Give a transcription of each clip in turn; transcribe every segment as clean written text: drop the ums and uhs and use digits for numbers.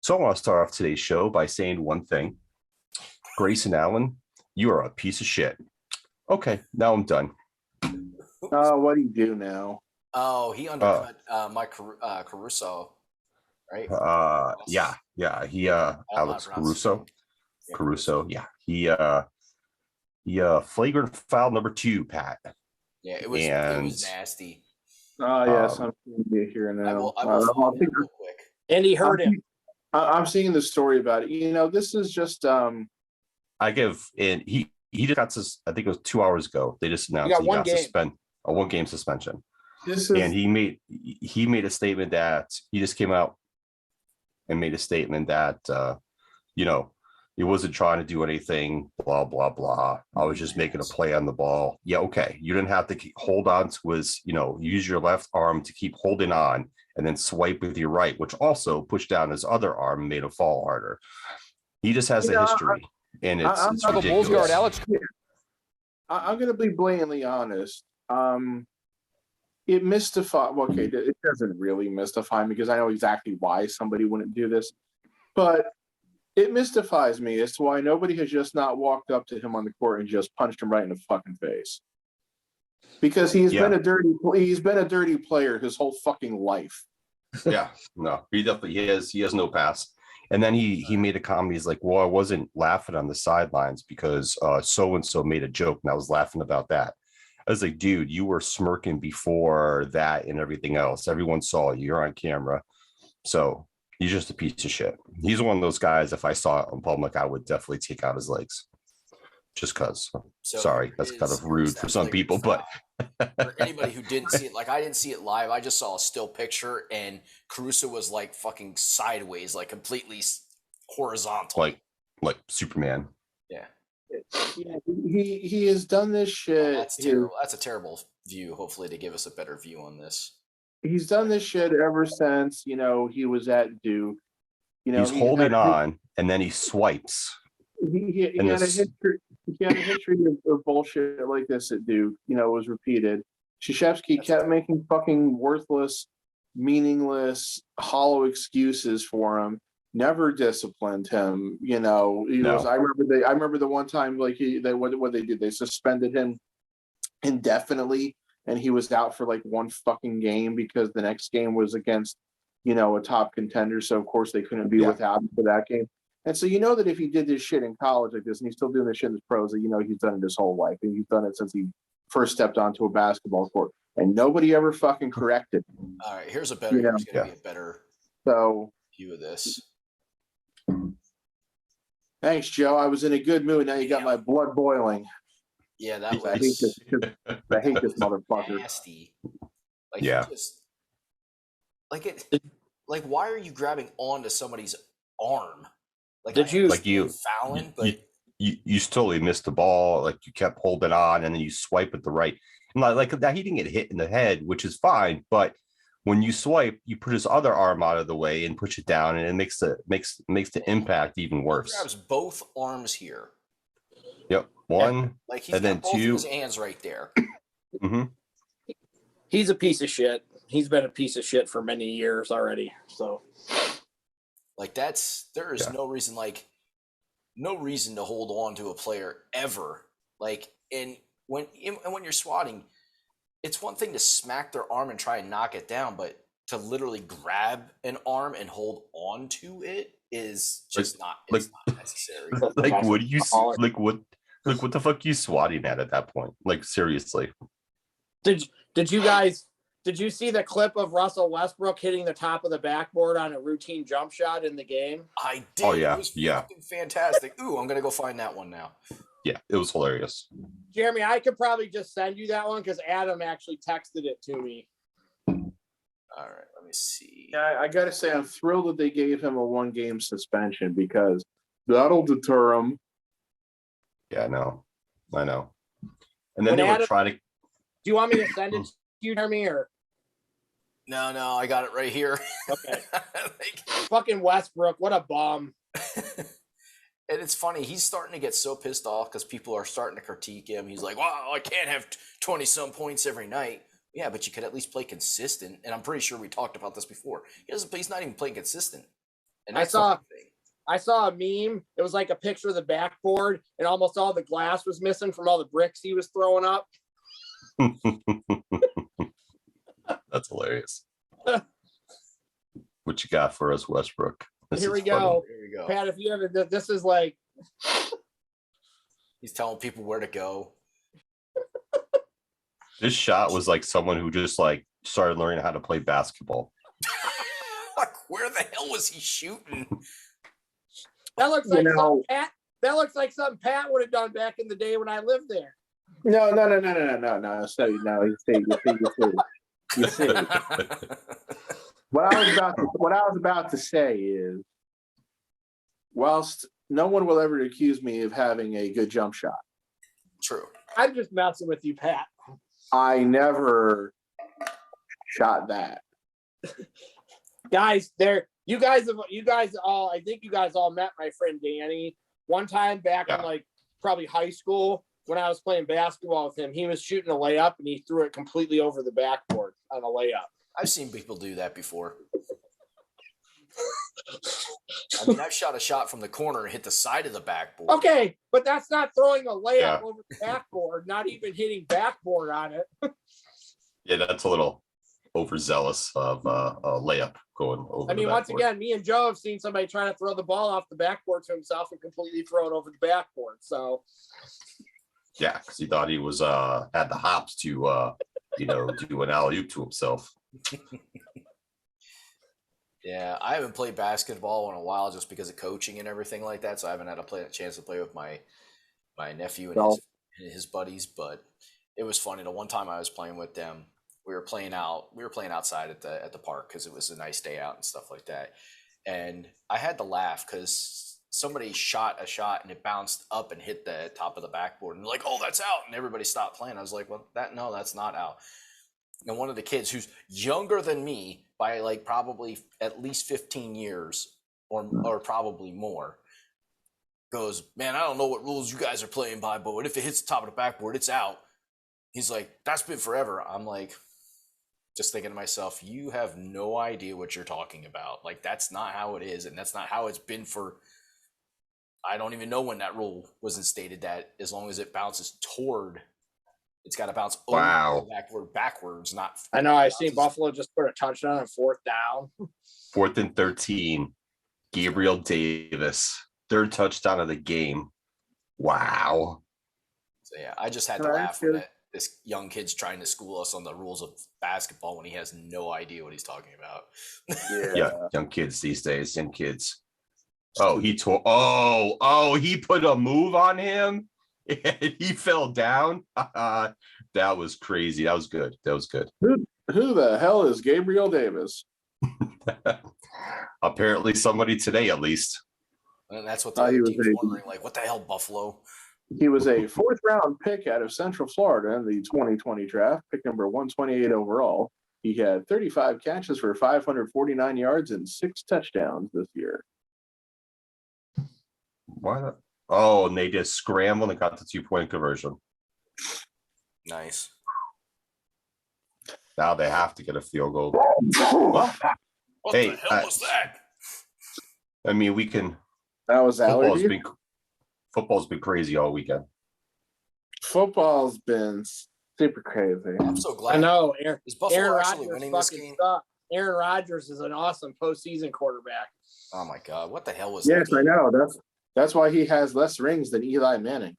So I want to start off today's show by saying one thing. Grayson Allen, you are a piece of shit. Okay, now I'm done. What do you do now? Oh, he undercut Mike Caruso, right? Yeah. He Alex Caruso. He flagrant foul number 2, Pat. Yeah, it was nasty. Oh yes, I'm seeing it here now. I will follow that real quick. And he hurt him. I'm seeing the story about it. This is just I give and he just got this. I think it was 2 hours ago. They just announced he got a 1-game suspension. And he made a statement that he just came out and made a statement that he wasn't trying to do anything, blah blah blah. I was just making a play on the ball. Yeah, okay. You didn't have to hold on to his, use your left arm to keep holding on and then swipe with your right, which also pushed down his other arm and made him fall harder. He just has a history, and it's ridiculous. Bulls guard, Alex. I'm going to be blatantly honest. It mystifies. Okay, it doesn't really mystify me because I know exactly why somebody wouldn't do this, but it mystifies me as to why nobody has just not walked up to him on the court and just punched him right in the fucking face. Because he's been a dirty player his whole fucking life. Yeah, no, he definitely is. He has no pass. And then he made a comment. He's like, well, I wasn't laughing on the sidelines because so-and-so made a joke and I was laughing about that. I was like, dude, you were smirking before that and everything else. Everyone saw you. You're on camera. So he's just a piece of shit. He's one of those guys, if I saw it in public, I would definitely take out his legs. Just because. Sorry, that's kind of rude for some people, but for anybody who didn't see it, like I didn't see it live. I just saw a still picture and Caruso was like fucking sideways, like completely horizontal. Like Superman. Yeah. Yeah, he has done this shit. That's terrible. That's a terrible view. Hopefully to give us a better view on this. He's done this shit ever since, he was at Duke. He's holding on and then he swipes. He had a history of bullshit like this at Duke, was repeated. Krzyzewski kept making fucking worthless, meaningless, hollow excuses for him. Never disciplined him. I remember the one time what they did, they suspended him indefinitely and he was out for like one fucking game because the next game was against a top contender, so of course they couldn't be without him for that game. And so that if he did this shit in college like this and he's still doing this shit in his pros, that he's done it his whole life and he's done it since he first stepped onto a basketball court and nobody ever fucking corrected him. All right, here's going to be a better view of this. Thanks, Joe. I was in a good mood. Now you got my blood boiling. Yeah, that was. I hate this motherfucker. Nasty. Like, why are you grabbing onto somebody's arm? Fouling? But you totally missed the ball. Like you kept holding on, and then you swipe with the right. And like that, he didn't get hit in the head, which is fine. But when you swipe, you put his other arm out of the way and push it down, and it makes the impact even worse. He grabs both arms here. Yep, one, like he's and got then both two. Of his hands right there. Mm-hmm. He's a piece of shit. He's been a piece of shit for many years already. So, like there is no reason to hold on to a player ever. Like, and when you're swatting. It's one thing to smack their arm and try and knock it down, but to literally grab an arm and hold on to it is just not necessary. Like, what do you what the fuck are you swatting at that point? Like, seriously. Did you see the clip of Russell Westbrook hitting the top of the backboard on a routine jump shot in the game? I did. Oh yeah, it was fucking fantastic. Ooh, I'm gonna go find that one now. Yeah, it was hilarious. Jeremy, I could probably just send you that one because Adam actually texted it to me. All right, let me see. Yeah, I gotta say, I'm thrilled that they gave him a 1-game suspension because that'll deter him. Yeah, I know. And then they were trying to. Do you want me to send it to you, Jeremy, or? No, I got it right here. Okay. Fucking Westbrook, what a bum. And it's funny, he's starting to get so pissed off because people are starting to critique him. He's like, wow, I can't have 20-some points every night. Yeah, but you could at least play consistent. And I'm pretty sure we talked about this before. He's not even playing consistent. And I saw a meme. It was like a picture of the backboard, and almost all the glass was missing from all the bricks he was throwing up. That's hilarious. What you got for us, Westbrook? Here we go. Pat, if you ever, this is like. He's telling people where to go. This shot was like someone who just like started learning how to play basketball. Like, where the hell was he shooting? That looks like something Pat. That looks like something Pat would have done back in the day when I lived there. No. So you see. What I was about to say is, whilst no one will ever accuse me of having a good jump shot. True. I'm just messing with you, Pat. I never shot that. Guys, you guys all, I think you guys all met my friend Danny one time back in like probably high school when I was playing basketball with him. He was shooting a layup and he threw it completely over the backboard on a layup. I've seen people do that before. I mean, I've shot a shot from the corner and hit the side of the backboard. Okay, but that's not throwing a layup over the backboard, not even hitting backboard on it. Yeah, that's a little overzealous of a layup going over. I mean, once again, me and Joe have seen somebody trying to throw the ball off the backboard to himself and completely throw it over the backboard. So, yeah, because he thought he was had the hops to do an alley-oop to himself. Yeah, I haven't played basketball in a while just because of coaching and everything like that. So I haven't had a chance to play with my nephew and his buddies. But it was funny. The one time I was playing with them, we were playing outside at the park because it was a nice day out and stuff like that. And I had to laugh because somebody shot a shot and it bounced up and hit the top of the backboard and like, oh, that's out. And everybody stopped playing. I was like, well, that's not out. And one of the kids who's younger than me by like probably at least 15 years or probably more goes, man, I don't know what rules you guys are playing by, but if it hits the top of the backboard, it's out. He's like, that's been forever. I'm like, just thinking to myself, you have no idea what you're talking about. Like, that's not how it is. And that's not how it's been for, I don't even know when that rule was instated, that as long as it bounces toward, it's got to bounce over backwards, not. I know. I seen Buffalo just put a touchdown on 4th down. 4th and 13. Gabriel Davis, 3rd touchdown of the game. Wow. So yeah, I just had to laugh at this young kid's trying to school us on the rules of basketball when he has no idea what he's talking about. Yeah, young kids these days, young kids. Oh, he put a move on him. And he fell down. That was crazy. That was good. Who the hell is Gabriel Davis? Apparently somebody today, at least. And that's what the team's wondering, like, what the hell, Buffalo? He was a 4th round pick out of Central Florida in the 2020 draft, pick number 128 overall. He had 35 catches for 549 yards and 6 touchdowns this year. Why not? Oh, and they just scrambled and got the 2-point conversion. Nice. Now they have to get a field goal. What the hell was that? I mean, we can. That was allergy. Football's been crazy all weekend. Football's been super crazy. I'm so glad. I know. Is Buffalo actually winning this game? Aaron Rodgers is an awesome postseason quarterback. Oh my God! What the hell was? Yes, I know. That's why he has less rings than Eli Manning.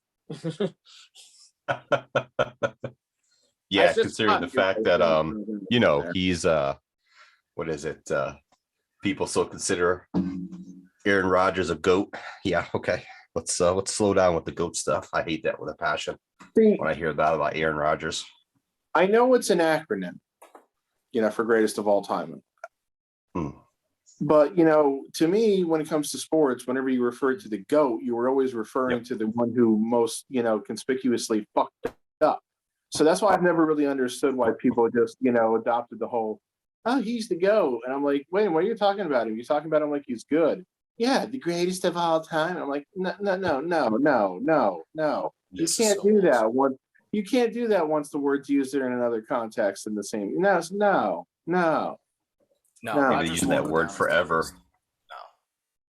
Yeah, considering the fact that he's what is it? People still consider Aaron Rodgers a GOAT. Yeah, okay. Let's slow down with the GOAT stuff. I hate that with a passion when I hear that about Aaron Rodgers. I know it's an acronym, for greatest of all time. But, to me, when it comes to sports, whenever you refer to the GOAT, you were always referring to the one who most, conspicuously fucked up. So that's why I've never really understood why people just, adopted the whole, oh, he's the GOAT. And I'm like, wait, what are you talking about him? You're talking about him like he's good. Yeah, the greatest of all time. I'm like, no. You can't do that. You can't do that once the word's used in another context in the same. No. I'm going to use that word forever.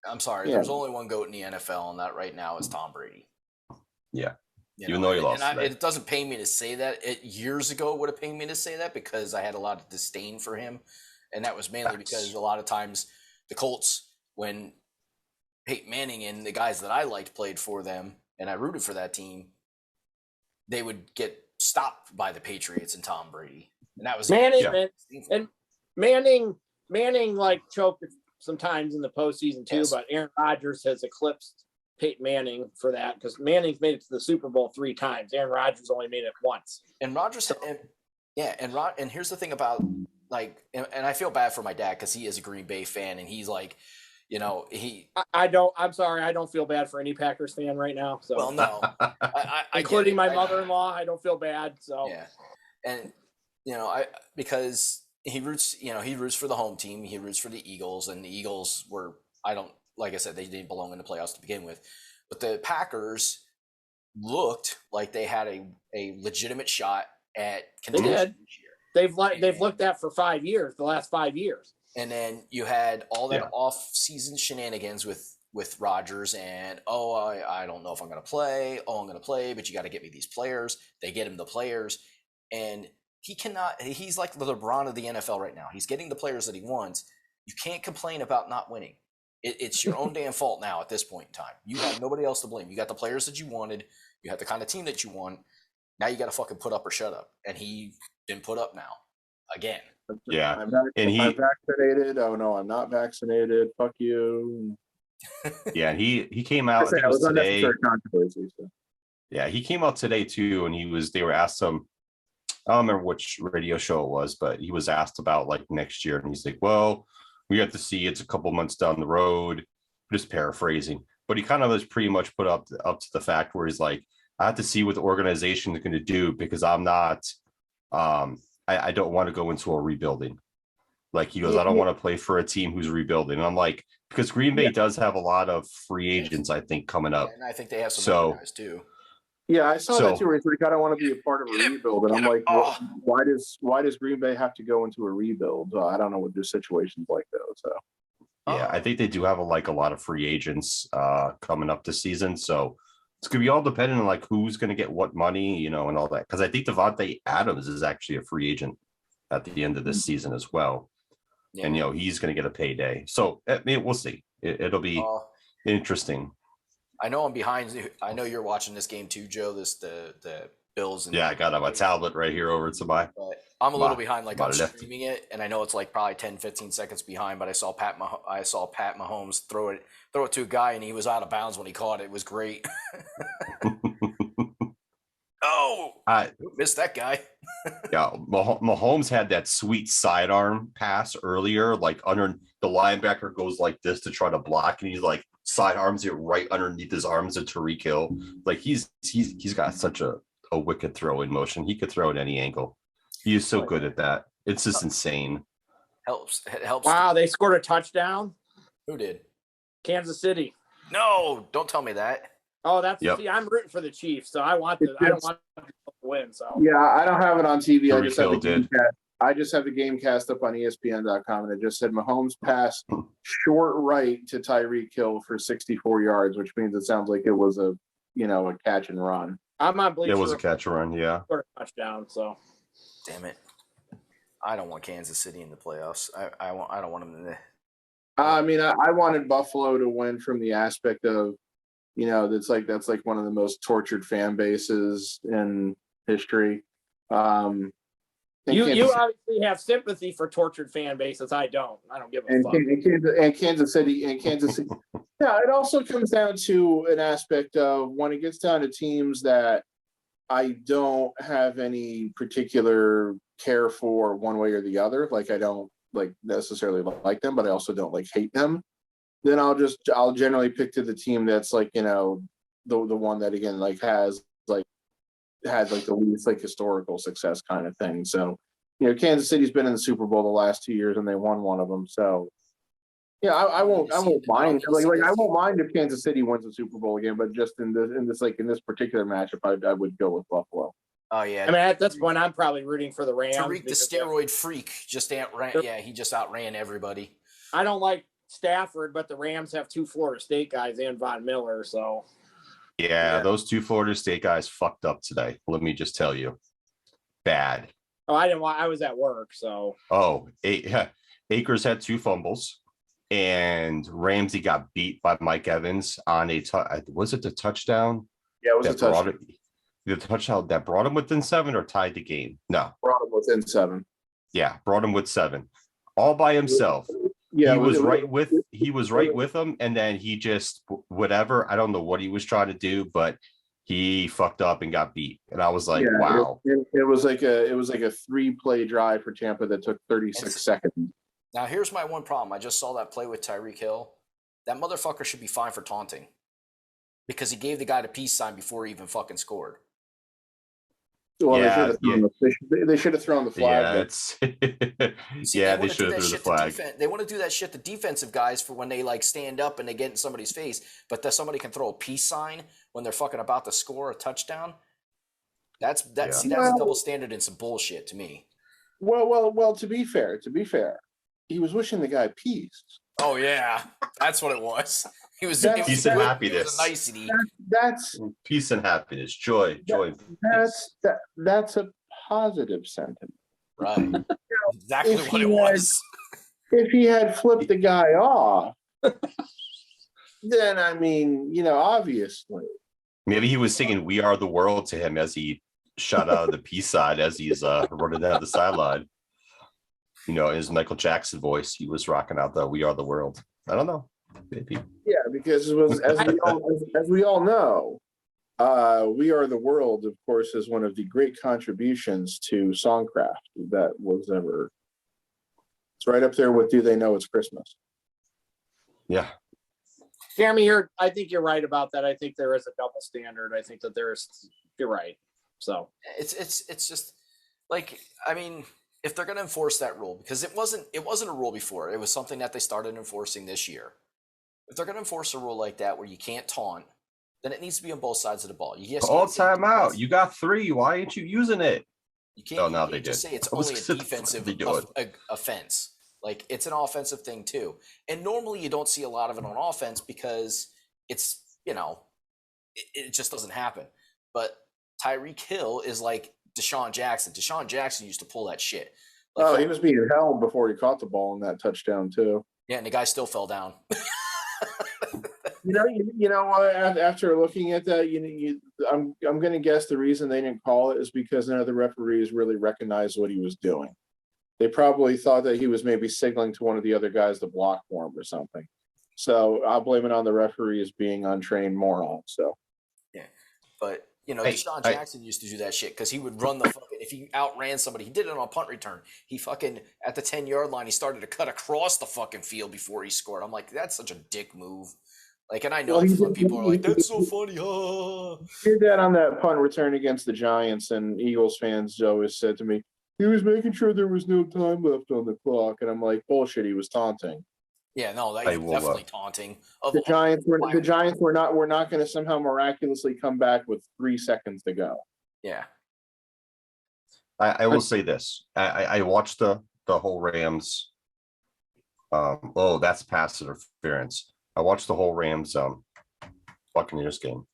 I'm sorry. There's only one GOAT in the NFL, and that right now is Tom Brady. Yeah. Even though he lost today. It doesn't pay me to say that. Years ago, it would have paid me to say that because I had a lot of disdain for him. And that was mainly because a lot of times the Colts, when Peyton Manning and the guys that I liked played for them, and I rooted for that team, they would get stopped by the Patriots and Tom Brady. And that was Manning. And Manning like choked sometimes in the postseason too, but Aaron Rodgers has eclipsed Peyton Manning for that because Manning's made it to the Super Bowl 3 times. Aaron Rodgers only made it once. And Rodgers, and here's the thing about and I feel bad for my dad because he is a Green Bay fan and he's like, I'm sorry, I don't feel bad for any Packers fan right now. So well, no, including my mother-in-law, I don't feel bad. So yeah, and because he roots for the home team, he roots for the Eagles, and the Eagles were like I said, they didn't belong in the playoffs to begin with, but the Packers looked like they had a legitimate shot at contention this year. They've looked at for 5 years, the last 5 years. And then you had all that off-season shenanigans with Rodgers and, I don't know if I'm going to play. I'm going to play, but you got to get me these players. They get him the players. And he's like the LeBron of the NFL right now. He's getting the players that he wants. You can't complain about not winning. It's your own damn fault now at this point in time. You have nobody else to blame. You got the players that you wanted. You have the kind of team that you want. Now you got to fucking put up or shut up. And he didn't put up now. Again. Yeah. I'm vaccinated. Oh no, I'm not vaccinated. Fuck you. Yeah, he came out. I was today. Controversy, so. Yeah, he came out today too, and they were asked him. I don't remember which radio show it was, but he was asked about like next year, and he's like, "Well, we have to see. It's a couple months down the road." Just paraphrasing, but he kind of was pretty much put up to the fact where he's like, "I have to see what the organization is going to do because I'm not." I don't want to go into a rebuilding. Like he goes, I don't want to play for a team who's rebuilding. And I'm like, because Green Bay does have a lot of free agents, I think, coming up. And I think they have some guys too. Yeah, I saw that too. Where it's like, I don't want to be a part of a rebuild, and I'm like, why does Green Bay have to go into a rebuild? I don't know what their situation's like though. So yeah, I think they do have a lot of free agents coming up this season. So it's gonna be all dependent on like who's gonna get what money, and all that. Because I think Devontae Adams is actually a free agent at the end of this season as well, and he's gonna get a payday. So I mean, we'll see. It'll be interesting. I know I'm behind. I know you're watching this game too, Joe. The Bills. And I got my tablet right here over to my. But I'm a little behind. Like I'm streaming it, and I know it's like probably 10, 15 seconds behind. But I saw Pat Mahomes throw it to a guy, and he was out of bounds when he caught it. It was great. I missed that guy. Yeah, Mahomes had that sweet sidearm pass earlier, like under the linebacker goes like this to try to block, and he's like sidearms it right underneath his arms to Tyreek Hill. Like he's got such a wicked throw in motion. He could throw at any angle. He is so good at that. It's just insane. It helps. Wow, they scored a touchdown. Who did? Kansas City. No, don't tell me that. Oh, see, I'm rooting for the Chiefs, so I don't want to win. So yeah, I don't have it on TV. I just have the game cast up on ESPN.com, and it just said Mahomes passed short right to Tyreek Hill for 64 yards, which means it sounds like it was a catch and run. I'm on Bleacher. It was a catch and run, yeah. Scored a touchdown. So, damn it, I don't want Kansas City in the playoffs. I don't want them in the. I mean, I wanted Buffalo to win from the aspect of, that's like one of the most tortured fan bases in history. You obviously have sympathy for tortured fan bases. I don't give a fuck. And Kansas City. Yeah, it also comes down to an aspect of when it gets down to teams that I don't have any particular care for one way or the other. Like I don't necessarily like them, but I also don't hate them. Then I'll generally pick to the team that's the one that again has the least historical success kind of thing. So, Kansas City's been in the Super Bowl the last 2 years and they won one of them. So, yeah, I won't mind. I won't mind if Kansas City wins the Super Bowl again, but just in this particular matchup, I would go with Buffalo. Oh yeah, I mean at this point, I'm probably rooting for the Rams. Tariq, the steroid freak, he just outran everybody. I don't like Stafford, but the Rams have 2 Florida State guys and Von Miller. So, yeah, those 2 Florida State guys fucked up today. Let me just tell you, bad. Oh, I didn't want. I was at work, so. Oh, Akers had 2 fumbles, and Ramsey got beat by Mike Evans on was it the touchdown? Yeah, it was a touchdown. The touchdown that brought him within 7 or tied the game? No, brought him within 7. Yeah, brought him with 7, all by himself. Yeah, he was right with him, and then he just whatever. I don't know what he was trying to do, but he fucked up and got beat. And I was like, wow. It was like a 3-play drive for Tampa that took 36 seconds. Now here's my one problem. I just saw that play with Tyreek Hill. That motherfucker should be fined for taunting because he gave the guy the peace sign before he even fucking scored. Well, they should have thrown the flag. Yeah, they should have thrown the flag. They want to do that shit to defensive guys for when they like stand up and they get in somebody's face, but that somebody can throw a peace sign when they're fucking about to score a touchdown. That's a double standard and some bullshit to me. Well. To be fair, he was wishing the guy peace. Oh yeah, that's what it was. He was peace and happiness. Nicety. That's peace and happiness, joy. That's a positive sentiment, right? Exactly what it was. If he had flipped the guy off, then I mean, obviously, maybe he was singing "We Are the World" to him as he shot out of the peace side as he's running down the sideline. In his Michael Jackson voice, he was rocking out the "We Are the World." I don't know. Maybe. Yeah, because as we all know, "We Are the World," of course, is one of the great contributions to songcraft that was ever. It's right up there with "Do They Know It's Christmas?" Yeah. Jeremy, I think you're right about that. I think there is a double standard. I think that you're right. So it's just like, I mean, if they're going to enforce that rule, because it wasn't a rule before, it was something that they started enforcing this year. If they're going to enforce a rule like that where you can't taunt, then it needs to be on both sides of the ball. All time out. You got 3. Why ain't you using it? You can't. No, they just did. Say it's only a defensive offense. Like, it's an offensive thing too. And normally you don't see a lot of it on offense because it's it just doesn't happen. But Tyreek Hill is like Deshaun Jackson. Deshaun Jackson used to pull that shit. Like, he was being held before he caught the ball in that touchdown too. Yeah, and the guy still fell down. After looking at that, I'm going to guess the reason they didn't call it is because none of the referees really recognized what he was doing. They probably thought that he was maybe signaling to one of the other guys to block for him or something. So I'll blame it on the referees being untrained morons. So yeah, but Deshaun Jackson used to do that shit because he would run if he outran somebody, he did it on a punt return. He fucking at the 10-yard line, he started to cut across the fucking field before he scored. I'm like, that's such a dick move. Like, and I know people are like, that's so funny. He did that on that punt return against the Giants, and Eagles fans always said to me, he was making sure there was no time left on the clock. And I'm like, bullshit, he was taunting. Yeah, no, that was definitely taunting. The Giants were not going to somehow miraculously come back with 3 seconds to go. Yeah. I will say this. I watched the whole Rams. That's pass interference. I watched the whole Rams Buccaneers game.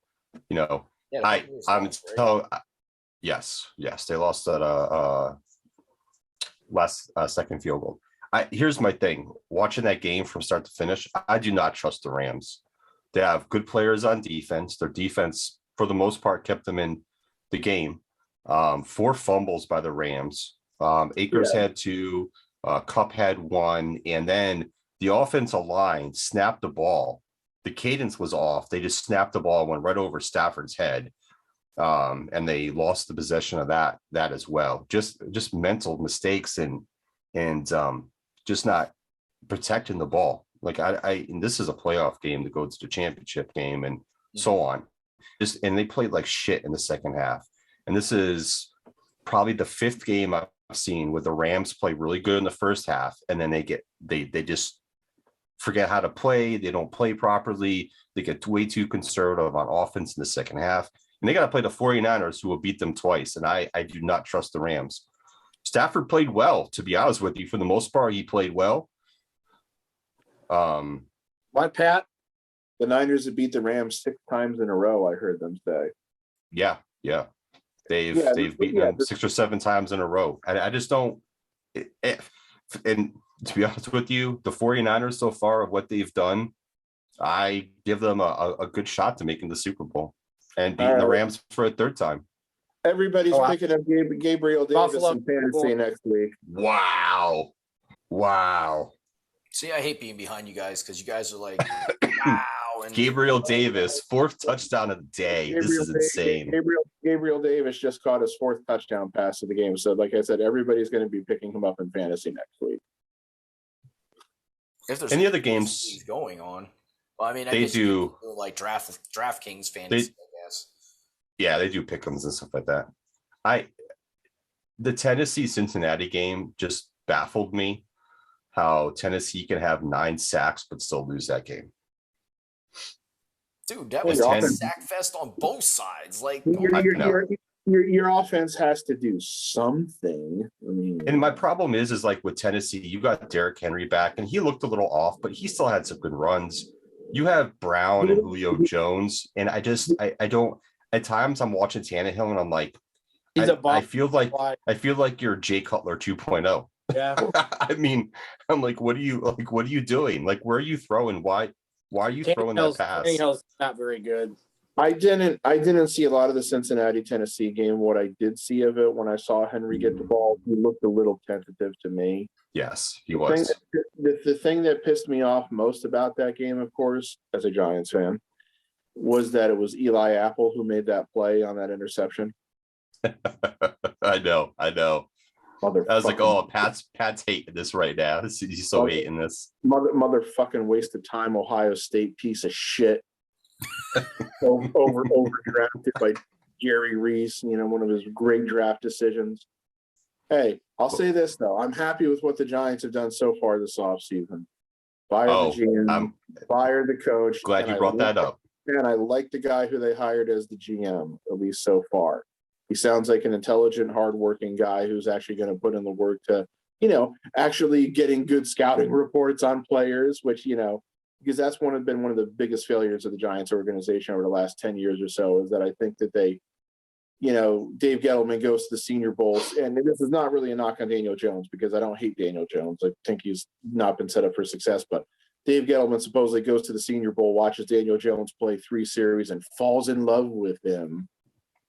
Yes, they lost that last second field goal. Here's my thing. Watching that game from start to finish, I do not trust the Rams. They have good players on defense. Their defense, for the most part, kept them in the game. 4 fumbles by the Rams. Akers had 2. Kupp had 1. And then the offensive line snapped the ball. The cadence was off. They just snapped the ball and went right over Stafford's head. And they lost the possession of that as well. Just mental mistakes and just not protecting the ball. Like and this is a playoff game that goes to the championship game and so on. And they played like shit in the second half. And this is probably the 5th game I've seen where the Rams play really good in the first half, and then they just forget how to play. They don't play properly. They get way too conservative on offense in the second half. And they got to play the 49ers, who will beat them twice. And I do not trust the Rams. Stafford played well, to be honest with you. For the most part, he played well. What, Pat? The Niners have beat the Rams 6 times in a row, I heard them say. Yeah. They've beaten them 6 or 7 times in a row. And I just don't. And to be honest with you, the 49ers so far of what they've done, I give them a good shot to making the Super Bowl and beating the Rams for a 3rd time. Everybody's picking up Gabriel Davis in fantasy next week. Wow. See, I hate being behind you guys because you guys are like, wow. And Gabriel Davis, 4th touchdown of the day. This is insane. Gabriel Davis just caught his 4th touchdown pass of the game. So, like I said, everybody's going to be picking him up in fantasy next week. If there's any other games going on, well, I mean, they do like DraftKings fantasy, I guess. Yeah, they do pick'ems and stuff like that. The Tennessee-Cincinnati game just baffled me. How Tennessee can have 9 sacks but still lose that game. Dude, that was a sack fest on both sides. Like your offense has to do something. I mean, and my problem is like with Tennessee, you got Derrick Henry back, and he looked a little off, but he still had some good runs. You have Brown and Julio Jones, and I don't. At times, I'm watching Tannehill, and I'm like, I feel like you're Jay Cutler 2.0. Yeah. I mean, I'm like, what are you doing? Like, where are you throwing? Why are you throwing that pass? Tannehill's not very good. I didn't see a lot of the Cincinnati Tennessee game. What I did see of it, when I saw Henry get the ball, he looked a little tentative to me. Yes, he was. The thing that pissed me off most about that game, of course, as a Giants fan, was that it was Eli Apple who made that play on that interception. I know. I was like, oh, Pat's hating this right now. He's so hating this. Motherfucking waste of time, Ohio State piece of shit. over drafted by Jerry Reese, one of his great draft decisions. Hey, I'll say this though. I'm happy with what the Giants have done so far this offseason. Fire the GM, fire the coach. Glad you brought that up. And I like the guy who they hired as the GM, at least so far. He sounds like an intelligent, hardworking guy who's actually going to put in the work to, actually getting good scouting reports on players, which, because that's been one of the biggest failures of the Giants organization over the last 10 years or so, is that I think that they, Dave Gettleman goes to the Senior Bowls, and this is not really a knock on Daniel Jones because I don't hate Daniel Jones. I think he's not been set up for success, but Dave Gettleman supposedly goes to the Senior Bowl, watches Daniel Jones play 3 series, and falls in love with him.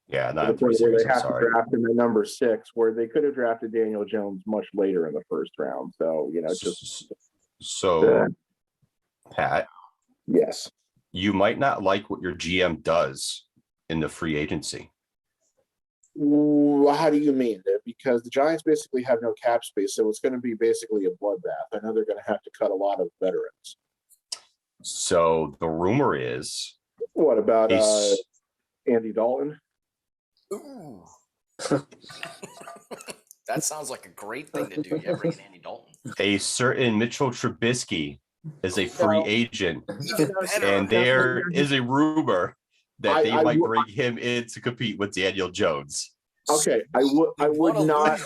Yeah, not 3 series. They have to draft him at number 6, where they could have drafted Daniel Jones much later in the first round. So, Pat. Yes. You might not like what your GM does in the free agency. How do you mean? Because the Giants basically have no cap space, so it's going to be basically a bloodbath. I know they're going to have to cut a lot of veterans. So the rumor is, what about Andy Dalton? Ooh. That sounds like a great thing to do. Yeah, bring Andy Dalton. A certain Mitchell Trubisky is a free agent, and there is a rumor that they might bring him in to compete with Daniel Jones. Okay, I would not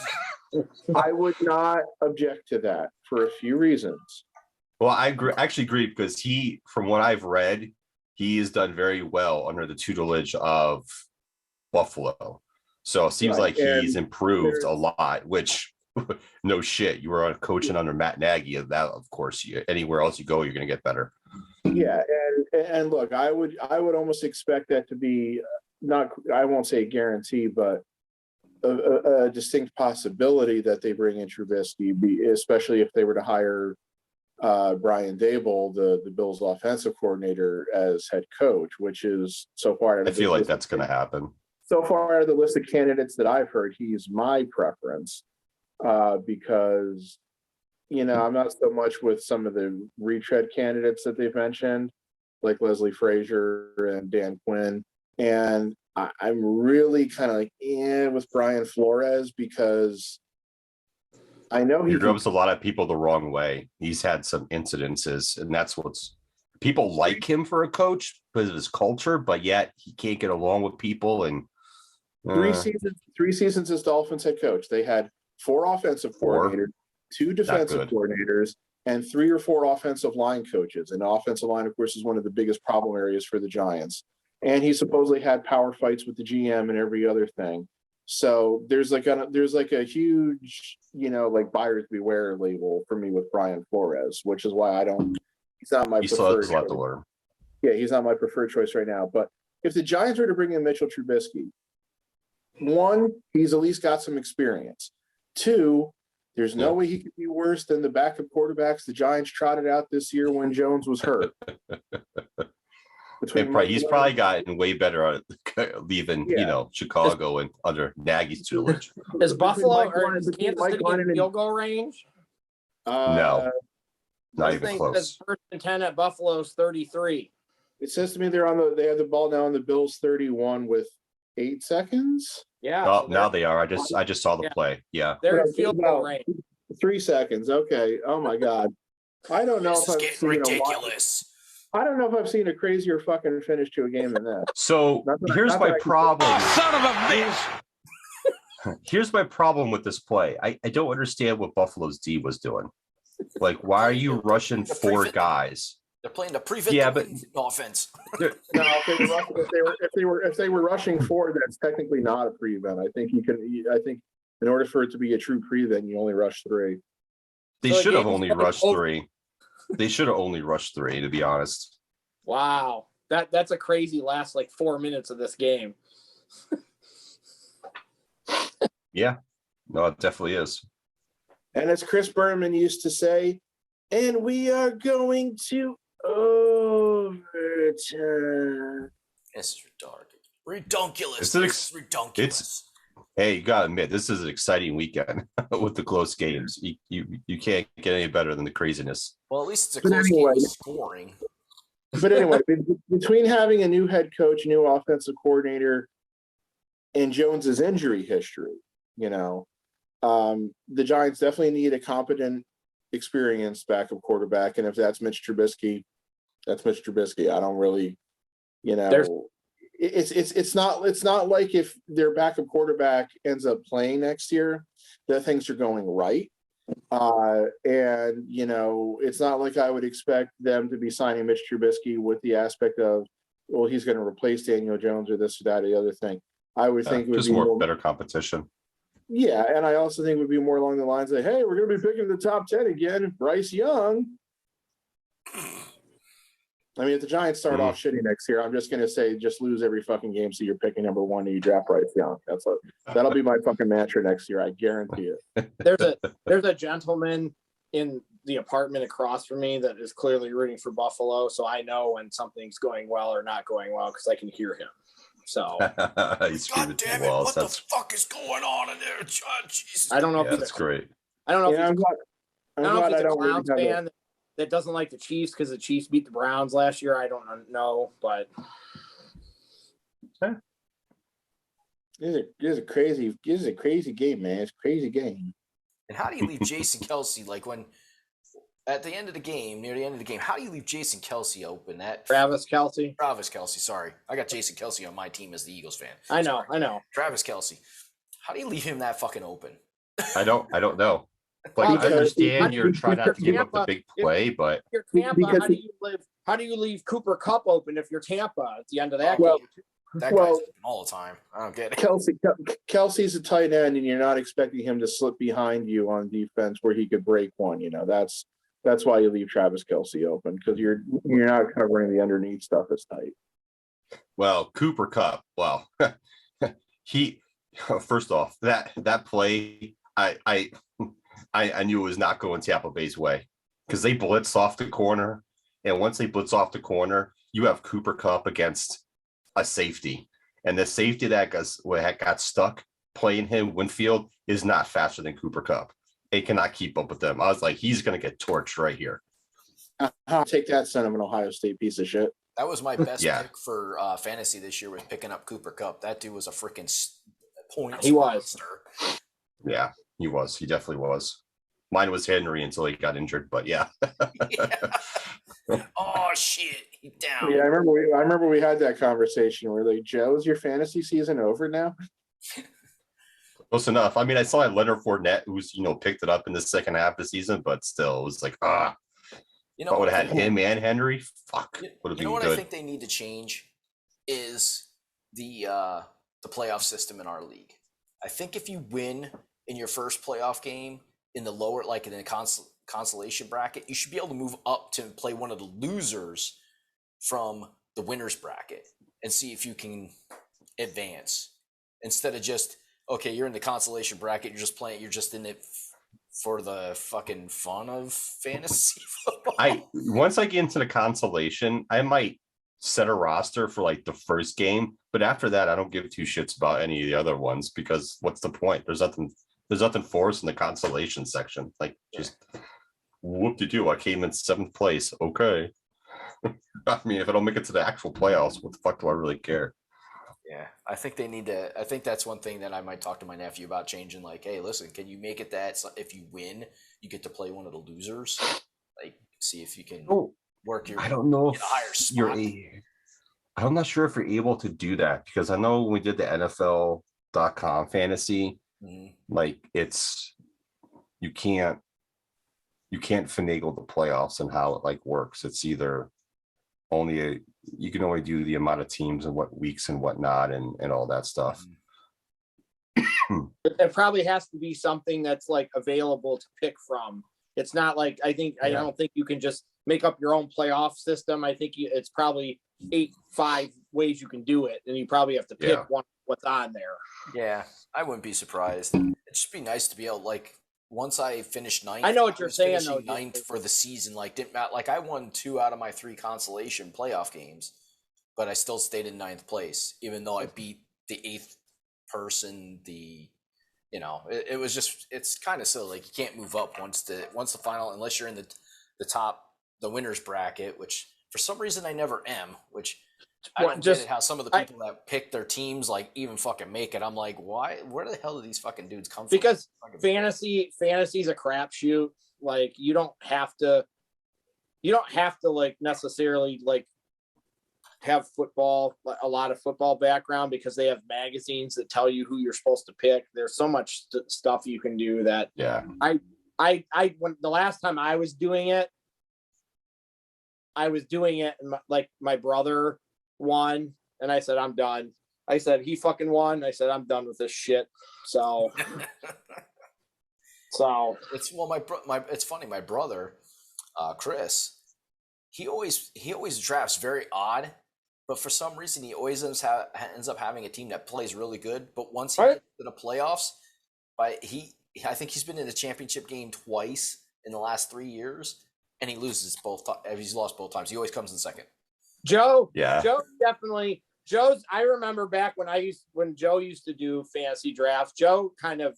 object to that for a few reasons. Well, I actually agree because from what I've read, he has done very well under the tutelage of Buffalo. So it seems like he's improved a lot, which no shit. You were coaching under Matt Nagy. That, of course, anywhere else you go, you're going to get better. Yeah, and look, I would almost expect that to be not. I won't say a guarantee, but a distinct possibility that they bring in Trubisky, especially if they were to hire Brian Dable, the Bills' offensive coordinator, as head coach, which is so far. I feel like that's going to happen. So far, out of the list of candidates that I've heard, he's my preference because. I'm not so much with some of the retread candidates that they've mentioned, like Leslie Frazier and Dan Quinn. And I'm really kind of like, with Brian Flores because I know he rubs a lot of people the wrong way. He's had some incidences, and that's people like him for a coach because of his culture, but yet he can't get along with people. And 3 seasons as Dolphins head coach. They had 4 offensive coordinators, 2 defensive coordinators, and 3 or 4 offensive line coaches. And the offensive line, of course, is one of the biggest problem areas for the Giants. And he supposedly had power fights with the GM and every other thing. So there's like a huge, like buyers beware label for me with Brian Flores, which is why he's not my preferred choice. Yeah, he's not my preferred choice right now. But if the Giants were to bring in Mitchell Trubisky, 1, he's at least got some experience. 2, there's no way he could be worse than the backup quarterbacks the Giants trotted out this year when Jones was hurt. He's probably gotten way better at leaving, Chicago and under Nagy's tutelage. Is Buffalo or is Kansas City in field goal range? No, not even close. First and 10 at Buffalo's 33. It says to me they have the ball now on the Bills 31 with 8 seconds. Yeah. Oh, now they are. I just saw the play. Yeah. They're in field goal range. 3 seconds. Okay. Oh my God. I don't know if I've seen ridiculous. I don't know if I've seen a crazier fucking finish to a game than that. So here's my problem. Son of a bitch! Here's my problem with this play. I don't understand what Buffalo's D was doing. Like, why are you rushing 4 guys? They're playing the prevent offense. No, if they were rushing 4, that's technically not a prevent. I think in order for it to be a true prevent, you only rush 3. They should have only rushed 3. They should have only rushed 3, to be honest. Wow. That's a crazy last 4 minutes of this game. Yeah. No, it definitely is. And as Chris Berman used to say, and we are going to overtime. This is redonkulous. This is redonkulous. Hey, you gotta admit, this is an exciting weekend with the close games. You can't get any better than the craziness. Well, at least it's a close game with scoring. But anyway, between having a new head coach, new offensive coordinator, and Jones's injury history, the Giants definitely need a competent, experienced backup quarterback. And if that's Mitch Trubisky, that's Mitch Trubisky. I don't really, it's not like if their backup quarterback ends up playing next year that things are going right. And it's not like I would expect them to be signing Mitch Trubisky with the aspect of, well, he's going to replace Daniel Jones or this or that or the other thing. I would think it would just be more better competition. Yeah, and I also think it would be more along the lines of, hey, we're going to be picking the top 10 again, Bryce Young. I mean, if the Giants start off shitty next year, I'm just going to say just lose every fucking game so you're picking number 1 and you draft Bryce Young. That'll be my fucking mantra next year. I guarantee it. There's a gentleman in the apartment across from me that is clearly rooting for Buffalo, so I know when something's going well or not going well because I can hear him. So, God damn it! What the fuck is going on in there? Jesus. I don't know if that's great. I don't know if he's a Clowns fan that doesn't like the Chiefs because the Chiefs beat the Browns last year. I don't know, but this is a crazy game, man. It's a crazy game. And how do you leave Jason Kelce when at the end of the game, near the end of the game, how do you leave Jason Kelce open? Travis Kelce. Sorry, I got Jason Kelce on my team as the Eagles fan. I know. Travis Kelce. How do you leave him that fucking open? I don't know. But I understand you're trying not to give up the big play, but you're Tampa, how do you leave Cooper Kupp open if you're Tampa at the end of that game? That guy's all the time. I don't get it. Kelce's a tight end, and you're not expecting him to slip behind you on defense where he could break one. That's why you leave Travis Kelce open, because you're not covering the underneath stuff as tight. Well, Cooper Kupp. Well, he first off that play, I knew it was not going Tampa Bay's way because they blitz off the corner, and once they blitz off the corner, you have Cooper Kupp against a safety, and the safety that got stuck playing him, Winfield, is not faster than Cooper Kupp. They cannot keep up with them. I was like, he's going to get torched right here. Take that, son of an Ohio State piece of shit. That was my best pick for fantasy this year, was picking up Cooper Kupp. That dude was a freaking point. He was. Yeah, he was. He definitely was. Mine was Henry until he got injured, but yeah. Oh shit, he's down. Yeah, I remember we had that conversation where Joe, is your fantasy season over now? Close enough. I mean, I saw Leonard Fournette, who's picked it up in the second half of the season, but still, it was like if I would have had him and Henry, fuck, would have been what good. I think they need to change is the playoff system in our league. I think if you win in your first playoff game in the lower, like in the consolation bracket, you should be able to move up to play one of the losers from the winners bracket and see if you can advance instead of just, okay, you're in the consolation bracket, you're just in it for the fucking fun of fantasy football. Once I get into the consolation, I might set a roster for like the first game, but after that, I don't give two shits about any of the other ones because what's the point? There's nothing for us in the consolation section. Like, just whoop-de-doo, I came in 7th place. Okay. I mean, if I don't make it to the actual playoffs, what the fuck do I really care? Yeah, I think they need to. I think that's one thing that I might talk to my nephew about changing. Like, hey, listen, can you make it that if you win, you get to play one of the losers? Like, see if you can work your. I don't know if higher spot. I'm not sure if you're able to do that because I know when we did the NFL.com fantasy, like you can't finagle the playoffs and how it like works. It's either you can only do the amount of teams and what weeks and whatnot and all that stuff. It probably has to be something that's like available to pick from. It's not like I don't think you can just make up your own playoff system. I think it's probably 5 ways you can do it, and you probably have to pick what's on there. Yeah, I wouldn't be surprised. It'd just be nice to be able, like, once I finished 9th. I know what you're saying, though. 9th for the season, like, didn't matter. Like, I won 2 out of my 3 consolation playoff games, but I still stayed in 9th place, even though I beat the 8th person. It was just, it's kind of silly. Like, you can't move up once the final, unless you're in the top, the winners bracket, which for some reason I never am. Which I don't get it how some of the people that pick their teams like even fucking make it. I'm like, why? Where the hell do these fucking dudes come from? Because fantasy's a crapshoot. Like you don't have to like necessarily like have a lot of football background because they have magazines that tell you who you're supposed to pick. There's so much stuff you can do that. Yeah. When the last time I was doing it, and my brother won, and I said, I'm done. I said, he fucking won. I said, I'm done with this shit. So, it's it's funny. My brother, Chris, he always drafts very odd, but for some reason he always ends up having a team that plays really good. But once he gets to the playoffs, I think he's been in the championship game twice in the last 3 years. And he loses both times. He's lost both times. He always comes in second. Joe definitely. I remember back when Joe used to do fantasy drafts. Joe kind of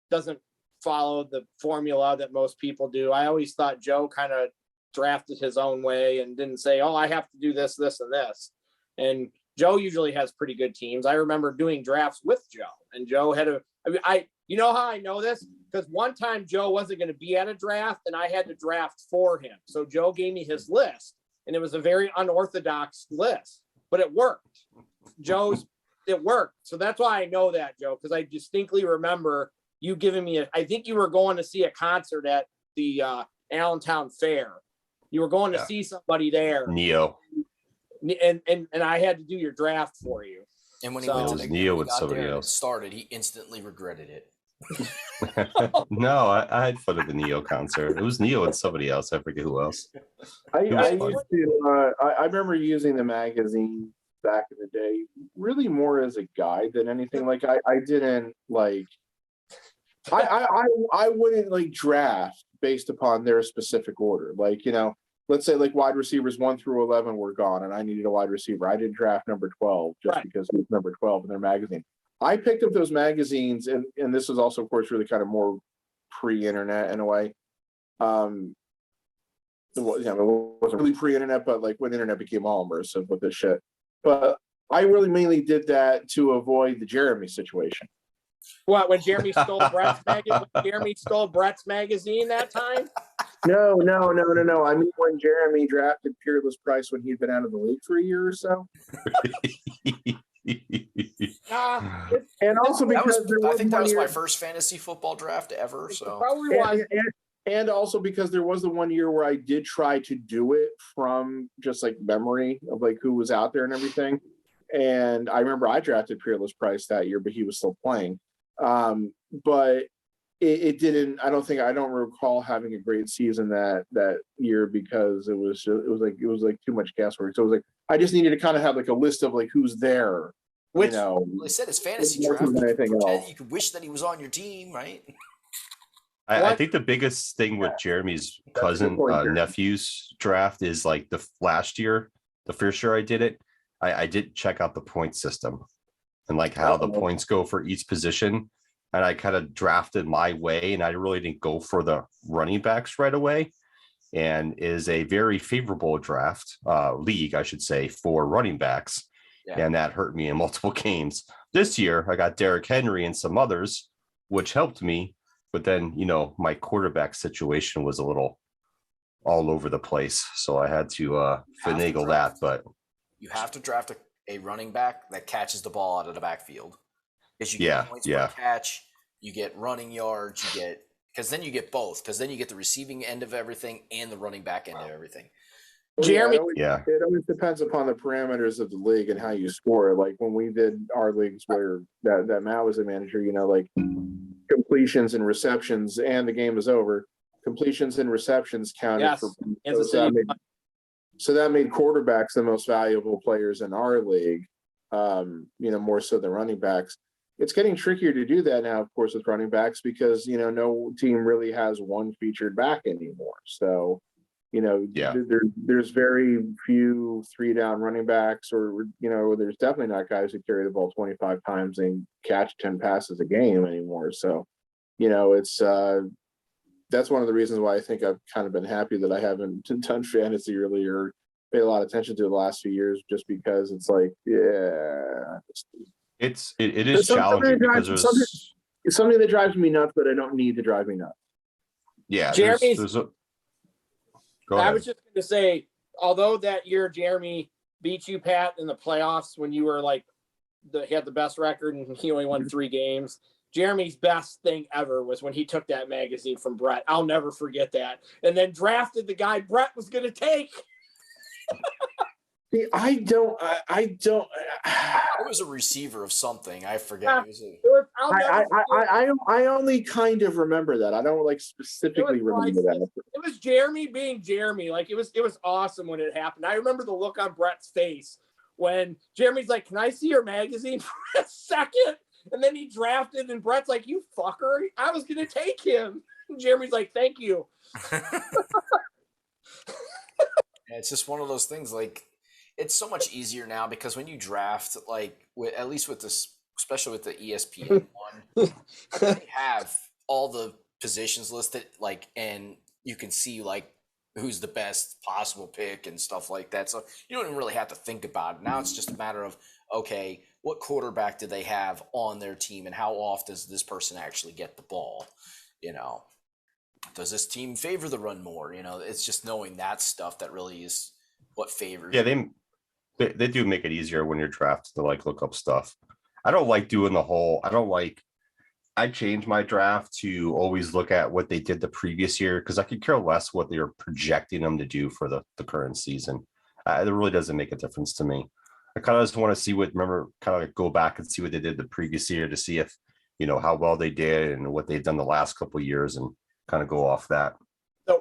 doesn't follow the formula that most people do. I always thought Joe kind of drafted his own way and didn't say, "Oh, I have to do this, this, and this." And Joe usually has pretty good teams. I remember doing drafts with Joe, and Joe had you know how I know this? Because one time Joe wasn't going to be at a draft and I had to draft for him. So Joe gave me his list and it was a very unorthodox list, but it worked. It worked. So that's why I know that, Joe, because I distinctly remember you giving me I think you were going to see a concert at the Allentown Fair. You were going to see somebody there. Neo. And I had to do your draft for you. And when he went to the Neo with somebody else started, he instantly regretted it. No, I had fun at the Neo concert. It was Neo and somebody else. I forget who else. I remember using the magazine back in the day, really more as a guide than anything. Like I didn't like. I wouldn't like draft based upon their specific order. Like let's say like wide receivers 1 through 11 were gone, and I needed a wide receiver. I didn't draft number 12 just because it was number 12 in their magazine. I picked up those magazines, and this was also, of course, really kind of more pre-internet in a way. It wasn't really pre-internet, but like when the internet became all immersive with this shit. But I really mainly did that to avoid the Jeremy situation. What, when Jeremy stole Brett's magazine? Jeremy stole Brett's magazine that time? No. I mean, when Jeremy drafted Peerless Price when he'd been out of the league for a year or so. And also because I think that was my first fantasy football draft ever. So probably was. And also because there was the one year where I did try to do it from just like memory of like who was out there and everything. And I remember I drafted Peerless Price that year, but he was still playing. But it didn't. I don't recall having a great season that year because it was like too much guesswork. So it was like I just needed to kind of have like a list of like who's there. Which, they said it's fantasy draft. You could wish that he was on your team, right? I think the biggest thing with Jeremy's nephew's draft is like the last year, the first year I did it, I did check out the point system and like how the points go for each position. And I kind of drafted my way and I really didn't go for the running backs right away. And is a very favorable draft league, I should say, for running backs. Yeah. And that hurt me in multiple games. This year, I got Derrick Henry and some others, which helped me. But then, my quarterback situation was a little all over the place. So I had to finagle that. But you have to draft a running back that catches the ball out of the backfield. Because you get points per catch, you get running yards, because then you get both. Because then you get the receiving end of everything and the running back end of everything. Jeremy, it always depends upon the parameters of the league and how you score. Like when we did our leagues where that Matt was a manager, like completions and receptions, and the game is over. Completions and receptions counted for. So that made quarterbacks the most valuable players in our league. More so than running backs. It's getting trickier to do that now, of course, with running backs because no team really has one featured back anymore. So. There's very few 3-down running backs, or there's definitely not guys who carry the ball 25 times and catch 10 passes a game anymore. So, it's that's one of the reasons why I think I've kind of been happy that I haven't done fantasy really or paid a lot of attention to the last few years, just because it's like, it is challenging because it's something that drives me nuts, but I don't need to drive me nuts. Yeah, I was just going to say, although that year Jeremy beat you, Pat, in the playoffs when you were he had the best record and he only won 3 games. Jeremy's best thing ever was when he took that magazine from Brett. I'll never forget that. And then drafted the guy Brett was going to take. See, I don't. It was a receiver of something. I forget. I only kind of remember that. I don't specifically remember that. It was Jeremy being Jeremy. It was awesome when it happened. I remember the look on Brett's face when Jeremy's like, "Can I see your magazine for a second?" And then he drafted, and Brett's like, "You fucker! I was gonna take him." And Jeremy's like, "Thank you." It's just one of those things. It's so much easier now because when you draft, at least with this, especially with the ESPN one, they have all the positions listed, and you can see who's the best possible pick and stuff like that. So you don't even really have to think about it. Now it's just a matter of, okay, what quarterback do they have on their team and how often does this person actually get the ball? Does this team favor the run more? It's just knowing that stuff that really is what favors. Yeah, they do make it easier when you're drafted to look up stuff. I don't like doing I changed my draft to always look at what they did the previous year because I could care less what they're projecting them to do for the current season. It really doesn't make a difference to me. I kind of just want to see go back and see what they did the previous year to see if, how well they did and what they've done the last couple of years and kind of go off that.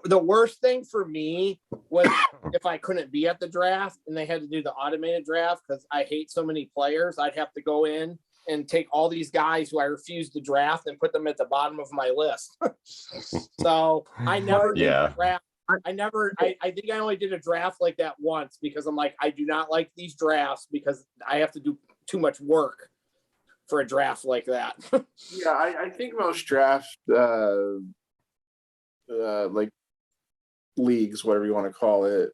The worst thing for me was if I couldn't be at the draft and they had to do the automated draft because I hate so many players. I'd have to go in and take all these guys who I refuse to draft and put them at the bottom of my list. So I never did a draft. I think I only did a draft like that once because I'm like, I do not like these drafts because I have to do too much work for a draft like that. Yeah, I think most drafts, leagues, whatever you want to call it,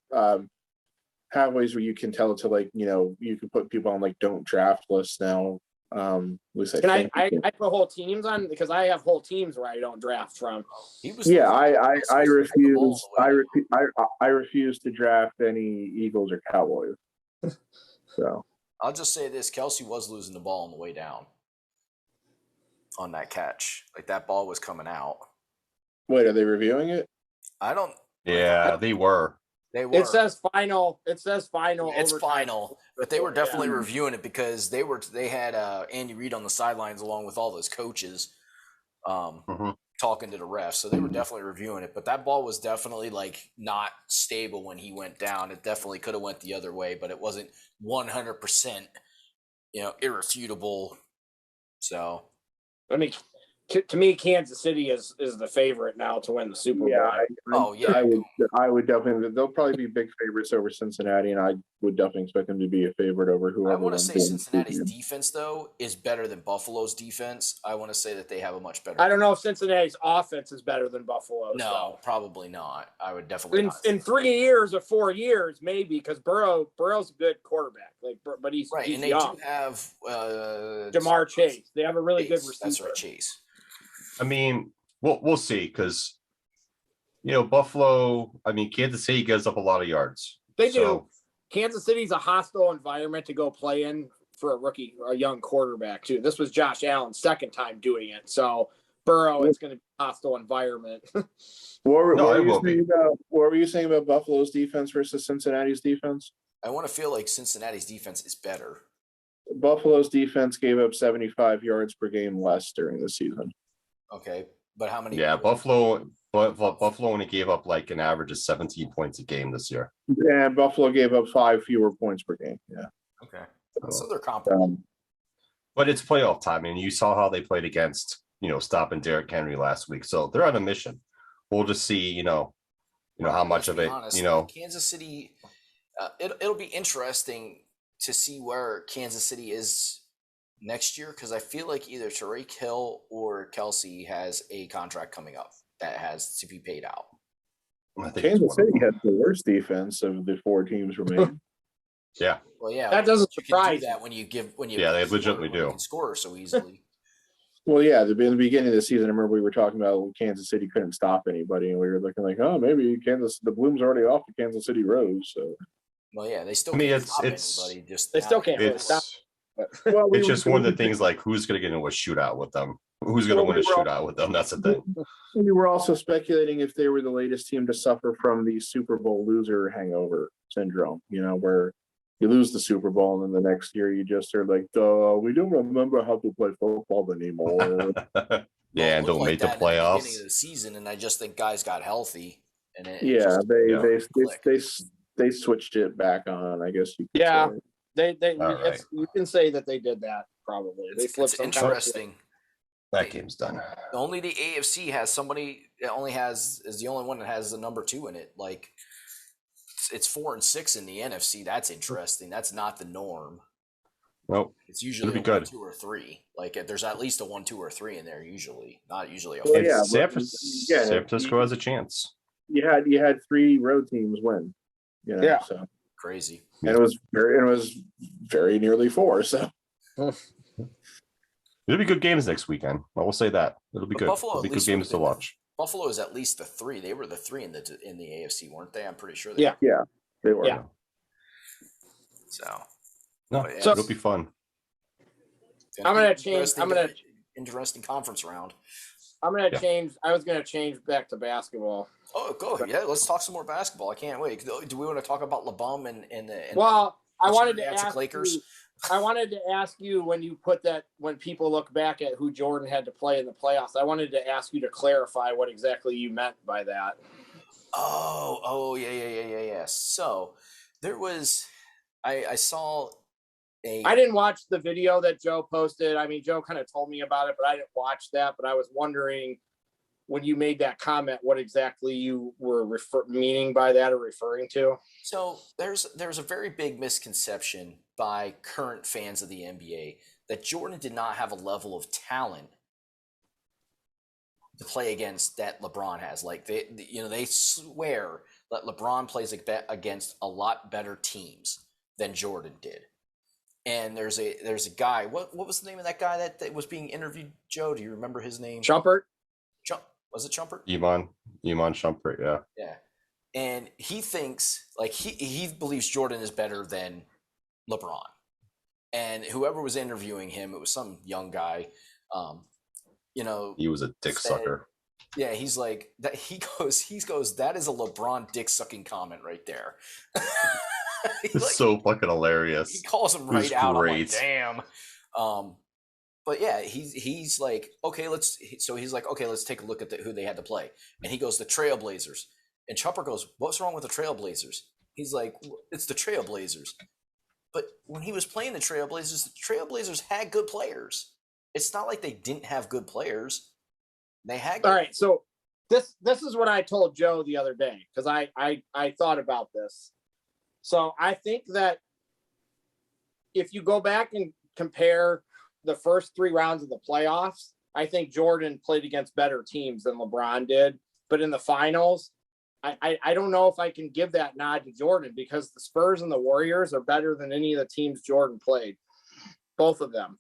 have ways where you can tell it to you can put people on don't draft lists now. Can I put whole teams on because I have whole teams where I don't draft from. I refuse. I refuse to draft any Eagles or Cowboys. So I'll just say this: Kelsey was losing the ball on the way down on that catch. Like that ball was coming out. Wait, are they reviewing it? I don't. Yeah, they were. They were. It says final. It says final. It's overtime. final, but they were definitely reviewing it because they had Andy Reid on the sidelines along with all those coaches talking to the refs. So they were definitely reviewing it. But that ball was definitely like not stable when he went down. It definitely could have went the other way, but it wasn't 100%, irrefutable. So, I mean, to me, Kansas City is the favorite now to win the Super Bowl. Yeah, I would definitely. They'll probably be big favorites over Cincinnati, and I would definitely expect them to be a favorite over whoever. I want to say Cincinnati's defense though is better than Buffalo's defense. I want to say that they have a much better. I don't know if Cincinnati's offense is better than Buffalo's. No, though. Probably not. I would definitely in 3 years or 4 years maybe because Burrow's a good quarterback. But he's right, he's and they young. do have Jamar Chase. They have a really good receiver. That's right, Chase. I mean, we'll see because Buffalo. I mean, Kansas City gives up a lot of yards. They do. Kansas City's a hostile environment to go play in for a young quarterback too. This was Josh Allen's second time doing it, so Burrow is going to be a hostile environment. What were you saying about Buffalo's defense versus Cincinnati's defense? I want to feel like Cincinnati's defense is better. Buffalo's defense gave up 75 yards per game less during the season. Okay, but how many? Yeah, Buffalo only gave up like an average of 17 points a game this year. And Buffalo gave up 5 fewer points per game. Yeah. Okay, so they're comparable. But it's playoff time, and you saw how they played against stopping Derrick Henry last week. So they're on a mission. We'll just see, how much of it, Kansas City. It'll be interesting to see where Kansas City is next year because I feel like either Tyreek Hill or Kelsey has a contract coming up that has to be paid out. I think Kansas City has the worst defense of the 4 teams remaining. Yeah. Well, yeah, that doesn't surprise that when you they legitimately do score so easily. Well, yeah, in the beginning of the season, I remember we were talking about Kansas City couldn't stop anybody, and we were looking like, oh, maybe the bloom's already off the Kansas City rose. So, well, yeah, they still can't stop anybody. They still can't really stop. Well, it's just one of the things like who's going to get into a shootout with them? Who's going to win a shootout with them? That's the thing. We were also speculating if they were the latest team to suffer from the Super Bowl loser hangover syndrome, where you lose the Super Bowl and then the next year you just are like, we don't remember how to play football anymore. Yeah, and don't make the playoffs. At the beginning of the season, and I just think guys got healthy. And they switched it back on, I guess you could say. Right. You can say that they did that probably. They flipped some interesting. That game's done. Only the AFC has somebody that is the only one that has the number 2 in it. Like it's 4 and 6 in the NFC. That's interesting. That's not the norm. Nope. It's usually a 1, 2, or 3. Like there's at least a 1, 2, or 3 in there. Usually, not usually. San Francisco has a chance. You had 3 road teams win. So crazy. And it was very nearly 4. So it'll be good games next weekend. I will say that it'll be good. It'll be good games to watch. Buffalo is at least the 3. They were the 3 in the AFC, weren't they? I'm pretty sure. Yeah, they were. Yeah. So it'll be fun. I'm gonna change. Interesting conference round. I'm gonna change. I was gonna change back to basketball. Oh, go ahead. Yeah, let's talk some more basketball. I can't wait. Do we want to talk about LeBum and I wanted to ask Lakers? I wanted to ask you when people look back at who Jordan had to play in the playoffs. I wanted to ask you to clarify what exactly you meant by that. Oh, yeah. So there was, I saw I didn't watch the video that Joe posted. I mean, Joe kind of told me about it, but I didn't watch that. But I was wondering when you made that comment, what exactly you were meaning by that or referring to. So there's a very big misconception by current fans of the NBA that Jordan did not have a level of talent to play against that LeBron has. Like they swear that LeBron plays against a lot better teams than Jordan did. And there's a guy. What was the name of that guy that was being interviewed? Joe, do you remember his name? Shumpert. Was it Shumpert? Iman Shumpert, yeah. Yeah. And he thinks he believes Jordan is better than LeBron. And whoever was interviewing him, it was some young guy. He was a dick sucker. Yeah, he's like that. He goes. That is a LeBron dick sucking comment right there. It's so fucking hilarious. He calls him right out. I'm like, damn. But yeah, he's like, okay, let's take a look at who they had to play. And he goes, the Trailblazers. And Chopper goes, what's wrong with the Trailblazers? He's like, it's the Trailblazers. But when he was playing the Trailblazers had good players. It's not like they didn't have good players. They had good. All right, so this is what I told Joe the other day, because I thought about this. So I think that if you go back and compare the first 3 rounds of the playoffs, I think Jordan played against better teams than LeBron did. But in the finals, I don't know if I can give that nod to Jordan, because the Spurs and the Warriors are better than any of the teams Jordan played. Both of them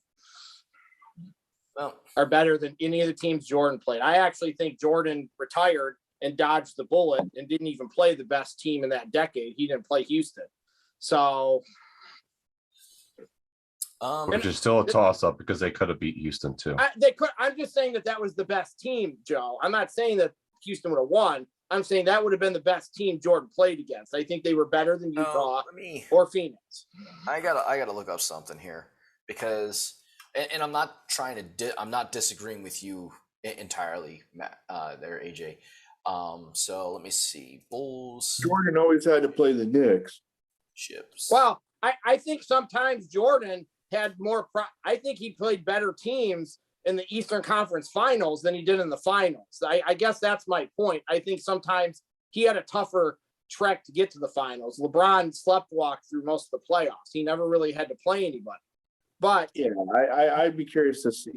are better than any of the teams Jordan played. I actually think Jordan retired and dodged the bullet and didn't even play the best team in that decade. He didn't play Houston. So which is still a toss-up, because they could have beat Houston too. I'm just saying that was the best team, Joe. I'm not saying that Houston would have won. I'm saying that would have been the best team Jordan played against. I think they were better than Utah or Phoenix. I gotta look up something here, because, and I'm not trying to, I'm not disagreeing with you entirely, Matt, there, AJ. So let me see. Bulls. Jordan always had to play the Knicks. Chips. Well, I think sometimes Jordan had more. I think he played better teams in the Eastern Conference Finals than he did in the finals. I guess that's my point. I think sometimes he had a tougher trek to get to the finals. LeBron sleptwalked through most of the playoffs. He never really had to play anybody. But yeah, I'd be curious to see,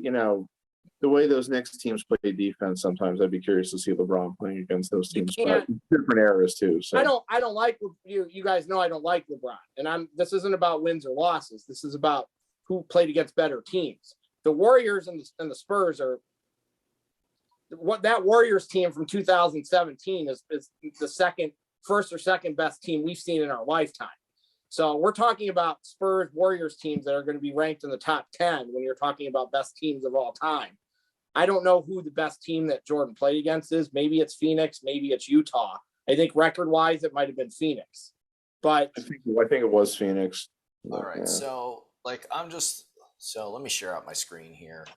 the way those Knicks teams play defense. Sometimes I'd be curious to see LeBron playing against those teams, but different eras too. So I don't like you. You guys know I don't like LeBron, and this isn't about wins or losses. This is about who played against better teams. The Warriors and the Spurs are what that Warriors team from 2017 is the first or second best team we've seen in our lifetime. So we're talking about Spurs Warriors teams that are going to be ranked in the top 10 when you're talking about best teams of all time. I don't know who the best team that Jordan played against is. Maybe it's Phoenix, maybe it's Utah. I think record-wise it might have been Phoenix. But I think it was Phoenix. All right. Yeah. So so let me share out my screen here.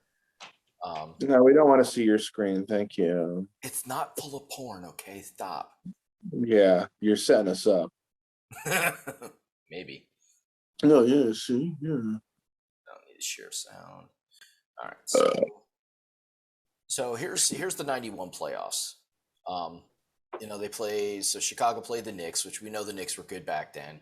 No, we don't want to see your screen. Thank you. It's not full of porn, okay? Stop. Yeah, you're setting us up. Maybe. No, yeah, see, yeah. Don't need to share sound. All right. So here's the 91 playoffs. They play. So Chicago played the Knicks, which we know the Knicks were good back then.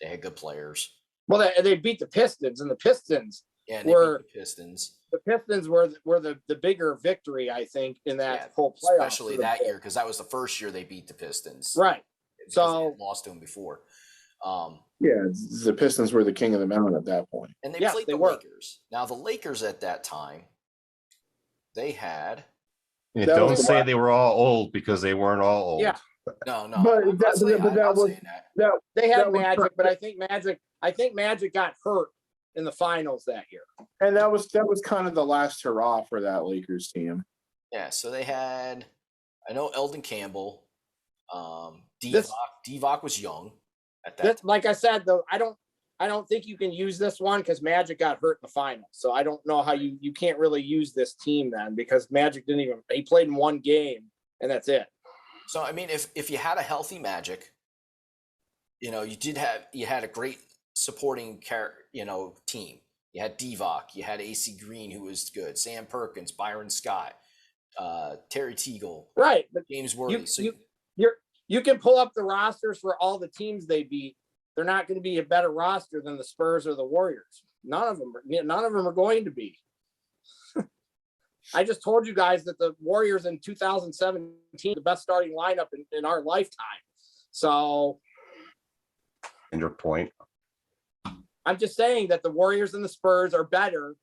They had good players. Well, they beat the Pistons, and the Pistons beat the Pistons. The Pistons were the bigger victory, I think, in that whole playoff. Especially that year, because that was the first year they beat the Pistons. Right. So they lost to them before. The Pistons were the king of the mountain at that point. And they played the Lakers. Now, the Lakers at that time, they had. Yeah, don't say they were all old, because they weren't all old. Yeah. No. They had Magic, but I think Magic got hurt in the finals that year. And that was kind of the last hurrah for that Lakers team. Yeah, so they had, I know Eldon Campbell, Divock was young at that time. Like I said, though, I don't think you can use this one because Magic got hurt in the finals. So I don't know how you can't really use this team then, because Magic he played in one game and that's it. So I mean, if you had a healthy Magic, you had a great supporting team. You had Divock, you had AC Green, who was good, Sam Perkins, Byron Scott, Terry Teagle, right? But James Worthy. You can pull up the rosters for all the teams they beat. They're not going to be a better roster than the Spurs or the Warriors. None of them are going to be. I just told you guys that the Warriors in 2017, the best starting lineup in our lifetime. So, and your point. I'm just saying that the Warriors and the Spurs are better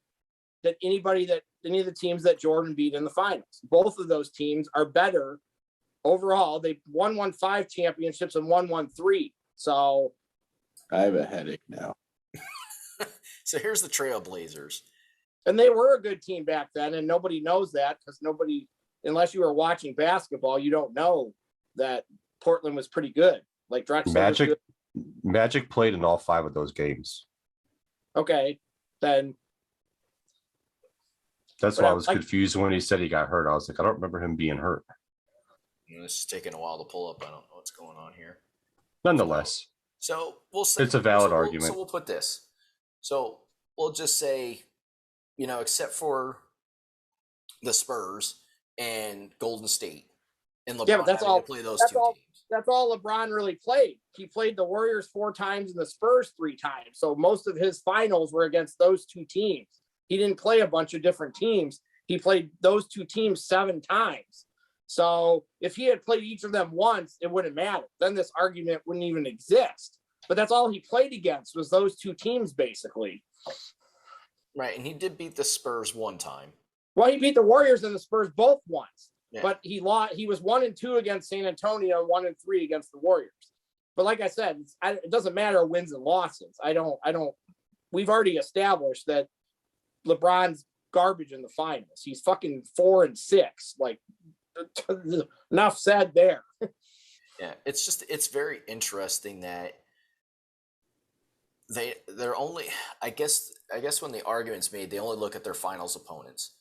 than any of the teams that Jordan beat in the finals. Both of those teams are better overall. They won 5 championships and won 3. So I have a headache now. So here's the Trailblazers. And they were a good team back then, and nobody knows that because nobody, unless you were watching basketball, you don't know that Portland was pretty good. Like Drexler Magic played in all 5 of those games. Okay, then. That's why I was confused when he said he got hurt. I was like, I don't remember him being hurt. This is taking a while to pull up. I don't know what's going on here. Nonetheless. So we'll say it's a valid argument. So we'll put this. So we'll just say, except for the Spurs and Golden State and LeBron, but that's all. Play those that's two all. teams. That's all LeBron really played. He played the Warriors 4 times and the Spurs 3 times. So most of his finals were against those 2 teams. He didn't play a bunch of different teams. He played those 2 teams 7 times. So if he had played each of them once, it wouldn't matter. Then this argument wouldn't even exist. But that's all he played against was those 2 teams, basically. Right, and he did beat the Spurs 1 time. Well, he beat the Warriors and the Spurs both once. Yeah. But he lost. He was 1-2 against San Antonio, 1-3 against the Warriors. But like I said, it doesn't matter wins and losses. I don't. We've already established that LeBron's garbage in the finals. He's fucking 4-6. Like, enough said there. Yeah, it's very interesting that they're only. I guess when the argument's made, they only look at their finals opponents.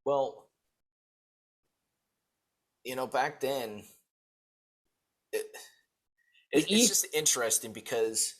Well, back then, it's just interesting because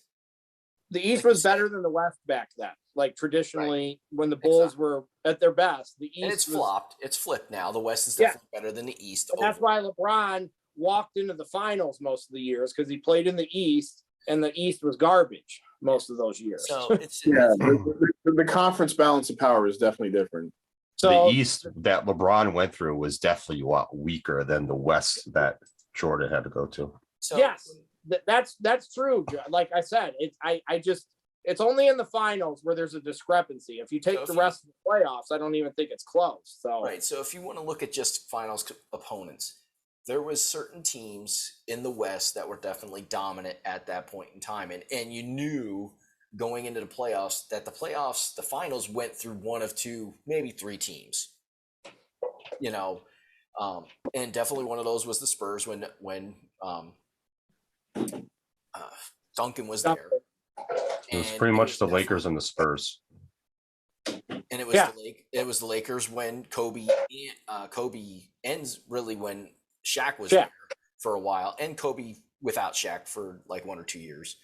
the East was better than the West back then. Like traditionally, when the Bulls were at their best, the East. And it's flopped. It's flipped now. The West is definitely better than the East. And that's why LeBron walked into the finals most of the years, because he played in the East, and the East was garbage most of those years. So it's the conference balance of power is definitely different. So the East that LeBron went through was definitely a lot weaker than the West that Jordan had to go to. So, yes, that's true. Like I said, it's only in the finals where there's a discrepancy. If you take the rest of the playoffs, I don't even think it's close. So right. So if you want to look at just finals opponents, there was certain teams in the West that were definitely dominant at that point in time, and you knew going into the playoffs that the finals went through one of 2, maybe 3 teams. And definitely one of those was the Spurs when Duncan was there. It was pretty much the Lakers and the Spurs. And it was the Lakers when Kobe ends really when Shaq was there for a while, and Kobe without Shaq for like 1 or 2 years.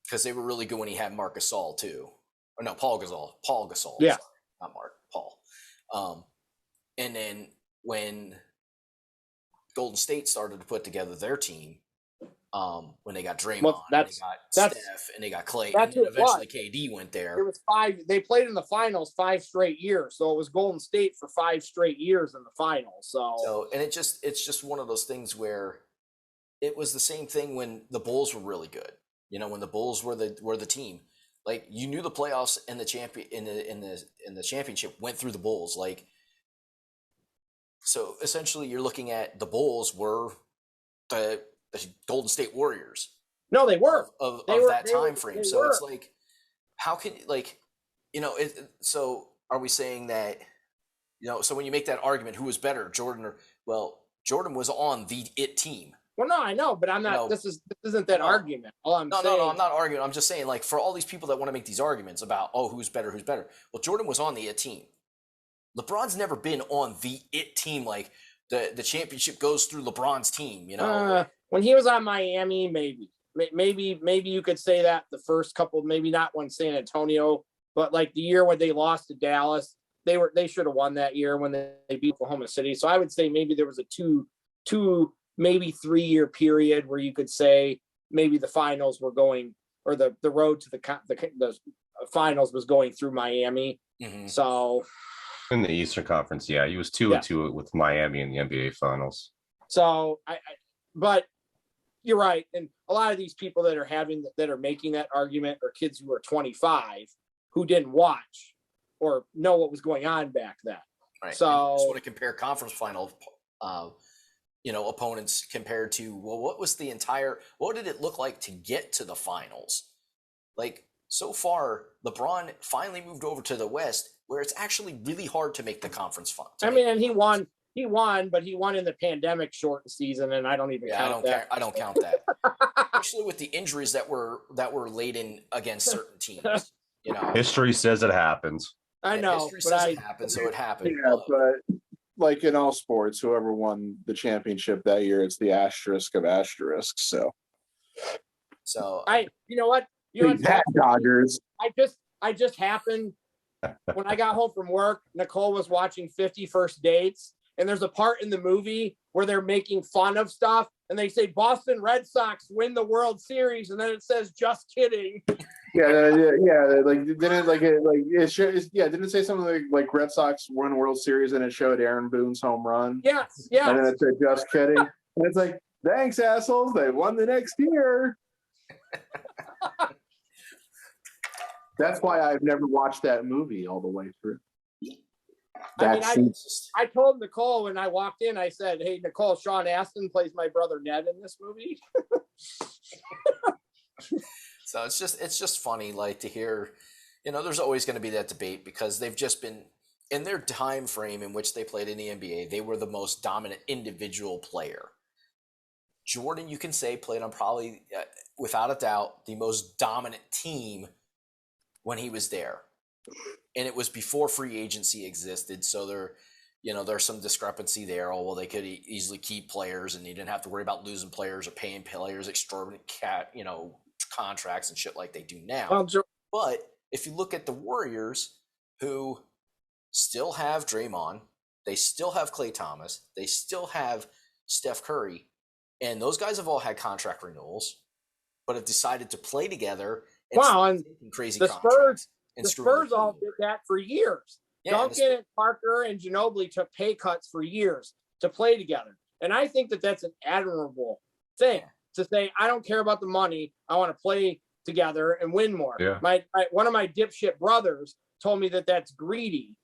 Because they were really good when he had Marc Gasol too. Or no, Paul Gasol. Yeah. Sorry, not Marc, Paul. And then when Golden State started to put together their team, when they got Draymond, they got Steph, and they got Clay, and then eventually KD went there. It was 5. They played in the finals 5 straight years, so it was Golden State for 5 straight years in the finals. So and it's just one of those things where it was the same thing when the Bulls were really good. When the Bulls were the team, like you knew the playoffs and the champion in the championship went through the Bulls. Like, so essentially, you're looking at the Bulls were the Golden State Warriors. No, they were of that time frame. So it's like, how can so are we saying that so when you make that argument, who was better, Jordan Jordan was on the it team. Well, no, I know, but I'm not. This isn't that argument. All I'm saying. No, I'm not arguing. I'm just saying, like, for all these people that want to make these arguments about, who's better. Well, Jordan was on the it team. LeBron's never been on the it team. Like the championship goes through LeBron's team. When he was on Miami, maybe you could say that the first couple, maybe not when San Antonio, but like the year when they lost to Dallas, they should have won that year when they beat Oklahoma City. So I would say maybe there was a two. Maybe 3-year period where you could say maybe the finals were going, or the road to the finals was going through Miami. Mm-hmm. So in the Eastern Conference, he was 2-2 with Miami in the NBA Finals. So but you're right, and a lot of these people that are making that argument are kids who are 25 who didn't watch or know what was going on back then. Right. So I just want to compare conference final. Opponents compared to what did it look like to get to the finals? Like so far, LeBron finally moved over to the West, where it's actually really hard to make the conference fun. I mean, and he won, but he won in the pandemic shortened season, and I don't even count that. I don't count that. Especially with the injuries that were laden against certain teams. You know, history says it happens. I know, history says it happened, so it happened. Yeah, but like in all sports, whoever won the championship that year, it's the asterisk of asterisks. So you know what? That Dodgers. I just happened when I got home from work. Nicole was watching 50 First Dates, and there's a part in the movie where they're making fun of stuff, and they say Boston Red Sox win the World Series, and then it says "just kidding." Yeah. Like didn't didn't it say something like Red Sox won World Series and it showed Aaron Boone's home run? Yes. And then it said "just kidding," and it's like, thanks, assholes. They won the next year. That's why I've never watched that movie all the way through. I told Nicole when I walked in, I said, "Hey, Nicole, Sean Astin plays my brother Ned in this movie." So it's just funny, like, to hear, you know, there's always going to be that debate because they've just been in their time frame in which they played in the NBA. They were the most dominant individual player. Jordan, you can say, played on probably, without a doubt, the most dominant team when he was there. And it was before free agency existed. So there's some discrepancy there. Oh, well, they could easily keep players and you didn't have to worry about losing players or paying players exorbitant contracts and shit like they do now. But if you look at the Warriors, who still have Draymond, they still have Klay Thomas, they still have Steph Curry, and those guys have all had contract renewals, but have decided to play together. And crazy the Spurs all did that for years. Yeah, Duncan and Parker and Ginobili took pay cuts for years to play together. And I think that that's an admirable thing to say, I don't care about the money. I want to play together and win more. Yeah. One of my dipshit brothers told me that that's greedy,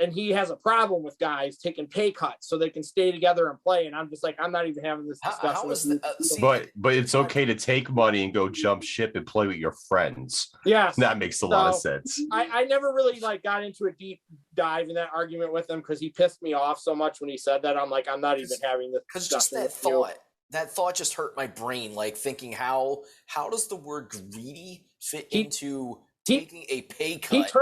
and he has a problem with guys taking pay cuts so they can stay together and play. And I'm just like, I'm not even having this discussion. But it's okay to take money and go jump ship and play with your friends. Yes. That makes a lot of sense. I never really got into a deep dive in that argument with him because he pissed me off so much when he said that. I'm like, I'm not even having this discussion. Because just that thought just hurt my brain, like thinking how does the word greedy fit into taking a pay cut?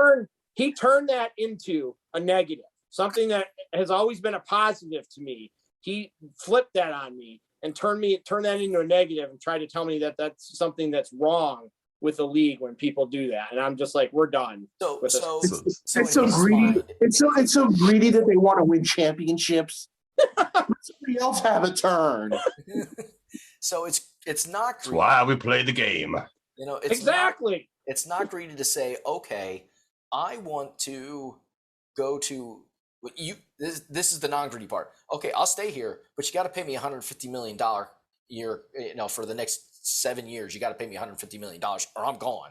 He turned that into a negative, something that has always been a positive to me. He flipped that on me and turned that into a negative and tried to tell me that that's something that's wrong with the league when people do that. And I'm just like, we're done. It's so greedy. It's so greedy that they want to win championships. Somebody else have a turn. So it's not greedy. That's why we play the game. You know, exactly. It's not greedy to say, okay, I want to go to you. This is the non-greedy part. Okay, I'll stay here, but you got to pay me $150 million year. You know, for the next 7 years, you got to pay me $150 million, or I'm gone.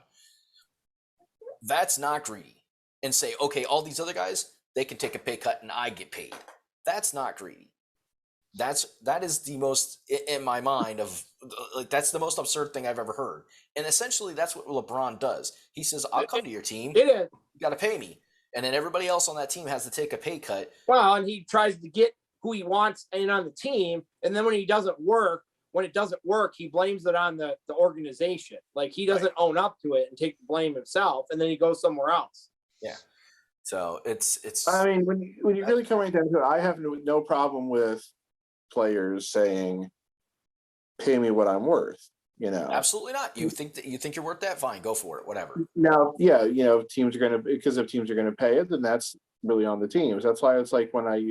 That's not greedy. And say, okay, all these other guys, they can take a pay cut, and I get paid. That's not greedy. That is the most, in my mind, of like, that's the most absurd thing I've ever heard. And essentially that's what LeBron does. He says, I'll come to your team. You got to pay me. And then everybody else on that team has to take a pay cut. Well, and he tries to get who he wants in on the team. And then when it doesn't work, he blames it on the organization. Like, he doesn't own up to it and take the blame himself. And then he goes somewhere else. Yeah. So it's. I mean, when you really come right down to it, I have no problem with players saying, "Pay me what I'm worth." You know, absolutely not. You think you're worth that? Fine, go for it. Whatever. Now, yeah, you know, teams are going to, because if teams are going to pay it, then that's really on the teams. That's why it's like when I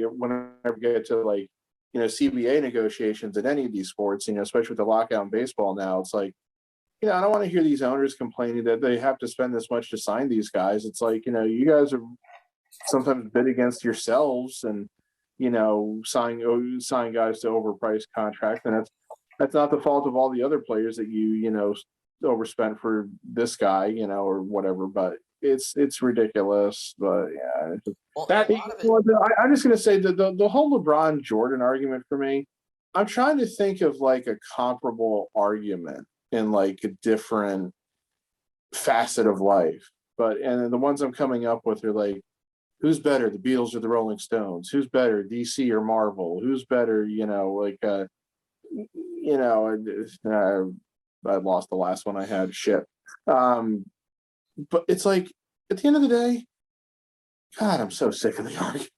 get to, like, you know, CBA negotiations in any of these sports, you know, especially with the lockout in baseball now, it's like, you know, I don't want to hear these owners complaining that they have to spend this much to sign these guys. It's like, you know, you guys are sometimes bid against yourselves and, you know, sign guys to overpriced contracts, and that's not the fault of all the other players that you know, overspent for this guy, you know, or whatever. But it's ridiculous. But yeah, I'm just gonna say the whole LeBron Jordan argument for me. I'm trying to think of like a comparable argument in like a different facet of life. And then the ones I'm coming up with are like, who's better, the Beatles or the Rolling Stones? Who's better, DC or Marvel? Who's better, I lost the last one I had. Shit. But it's like, at the end of the day, God, I'm so sick of the argument.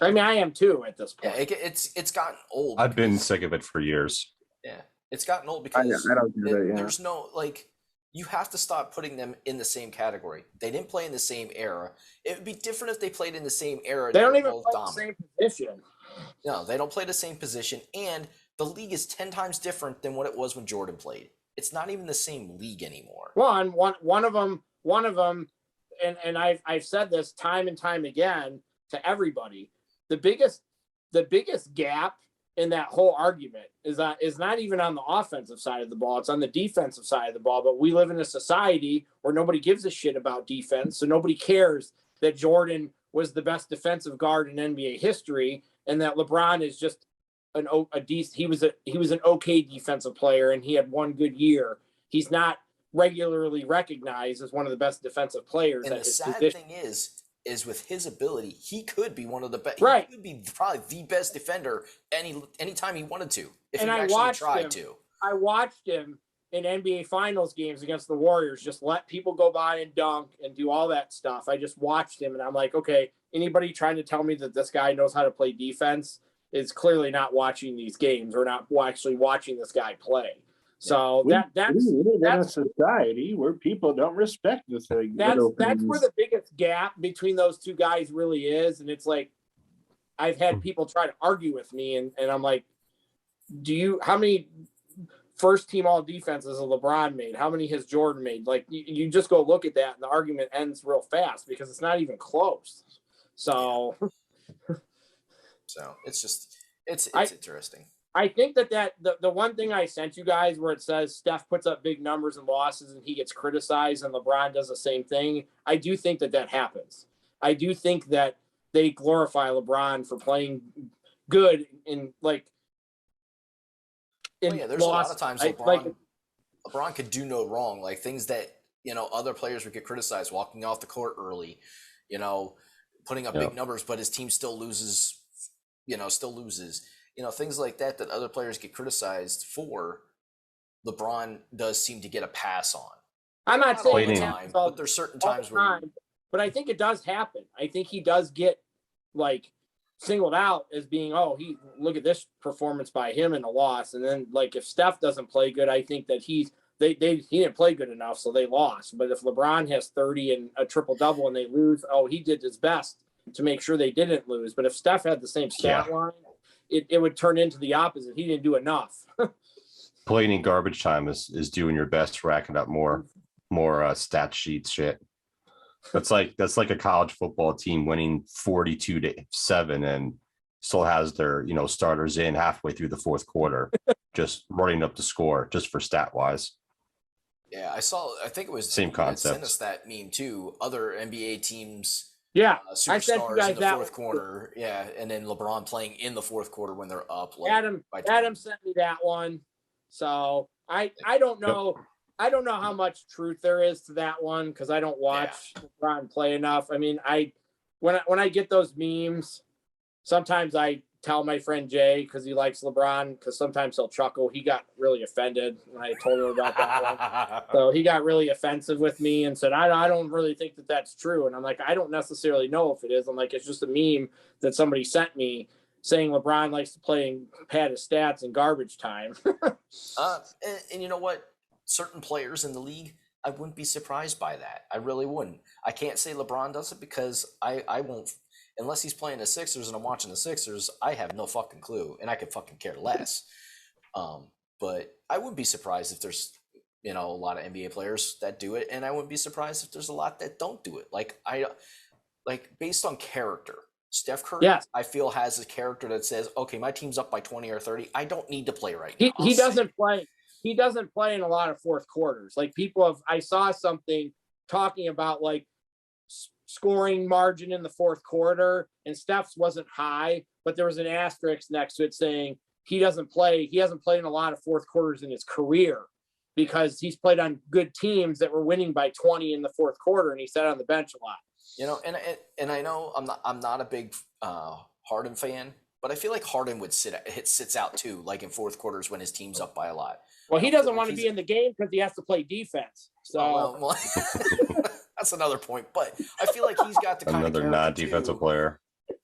I mean, I am too at this point. Yeah, it's gotten old. I've been sick of it for years. Yeah, it's gotten old because I don't do that, there's no, like, you have to stop putting them in the same category. They didn't play in the same era. It would be different if they played in the same era. They don't even play the same position. No, they don't play the same position, and the league is 10 times different than what it was when Jordan played. It's not even the same league anymore. Well, and one of them, and I've said this time and time again to everybody. The biggest gap in that whole argument is not even on the offensive side of the ball. It's on the defensive side of the ball. But we live in a society where nobody gives a shit about defense. So nobody cares that Jordan was the best defensive guard in NBA history and that LeBron is just he was an okay defensive player and he had one good year. He's not regularly recognized as one of the best defensive players. And the sad thing is with his ability, he could be one of the best. Right. He could be probably the best defender anytime he wanted to, if and he actually tried to. I watched him in NBA Finals games against the Warriors, just let people go by and dunk and do all that stuff. I just watched him, and I'm like, okay, anybody trying to tell me that this guy knows how to play defense is clearly not watching these games or not actually watching this guy play. So that's a society where people don't respect this thing. That's where the biggest gap between those two guys really is. And it's like, I've had people try to argue with me and I'm like, how many first team all defenses has LeBron made? How many has Jordan made? Like you just go look at that and the argument ends real fast because it's not even close. So it's interesting. I think that the one thing I sent you guys where it says Steph puts up big numbers and losses and he gets criticized and LeBron does the same thing. I do think that happens. I do think that they glorify LeBron for playing good in there's a lot of times LeBron could do no wrong, like things that other players would get criticized, walking off the court early, putting up big numbers, but his team still loses. Things like that other players get criticized for, LeBron does seem to get a pass on. I'm not saying all the time, but there's certain times where but I think it does happen. I think he does get singled out as being, look at this performance by him in a loss. And then if Steph doesn't play good, I think that he didn't play good enough, so they lost. But if LeBron has 30 and a triple double and they lose, he did his best to make sure they didn't lose. But if Steph had the same stat line, it would turn into the opposite. He didn't do enough. Playing in garbage time is doing your best, racking up more stat sheet shit. That's like a college football team winning 42-7 and still has their starters in halfway through the fourth quarter, just running up the score just for stat wise. Yeah, I think it was same concept. Sent us that meme too. Other NBA teams. Yeah, superstars in the fourth quarter. Yeah, and then LeBron playing in the fourth quarter when they're up. Adam sent me that one, so I don't know. I don't know how much truth there is to that one because I don't watch LeBron play enough. I mean, when I get those memes, sometimes I tell my friend Jay because he likes LeBron because sometimes he'll chuckle. He got really offended when I told him about that one. So he got really offensive with me and said, I don't really think that that's true. And I'm like, I don't necessarily know if it is. I'm like, it's just a meme that somebody sent me saying LeBron likes to play and pad his stats in garbage time. And you know what? Certain players in the league, I wouldn't be surprised by that. I really wouldn't. I can't say LeBron does it because I won't. Unless he's playing the Sixers and I'm watching the Sixers, I have no fucking clue, and I could fucking care less. But I wouldn't be surprised if there's, a lot of NBA players that do it, and I wouldn't be surprised if there's a lot that don't do it. Based on character, Steph Curry, I feel has a character that says, okay, my team's up by 20 or 30. I don't need to play right now. He doesn't play. He doesn't play in a lot of fourth quarters. I saw something talking about scoring margin in the fourth quarter, and Steph's wasn't high, but there was an asterisk next to it saying he hasn't played in a lot of fourth quarters in his career. because he's played on good teams that were winning by 20 in the fourth quarter, and he sat on the bench a lot. You know, and I know I'm not a big Harden fan, but I feel like Harden would sits out too, like in fourth quarters when his team's up by a lot. Well, he doesn't want to be in the game because he has to play defense. So well, that's another point. But I feel like he's got the kind of another non-defensive player.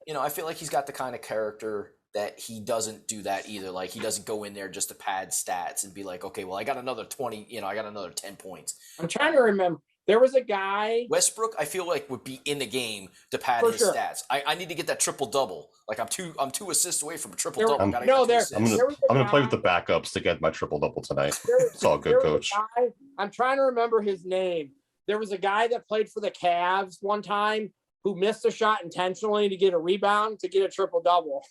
You know, I feel like he's got the kind of character that he doesn't do that either. Like, he doesn't go in there just to pad stats and be like, okay, well, I got another 20, I got another 10 points. I'm trying to remember. There was a guy. Westbrook, I feel like, would be in the game to pad his stats. I need to get that triple-double. Like, I'm two assists away from a triple-double. I'm going to play with the backups to get my triple-double tonight. It's all good, Coach. I'm trying to remember his name. There was a guy that played for the Cavs one time who missed a shot intentionally to get a rebound to get a triple-double.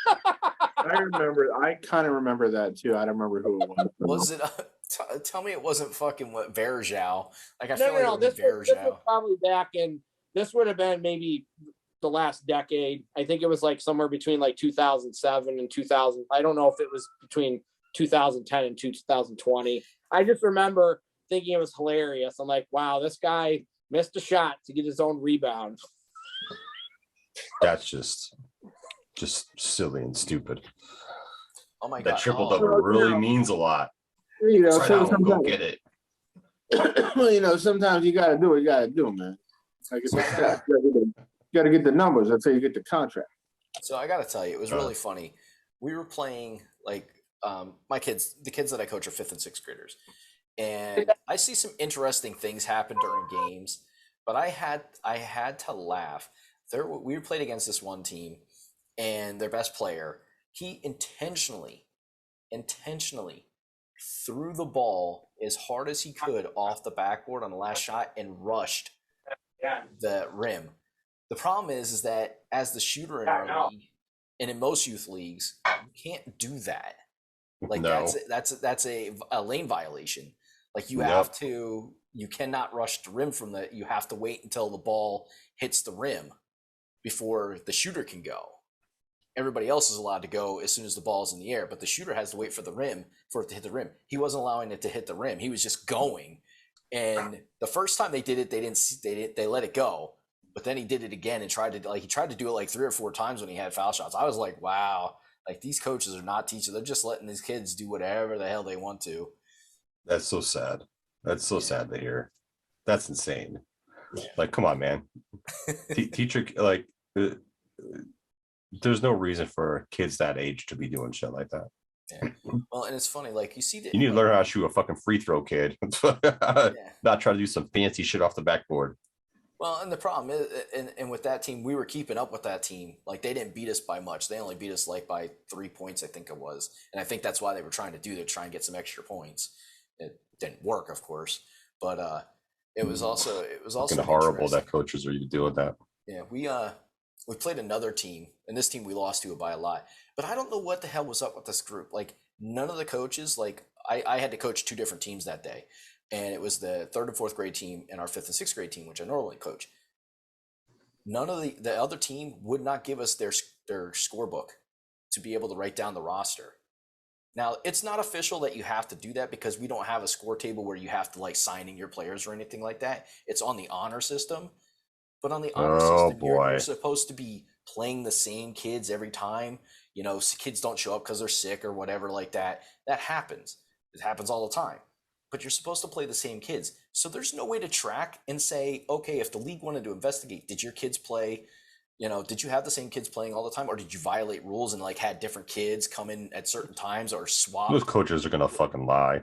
I kind of remember that too. I don't remember who it was. Was it? Tell me it wasn't fucking Verjao. Like, I feel like no. This was probably back in. This would have been maybe the last decade. I think it was like somewhere between like 2007 and 2000. I don't know if it was between 2010 and 2020. I just remember thinking it was hilarious. I'm like, wow, this guy missed a shot to get his own rebound. That's just silly and stupid. Oh my God. That triple-double really means a lot. You know, so sometimes go get it. You know, sometimes you got to do what you got to do, man. Like you got to get the numbers until you get the contract. So I got to tell you, it was really funny. We were playing, like, the kids that I coach are 5th and 6th graders. And I see some interesting things happen during games, but I had to laugh. We played against this one team, and their best player, he intentionally threw the ball as hard as he could off the backboard on the last shot and rushed the rim. The problem is that as the shooter in our league and in most youth leagues, you can't do that. Like, no. that's a lane violation. Like, you cannot rush the rim you have to wait until the ball hits the rim before the shooter can go. Everybody else is allowed to go as soon as the ball is in the air, but the shooter has to wait for it to hit the rim. He wasn't allowing it to hit the rim. He was just going. And the first time they did it, they let it go. But then he did it again and tried to do it like 3 or 4 times when he had foul shots. I was like, wow, like, these coaches are not teaching. They're just letting these kids do whatever the hell they want to. That's so sad. That's so sad to hear. That's insane. Yeah. Like, come on, man. Teacher, like, there's no reason for kids that age to be doing shit like that. Yeah. Well, and it's funny, like, you see that you need to learn how to shoot a fucking free throw, kid. Not try to do some fancy shit off the backboard. Well, and the problem is, and with that team, we were keeping up with that team. Like, they didn't beat us by much. They only beat us like by 3 points, I think it was. And I think that's why they were trying to try and get some extra points. It didn't work, of course, but it was also horrible that coaches are doing that. Yeah, we played another team, and this team we lost to by a lot. But I don't know what the hell was up with this group. Like, none of the coaches, like, I had to coach 2 different teams that day. And it was the 3rd and 4th grade team and our 5th and 6th grade team, which I normally coach. None of the other team would not give us their scorebook to be able to write down the roster. Now, it's not official that you have to do that because we don't have a score table where you have to, like, sign in your players or anything like that. It's on the honor system. But on the honor system, you're supposed to be playing the same kids every time. You know, kids don't show up because they're sick or whatever like that. That happens. It happens all the time. But you're supposed to play the same kids. So there's no way to track and say, okay, if the league wanted to investigate, did your kids play, did you have the same kids playing all the time? Or did you violate rules and, like, had different kids come in at certain times or swap? Those coaches are going to fucking lie.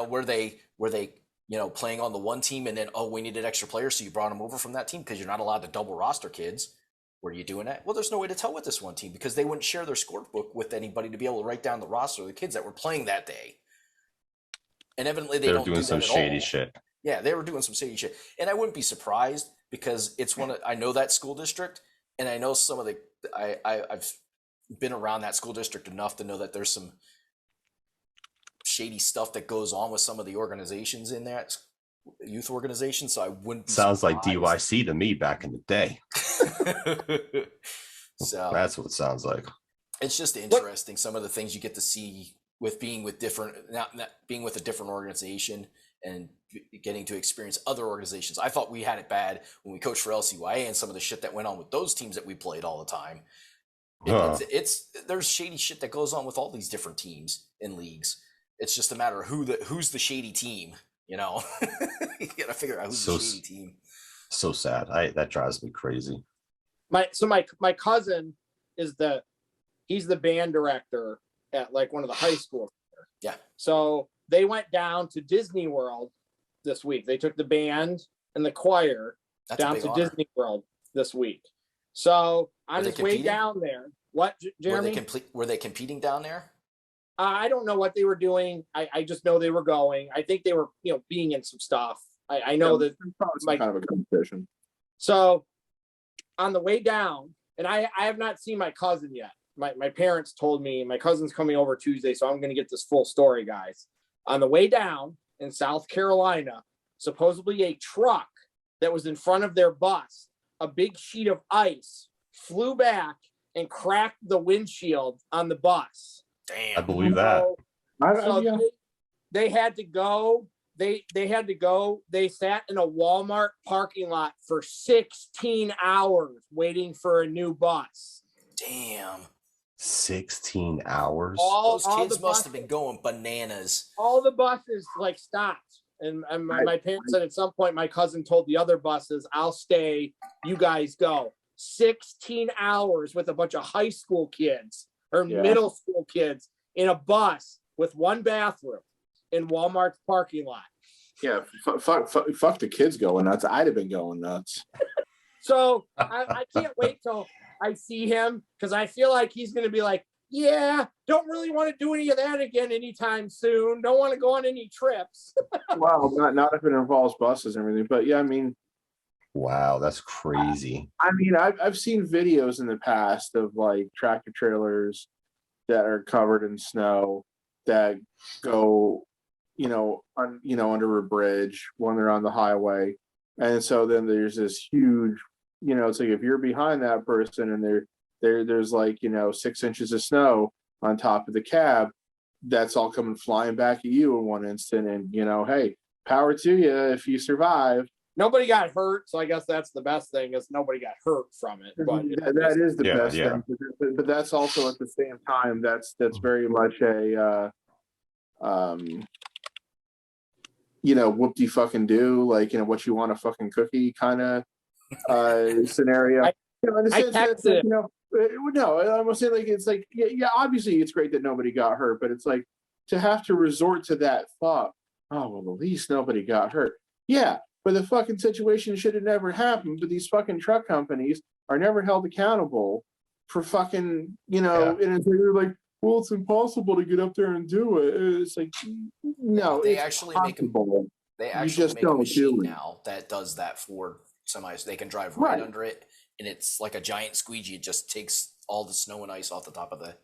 Were they playing on the one team and then, we needed extra players, so you brought them over from that team because you're not allowed to double roster kids. Were you doing that? Well, there's no way to tell with this one team because they wouldn't share their scorebook with anybody to be able to write down the roster of the kids that were playing that day. And evidently they don't do that at all. They were doing some shady shit. Yeah, they were doing some shady shit. And I wouldn't be surprised because I know that school district, and I know some of I've been around that school district enough to know that there's some shady stuff that goes on with some of the organizations in that youth organization. So I wouldn't be Sounds surprised. Like DYC to me back in the day. So that's what it sounds like. It's just interesting, some of the things you get to see with being with different, not being with a different organization and getting to experience other organizations. I thought we had it bad when we coached for LCYA and some of the shit that went on with those teams that we played all the time. There's shady shit that goes on with all these different teams in leagues. It's just a matter of who's the shady team, you know. You gotta figure out who's the shady team. So sad. That drives me crazy. My cousin is he's the band director at like one of the high schools. Yeah. So they went down to Disney World this week. They took the band and the choir down to Disney World this week. So on his way down there, what, Jeremy? Were they competing down there? I don't know what they were doing. I just know they were going. I think they were, being in some stuff. I know that some kind of a competition. So on the way down, and I have not seen my cousin yet. My parents told me my cousin's coming over Tuesday, so I'm going to get this full story, guys. On the way down in South Carolina, supposedly a truck that was in front of their bus, a big sheet of ice flew back and cracked the windshield on the bus. Damn. I believe that. So they had to go. They had to go. They sat in a Walmart parking lot for 16 hours waiting for a new bus. Damn. 16 hours? Those kids must have been going bananas. All the buses stopped. And my parents said at some point, my cousin told the other buses, I'll stay, you guys go. 16 hours with a bunch of high school kids or middle school kids in a bus with one bathroom in Walmart's parking lot. Yeah, fuck the kids going nuts. I'd have been going nuts. So I can't wait till I see him, because I feel like he's going to be like, yeah, don't really want to do any of that again anytime soon. Don't want to go on any trips. Well, not if it involves buses and everything. But yeah, I mean, wow, that's crazy. I mean, I've seen videos in the past of like tractor trailers that are covered in snow that go, under a bridge when they're on the highway, and so then there's this huge, it's like if you're behind that person and there's like 6 inches of snow on top of the cab, that's all coming flying back at you in one instant, and hey, power to you if you survive. Nobody got hurt, so I guess that's the best thing, is nobody got hurt from it. But that is the best thing. But that's also at the same time, that's very much a whoop-de-fucking-do, like, what you want, a fucking cookie kind of scenario. In the sense that, no, I'm gonna say, like, it's like, yeah, obviously it's great that nobody got hurt, but it's like to have to resort to that thought, oh, well, at least nobody got hurt. Yeah, but the fucking situation should have never happened, but these fucking truck companies are never held accountable for fucking, and they're like, well, it's impossible to get up there and do it. It's like, no, they it's actually possible. make a machine now that does that for semis. They can drive right under it, and it's like a giant squeegee. It just takes all the snow and ice off the top of the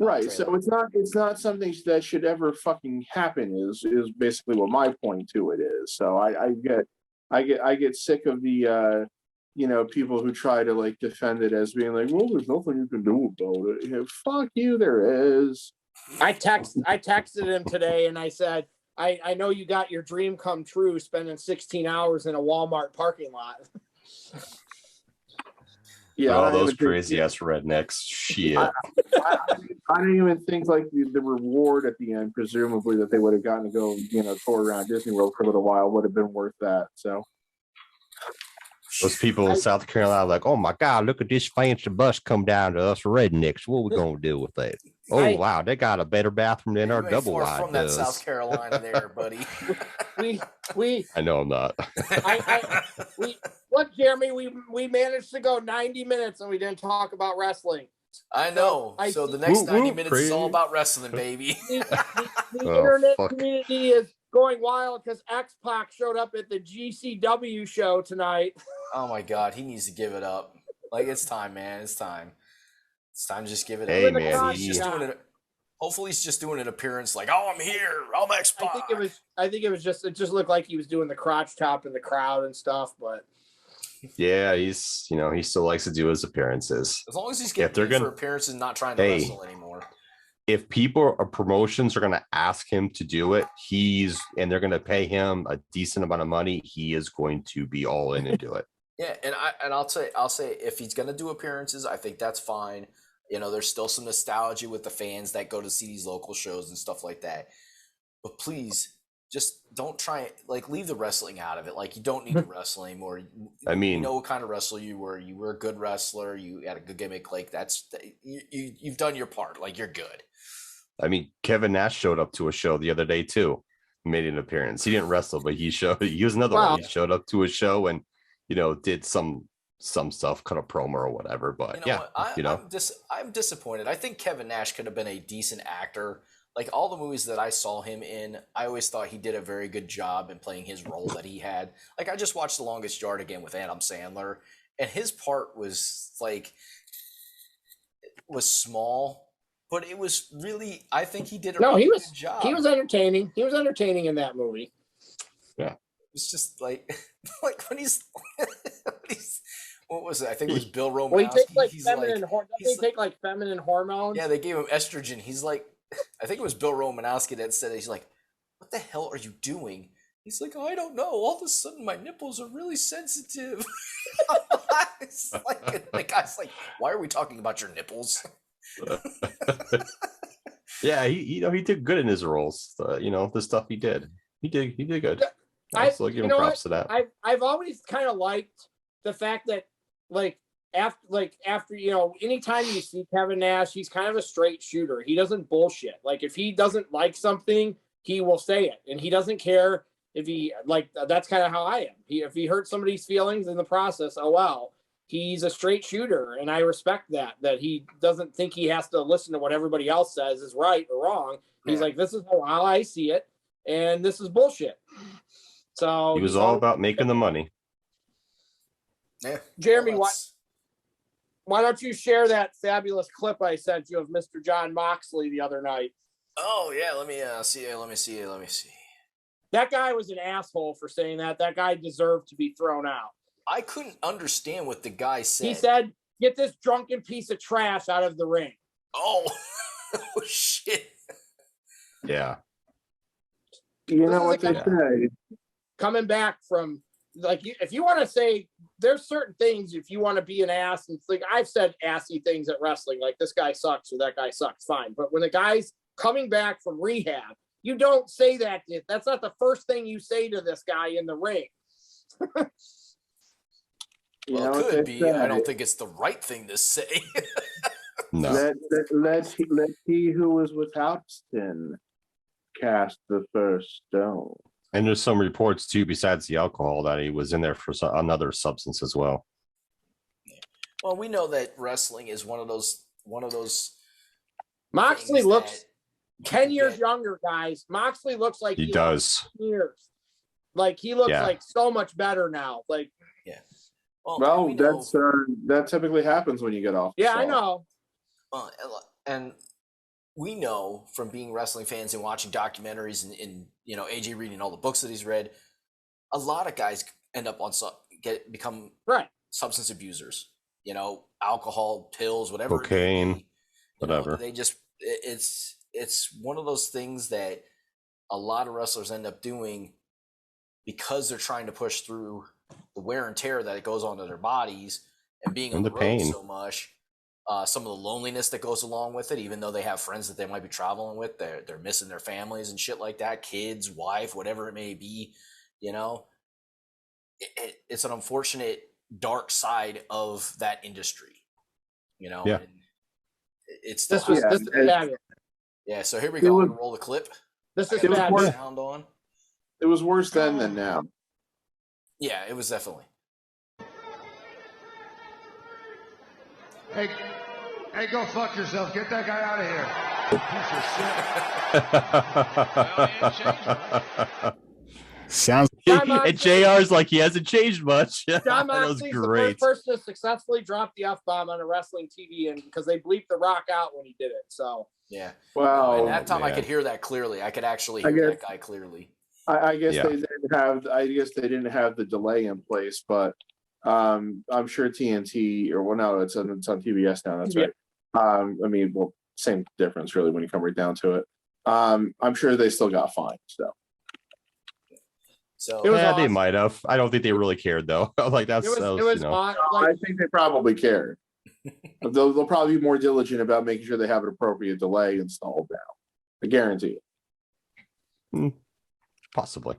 trailer. So it's not something that should ever fucking happen. Is basically what my point to it is. So I get sick of the people who try to like defend it as being like, well, there's nothing you can do about it. Fuck you, there is. I texted him today and I said, I know you got your dream come true spending 16 hours in a Walmart parking lot. Yeah, all those crazy ass rednecks. Shit. I don't even think like the reward at the end, presumably that they would have gotten to go, tour around Disney World for a little while, would have been worth that. So those people in South Carolina are like, oh my God, look at this fancy bus come down to us rednecks. What are we gonna do with that? Oh wow, they got a better bathroom than our double wide from does. That South Carolina there, buddy. I know I'm not. Look, Jeremy, we managed to go 90 minutes and we didn't talk about wrestling. I know. So the next 90 minutes is all about wrestling, baby. The internet community is going wild because X-Pac showed up at the GCW show tonight. Oh my God, he needs to give it up. Like, it's time, man. It's time. It's time to just give it up. Man, he's just doing it. Hopefully he's just doing an appearance like, oh, I'm here. I'm X-Pac. I think it just looked like he was doing the crotch top in the crowd and stuff, but yeah, he's he still likes to do his appearances. As long as he's getting paid for appearances and not trying to wrestle anymore. if people or promotions are going to ask him to do it, and they're going to pay him a decent amount of money, he is going to be all in and do it. Yeah, and I'll say if he's going to do appearances, I think that's fine. You know, there's still some nostalgia with the fans that go to see these local shows and stuff like that. But please, just don't try leave the wrestling out of it. Like, you don't need to wrestle anymore. I mean, you know what kind of wrestler you were. You were a good wrestler. You had a good gimmick. Like, you've done your part. Like, you're good. I mean, Kevin Nash showed up to a show the other day too, made an appearance. He didn't wrestle, but he was another one. He showed up to a show and, you know, did some stuff, cut a promo or whatever. But I'm disappointed. I think Kevin Nash could have been a decent actor. Like, all the movies that I saw him in, I always thought he did a very good job in playing his role that he had. Like, I just watched The Longest Yard again with Adam Sandler, and his part was small. But it was really, I think he did a really good job. He was entertaining. He was entertaining in that movie. Yeah. It's just like when he's what was it? I think it was Bill Romanowski. Well, he takes feminine hormones. Yeah, they gave him estrogen. He's like, I think it was Bill Romanowski that said it. He's like, what the hell are you doing? He's like, I don't know. All of a sudden, my nipples are really sensitive. It's like, the guy's like, why are we talking about your nipples? Yeah, he did good in his roles. The stuff he did good. I still give him props to that. I've always kind of liked the fact that after anytime you see Kevin Nash, he's kind of a straight shooter. He doesn't bullshit. Like, if he doesn't like something, he will say it, and he doesn't care if he that's kind of how I am. If he hurts somebody's feelings in the process, oh well. He's a straight shooter, and I respect that he doesn't think he has to listen to what everybody else says is right or wrong. He's like, this is how I see it, and this is bullshit. So he was all about making the money. Yeah. Jeremy, why don't you share that fabulous clip I sent you of Mr. John Moxley the other night? Oh, yeah, let me see. That guy was an asshole for saying that. That guy deserved to be thrown out. I couldn't understand what the guy said. He said, get this drunken piece of trash out of the ring. Oh, oh shit. Yeah. You know what they say. Coming back from, if you want to say, there's certain things, if you want to be an ass, it's like, I've said assy things at wrestling, like this guy sucks or that guy sucks, fine. But when the guy's coming back from rehab, you don't say that. That's not the first thing you say to this guy in the ring. Well, it could be. I don't think it's the right thing to say. No. Let he who was without sin cast the first stone. And there's some reports too, besides the alcohol, that he was in there for another substance as well. Well, we know that wrestling is one of those. Moxley looks 10 years younger, guys. Moxley looks like he does. Years. Like, he looks like so much better now. Like, yeah. Well, that typically happens when you get off. Yeah, I know. And we know from being wrestling fans and watching documentaries and AJ reading all the books that he's read, a lot of guys end up on become substance abusers. Alcohol, pills, whatever. Cocaine, whatever. They just it's one of those things that a lot of wrestlers end up doing because they're trying to push through the wear and tear that it goes onto their bodies and being on the road so much. Some of the loneliness that goes along with it, even though they have friends that they might be traveling with, they're missing their families and shit like that, kids, wife, whatever it may be. It's an unfortunate dark side of that industry. Yeah. And it's this was yeah. So here we go. I'm gonna roll the clip. This is sound on. It was worse then than now. Yeah, it was definitely. Hey, go fuck yourself. Get that guy out of here. Sounds and JR's like he hasn't changed much. John Moxley's the first person to successfully drop the F-bomb on a wrestling TV, and because they bleeped The Rock out when he did it. So yeah. Well, and that time I could hear that clearly. I could actually hear that guy clearly. I guess they didn't have. I guess they didn't have the delay in place, but I'm sure TNT it's on TBS now. That's right. same difference really when you come right down to it. I'm sure they still got fined. So it was awesome. They might have. I don't think they really cared though. Like that's it was I think they probably cared. They'll probably be more diligent about making sure they have an appropriate delay installed now. I guarantee it. Possibly.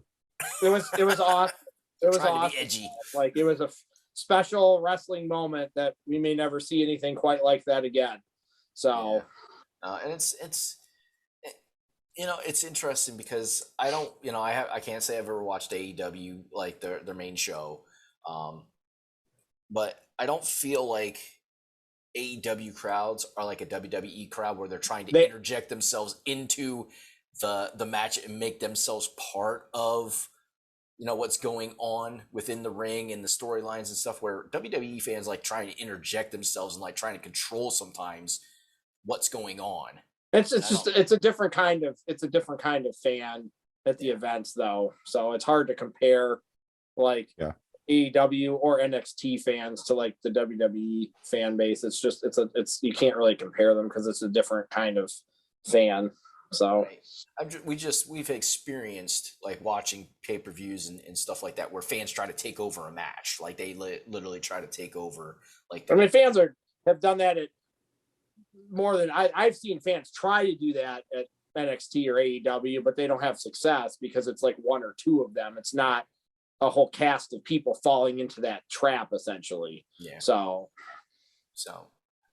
It was awesome. It was awesome. To be edgy. Like it was a special wrestling moment that we may never see anything quite like that again. So, and it's it's interesting because I don't, I can't say I've ever watched AEW like their main show, but I don't feel like AEW crowds are like a WWE crowd where they're trying to interject themselves into the match and make themselves part of what's going on within the ring and the storylines and stuff, where WWE fans like trying to interject themselves and like trying to control sometimes what's going on. It's a different kind of fan at the events though, so it's hard to compare like AEW or NXT fans to like the WWE fan base. It's just it's you can't really compare them because it's a different kind of fan. So we've experienced like watching pay-per-views and stuff like that where fans try to take over a match, like they literally try to take over. Like fans have done that at more than I've seen fans try to do that at NXT or AEW, but they don't have success because it's like one or two of them. It's not a whole cast of people falling into that trap essentially. Yeah. So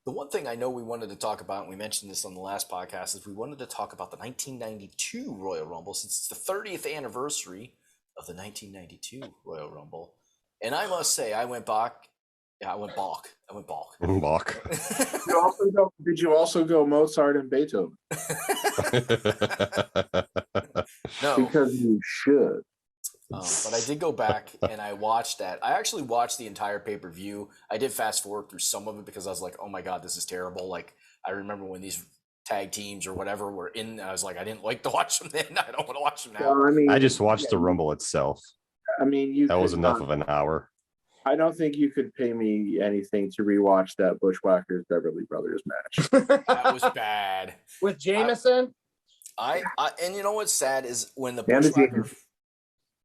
the one thing I know we wanted to talk about, and we mentioned this on the last podcast, is we wanted to talk about the 1992 Royal Rumble, since it's the 30th anniversary of the 1992 Royal Rumble. And I must say, I went balk. Balk. Did you also go Mozart and Beethoven? No. Because you should. But I did go back and I watched that. I actually watched the entire pay-per-view. I did fast forward through some of it because I was like, oh my God, this is terrible. Like, I remember when these tag teams or whatever were in, I was like, I didn't like to watch them then. I don't want to watch them now. Well, I just watched the Rumble itself. That was enough of an hour. I don't think you could pay me anything to rewatch that Bushwhackers Beverly Brothers match. That was bad. With Jameson? I and you know what's sad is when the Bushwhackers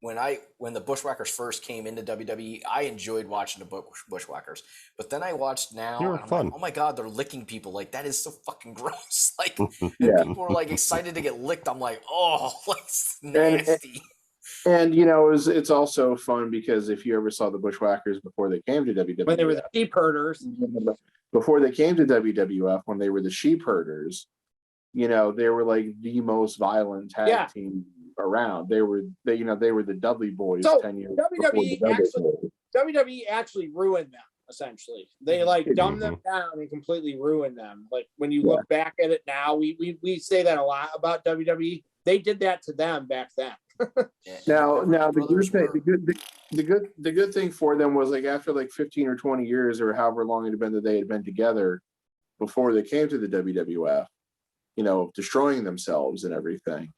when the Bushwhackers first came into WWE, I enjoyed watching the Bushwhackers. But then I watched now, and I'm fun. like, oh my God, they're licking people. Like, that is so fucking gross. Like, and people are like excited to get licked. I'm like, oh, it's nasty. And it's also fun because if you ever saw the Bushwhackers before they came to WWF, when they were the sheep herders, before they came to WWF, when they were the sheep herders, they were like the most violent tag team around. They were the Dudley Boys 10 years WWE actually ruined them. Essentially, they like dumbed them down and completely ruined them. Like when you look back at it now, we say that a lot about WWE. They did that to them back then. Now the good thing for them was like after like 15 or 20 years or however long it had been that they had been together before they came to the WWF, destroying themselves and everything.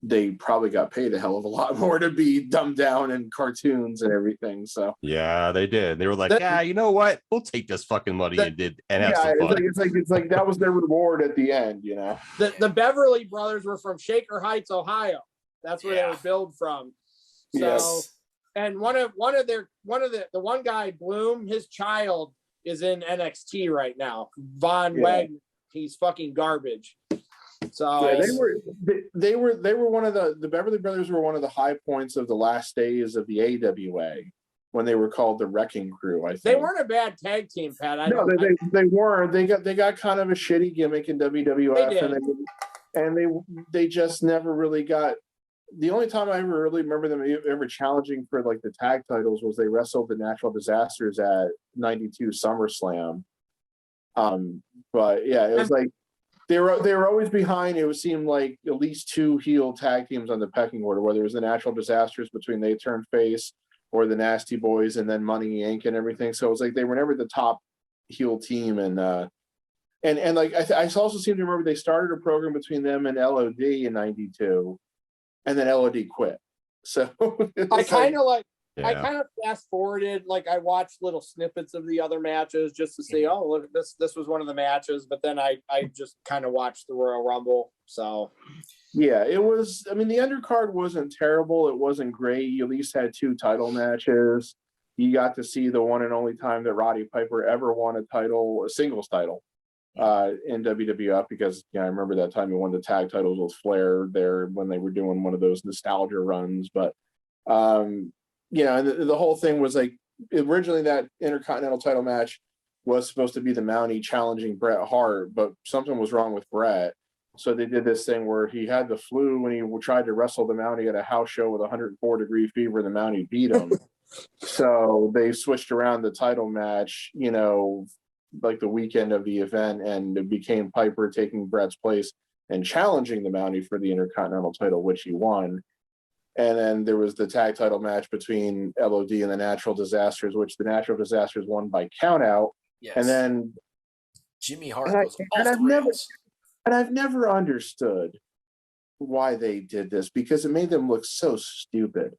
They probably got paid a hell of a lot more to be dumbed down in cartoons and everything. So yeah, they did. They were like, you know what? We'll take this fucking money and have some fun. It's like that was their reward at the end, The Beverly Brothers were from Shaker Heights, Ohio. That's where they were billed from. So, and one of the one guy, Bloom, his child is in NXT right now. Von Wagner. He's fucking garbage. So they were one of the Beverly Brothers were one of the high points of the last days of the AWA when they were called the Wrecking Crew. I think they weren't a bad tag team, Pat. They weren't. They got kind of a shitty gimmick in WWF, they just never really got. The only time I ever really remember them ever challenging for like the tag titles was they wrestled the Natural Disasters at '92 SummerSlam. But yeah, it was like. They were always behind. It would seem like at least two heel tag teams on the pecking order, whether it was the Natural Disasters between They Turned Face or the Nasty Boys and then Money Inc. and everything. So it was like they were never the top heel team. And like I also seem to remember they started a program between them and LOD in '92, and then LOD quit. So I kind of like I kind of fast forwarded, like I watched little snippets of the other matches just to see, oh, look, this was one of the matches, but then I just kind of watched the Royal Rumble. So yeah, it was. I mean, the undercard wasn't terrible. It wasn't great. You at least had 2 title matches. You got to see the one and only time that Roddy Piper ever won a singles title in WWF, because I remember that time he won the tag titles with Flair there when they were doing one of those nostalgia runs. But and the whole thing was like, originally that Intercontinental title match was supposed to be the Mountie challenging Bret Hart, but something was wrong with Bret. So they did this thing where he had the flu when he tried to wrestle the Mountie at a house show with 104-degree fever. The Mountie beat him. So they switched around the title match, like the weekend of the event, and it became Piper taking Bret's place and challenging the Mountie for the Intercontinental title, which he won. And then there was the tag title match between LOD and the Natural Disasters, which the Natural Disasters won by countout. Yes. And then Jimmy Hart goes off the rails. And I've never understood why they did this, because it made them look so stupid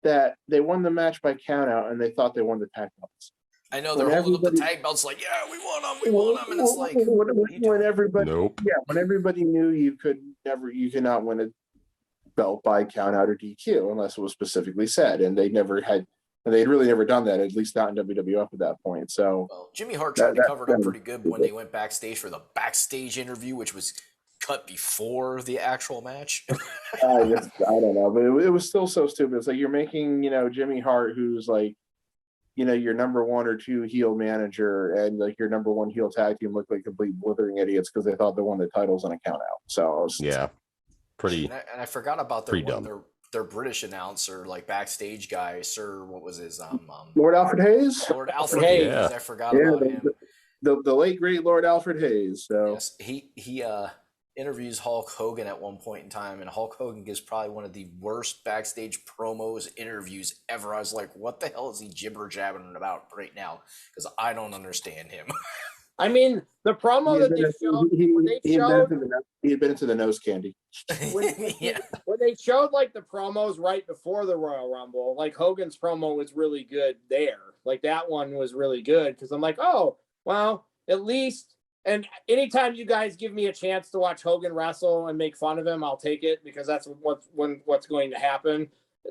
that they won the match by countout and they thought they won the tag belts. I know they're holding up the tag belts like, yeah, we won them, and it's like when everybody knew you cannot win a belt by countout or DQ unless it was specifically said, and they'd really never done that, at least not in WWF at that point. So Jimmy Hart tried to cover it up pretty good when they went backstage for the backstage interview, which was cut before the actual match. I don't know, but it was still so stupid. It's like you're making, Jimmy Hart, who's like, your number 1 or 2 heel manager, and like your number 1 heel tag team, look like complete blithering idiots because they thought they won the titles on a count out. So pretty. And I forgot about their British announcer, like backstage guy, Sir, what was his Lord Alfred Hayes. Lord Alfred Hayes. Yeah. I forgot about him. The late great Lord Alfred Hayes. So yes, he interviews Hulk Hogan at one point in time, and Hulk Hogan gives probably one of the worst backstage promos interviews ever. I was like, what the hell is he jibber jabbering about right now? Because I don't understand him. I mean, the promo that they showed, he had been into the nose candy. When they showed like the promos right before the Royal Rumble, like Hogan's promo was really good there. Like that one was really good because I'm like, oh, well, at least. And anytime you guys give me a chance to watch Hogan wrestle and make fun of him, I'll take it, because that's what's going to happen.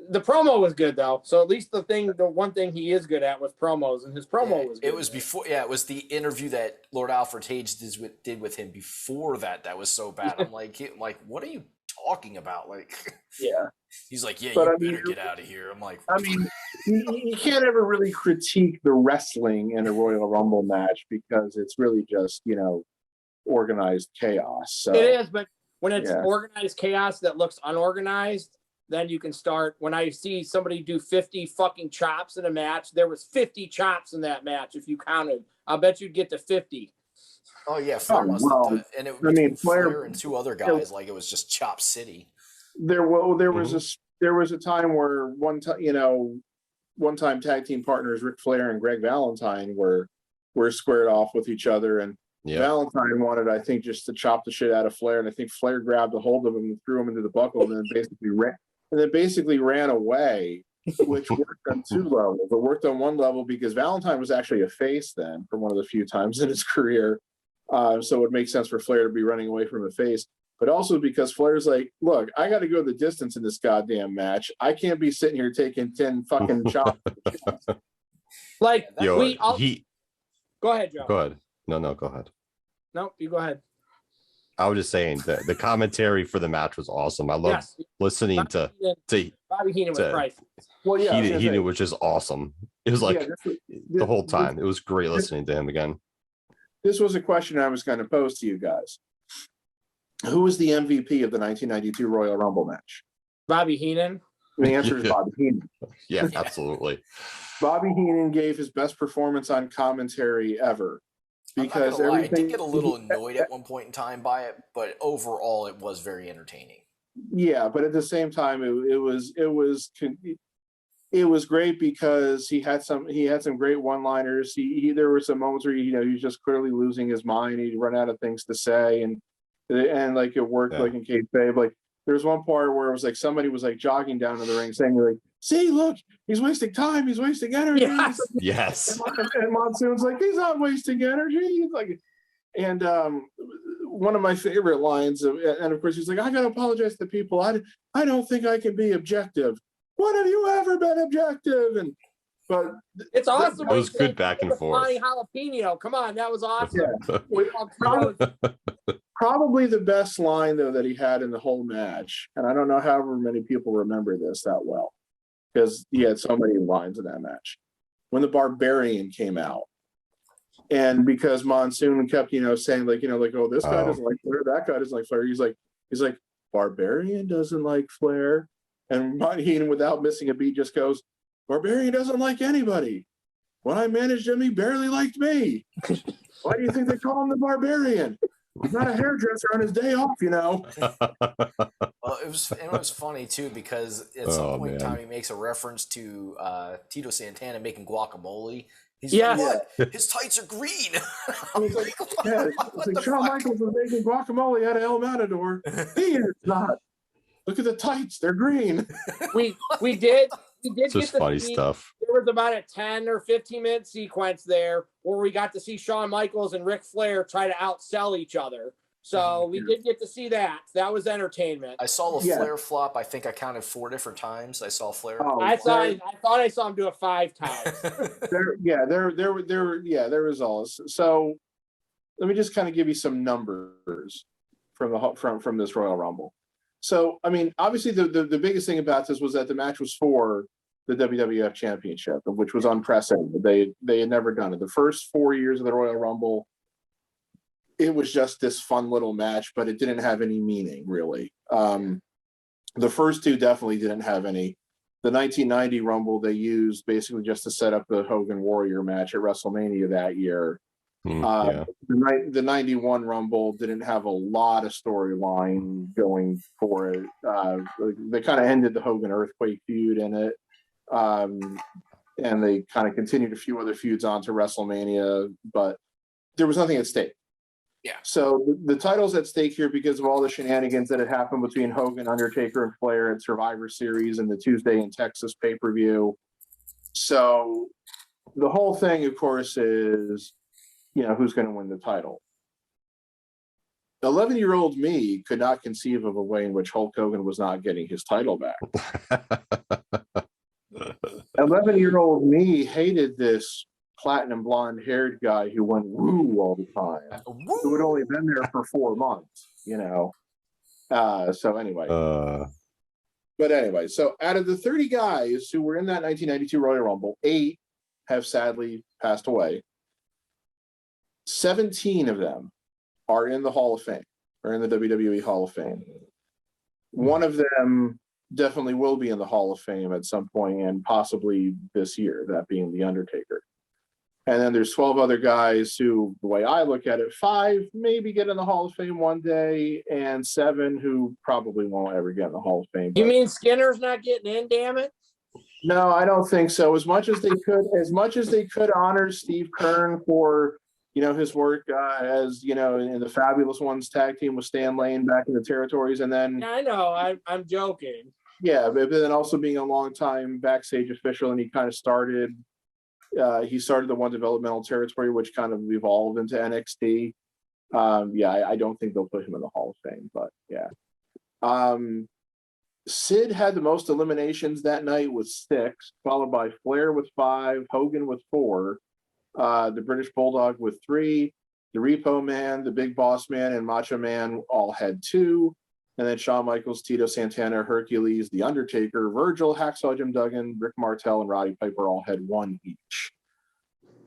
The promo was good though, so at least the one thing he is good at was promos, and his promo was good. It was before, it was the interview that Lord Alfred Hayes did with him before that was so bad. I'm like, what are you talking about? Like, yeah, he's like, yeah, but you better get out of here. I'm like, I mean, you can't ever really critique the wrestling in a Royal Rumble match because it's really just organized chaos. So it is, but when it's organized chaos that looks unorganized, then you can start. When I see somebody do 50 fucking chops in a match, there was 50 chops in that match. If you counted, I'll bet you'd get to 50. Oh yeah, Flair must have done it. And it was Flair and 2 other guys, like it was just Chop City. There was a time where one time tag team partners Ric Flair and Greg Valentine were squared off with each other, and Valentine wanted, I think, just to chop the shit out of Flair, and I think Flair grabbed a hold of him and threw him into the buckle, and then basically ran away, which worked on 2 levels. It worked on one level because Valentine was actually a face then for one of the few times in his career. So it would make sense for Flair to be running away from a face, but also because Flair's like, look, I got to go the distance in this goddamn match. I can't be sitting here taking 10 fucking chops. Like, go ahead, Joe. Go ahead. No, go ahead. No, you go ahead. I was just saying that the commentary for the match was awesome. I love listening to Bobby Heenan was priceless. Well, yeah, Heenan was just awesome. It was like the whole time. It was great listening to him again. This was a question I was going to pose to you guys. Who was the MVP of the 1992 Royal Rumble match? Bobby Heenan. The answer is Bobby Heenan. Yeah, absolutely. Bobby Heenan gave his best performance on commentary ever. Because I did get a little annoyed at one point in time by it, but overall it was very entertaining. Yeah, but at the same time, it was great because he had some great one-liners. There were some moments where he was just clearly losing his mind. He'd run out of things to say, and like it worked like in kayfabe. Like there was one part where it was like somebody was like jogging down to the ring saying like, see, look, he's wasting time. He's wasting energy. Yes. Yes. And Monsoon's like, he's not wasting energy. He's like, and one of my favorite lines, and of course, he's like, I got to apologize to people. I don't think I can be objective. When have you ever been objective? But it's awesome. It was good back and forth. Jalapeno. Come on, that was awesome. Yeah. Probably the best line, though, that he had in the whole match. And I don't know however many people remember this that well, because he had so many lines in that match. When the Barbarian came out. And because Monsoon kept, saying like, oh, this guy doesn't like Flair, that guy doesn't like Flair. He's like, Barbarian doesn't like Flair. And Heenan, without missing a beat, just goes, Barbarian doesn't like anybody. When I managed him, he barely liked me. Why do you think they call him the Barbarian? He's not a hairdresser on his day off, Well, it was funny too, because at some point in time he makes a reference to Tito Santana making guacamole. He's like, what? His tights are green. Shawn Michaels was making guacamole out of El Matador. He is not. Look at the tights; they're green. We did just funny stuff. There was about a 10 or 15-minute sequence there where we got to see Shawn Michaels and Ric Flair try to outsell each other. So we did get to see that. That was entertainment. I saw the Flair flop. I think I counted 4 different times. I saw Flair. I thought I saw him do it 5 times. There was all. So let me just kind of give you some numbers from this Royal Rumble. So, I mean, obviously the biggest thing about this was that the match was for the WWF Championship, which was unprecedented. They had never done it. The first 4 years of the Royal Rumble, it was just this fun little match, but it didn't have any meaning, really. The first 2 definitely didn't have any. The 1990 Rumble they used basically just to set up the Hogan Warrior match at WrestleMania that year. The 91 Rumble didn't have a lot of storyline going for it. They kind of ended the Hogan Earthquake feud in it. And they kind of continued a few other feuds onto WrestleMania, but there was nothing at stake. Yeah. So the title's at stake here because of all the shenanigans that had happened between Hogan, Undertaker, and Flair at Survivor Series and the Tuesday in Texas pay-per-view. So the whole thing, of course, is, who's going to win the title. 11-year-old me could not conceive of a way in which Hulk Hogan was not getting his title back. 11-year-old me hated this platinum blonde-haired guy who went woo all the time, who had only been there for 4 months, So anyway. But anyway, so out of the 30 guys who were in that 1992 Royal Rumble, 8 have sadly passed away. 17 of them are in the Hall of Fame, or in the WWE Hall of Fame. One of them definitely will be in the Hall of Fame at some point, and possibly this year, that being The Undertaker. And then there's 12 other guys who, the way I look at it, 5 maybe get in the Hall of Fame one day, and 7 who probably won't ever get in the Hall of Fame. You mean Skinner's not getting in, damn it? No, I don't think so. As much as they could honor Steve Keirn for his work as in the Fabulous Ones tag team with Stan Lane back in the territories, and then I know I'm joking. Yeah, but then also being a long time backstage official, and he kind of started. He started the One Developmental Territory, which kind of evolved into NXT. I don't think they'll put him in the Hall of Fame, but yeah. Sid had the most eliminations that night with 6, followed by Flair with 5, Hogan with 4. The British Bulldog with 3, the Repo Man, the Big Boss Man, and Macho Man all had 2, and then Shawn Michaels, Tito Santana, Hercules, The Undertaker, Virgil, Hacksaw Jim Duggan, Rick Martel, and Roddy Piper all had 1 each.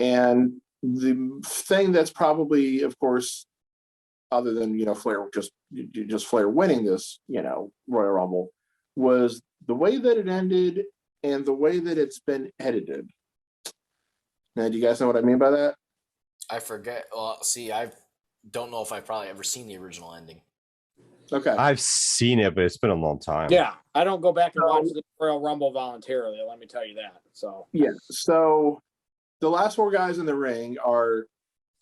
And the thing that's probably, of course, other than Flair just Flair winning this Royal Rumble, was the way that it ended and the way that it's been edited. Now, do you guys know what I mean by that? I forget. Well, see, I don't know if I've probably ever seen the original ending. Okay. I've seen it, but it's been a long time. Yeah, I don't go back and watch the Royal Rumble voluntarily. Let me tell you that. So yeah. So the last 4 guys in the ring are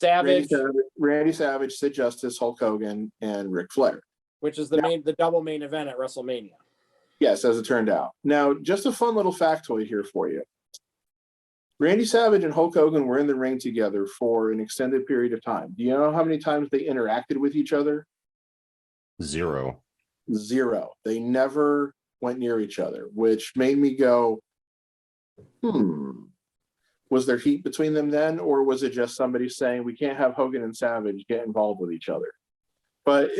Randy Savage, Sid Justice, Hulk Hogan, and Ric Flair. Which is the double main event at WrestleMania. Yes, as it turned out. Now, just a fun little factoid here for you. Randy Savage and Hulk Hogan were in the ring together for an extended period of time. Do you know how many times they interacted with each other? 0. They never went near each other, which made me go, was there heat between them then? Or was it just somebody saying, we can't have Hogan and Savage get involved with each other? But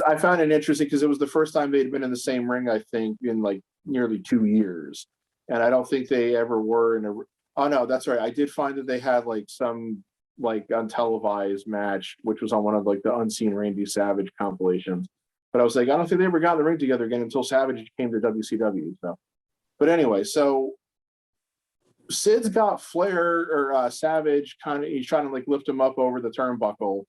I found it interesting because it was the first time they'd been in the same ring, I think, in like nearly 2 years. And I don't think they ever were in a, oh no, that's right. I did find that they had like some like untelevised match, which was on one of like the Unseen Randy Savage compilations. But I was like, I don't think they ever got in the ring together again until Savage came to WCW. So, but anyway, so Sid's got Flair or Savage he's trying to like lift him up over the turnbuckle.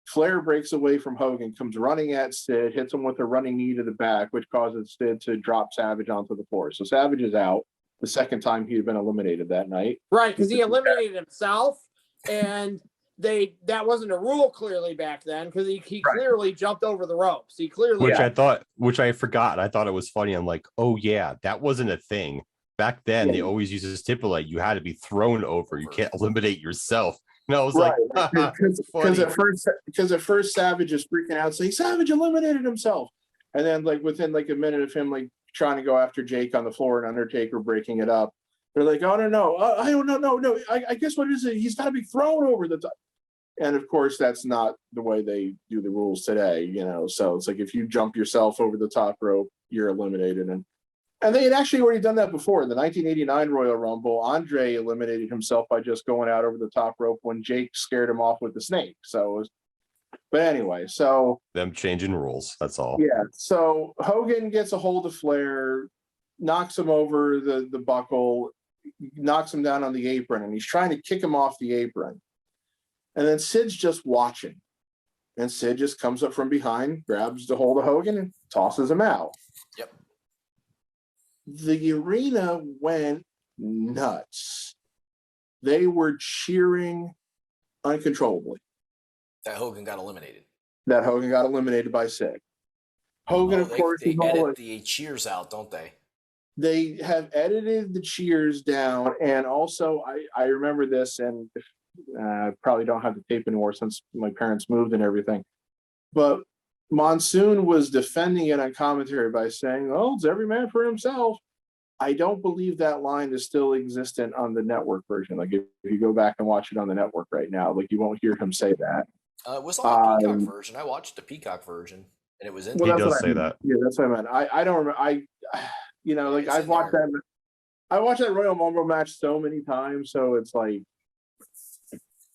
Flair breaks away from Hogan, comes running at Sid, hits him with a running knee to the back, which causes Sid to drop Savage onto the floor. So Savage is out the second time he had been eliminated that night. Right, because he eliminated himself, and that wasn't a rule clearly back then because he clearly jumped over the ropes. He clearly which I forgot. I thought it was funny. I'm like, oh yeah, that wasn't a thing. Back then, they always used to stipulate you had to be thrown over. You can't eliminate yourself. And I was like, because at first Savage is freaking out, saying Savage eliminated himself, and then like within like a minute of him like trying to go after Jake on the floor and Undertaker breaking it up, they're like, oh no, I don't know, no, I guess what is it? He's got to be thrown over the top. And of course, that's not the way they do the rules today, you know. So it's like if you jump yourself over the top rope, you're eliminated. And they had actually already done that before. In the 1989 Royal Rumble, Andre eliminated himself by just going out over the top rope when Jake scared him off with the snake. But anyway, so them changing rules. That's all. Yeah. So Hogan gets a hold of Flair, knocks him over the buckle, knocks him down on the apron, and he's trying to kick him off the apron. And then Sid's just watching. And Sid just comes up from behind, grabs the hold of Hogan, and tosses him out. Yep. The arena went nuts. They were cheering uncontrollably. That Hogan got eliminated. By Sid. Hogan, of course, they edit the cheers out, don't they? They have edited the cheers down, and also I remember this, and probably don't have the tape anymore since my parents moved and everything. But Monsoon was defending it on commentary by saying, "Oh, it's every man for himself." I don't believe that line is still existent on the network version. Like if you go back and watch it on the network right now, like you won't hear him say that. It was on the Peacock version. I watched the Peacock version, and it was in. He does say that. Yeah, that's what I meant. I don't remember. I've watched that. I watched that Royal Rumble match so many times, so it's like,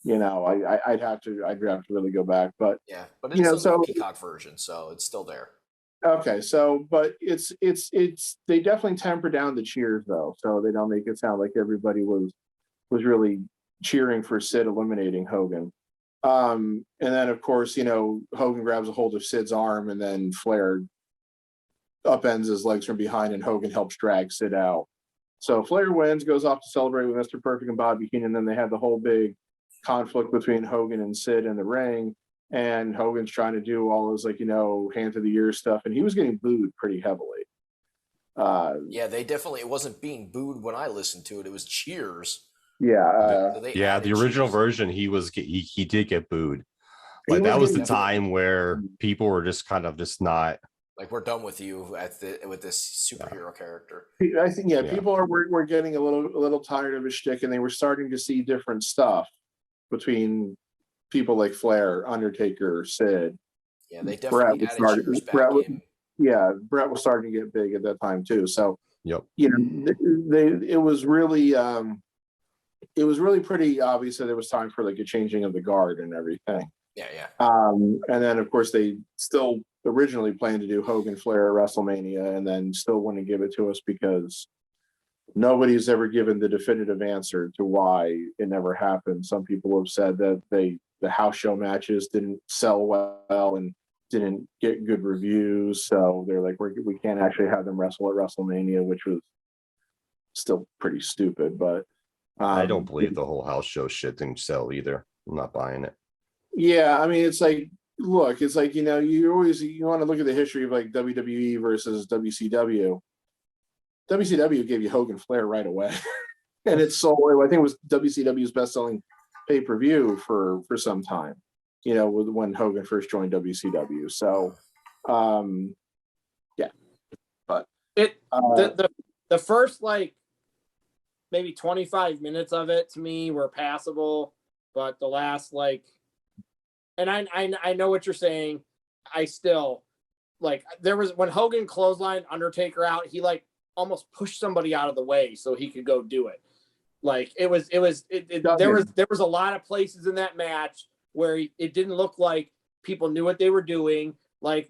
I'd have to really go back. But yeah, but it's the Peacock version, so it's still there. Okay, so but it's they definitely temper down the cheers though, so they don't make it sound like everybody was really cheering for Sid eliminating Hogan. And then of course, Hogan grabs a hold of Sid's arm, and then Flair upends his legs from behind, and Hogan helps drag Sid out. So Flair wins, goes off to celebrate with Mr. Perfect and Bobby Heenan. Then they had the whole big conflict between Hogan and Sid in the ring, and Hogan's trying to do all those hand to the ear stuff, and he was getting booed pretty heavily. Yeah, they definitely, it wasn't being booed when I listened to it. It was cheers. Yeah. The original version, he did get booed. Like that was the time where people were just kind of just not like, we're done with you with this superhero character. I think people were getting a little tired of his shtick, and they were starting to see different stuff between people like Flair, Undertaker, Sid. Yeah, they definitely added cheers back in. Yeah, Brett was starting to get big at that time too. So yep. It was really pretty obvious that there was time for like a changing of the guard and everything. Yeah. And then of course they still originally planned to do Hogan Flair at WrestleMania, and then still wouldn't give it to us because nobody's ever given the definitive answer to why it never happened. Some people have said that the house show matches didn't sell well and didn't get good reviews, so they're like, we can't actually have them wrestle at WrestleMania, which was still pretty stupid. But I don't believe the whole house show shit didn't sell either. I'm not buying it. Yeah, I mean, it's like, look, it's like, you want to look at the history of like WWE versus WCW. WCW gave you Hogan Flair right away, and it sold. I think it was WCW's best-selling pay-per-view for some time. You know, when Hogan first joined WCW. So, yeah, but the first like maybe 25 minutes of it to me were passable, but the last like, and I know what you're saying. I still like there was when Hogan clotheslined Undertaker out, he like almost pushed somebody out of the way so he could go do it. Like there was a lot of places in that match where it didn't look like people knew what they were doing. Like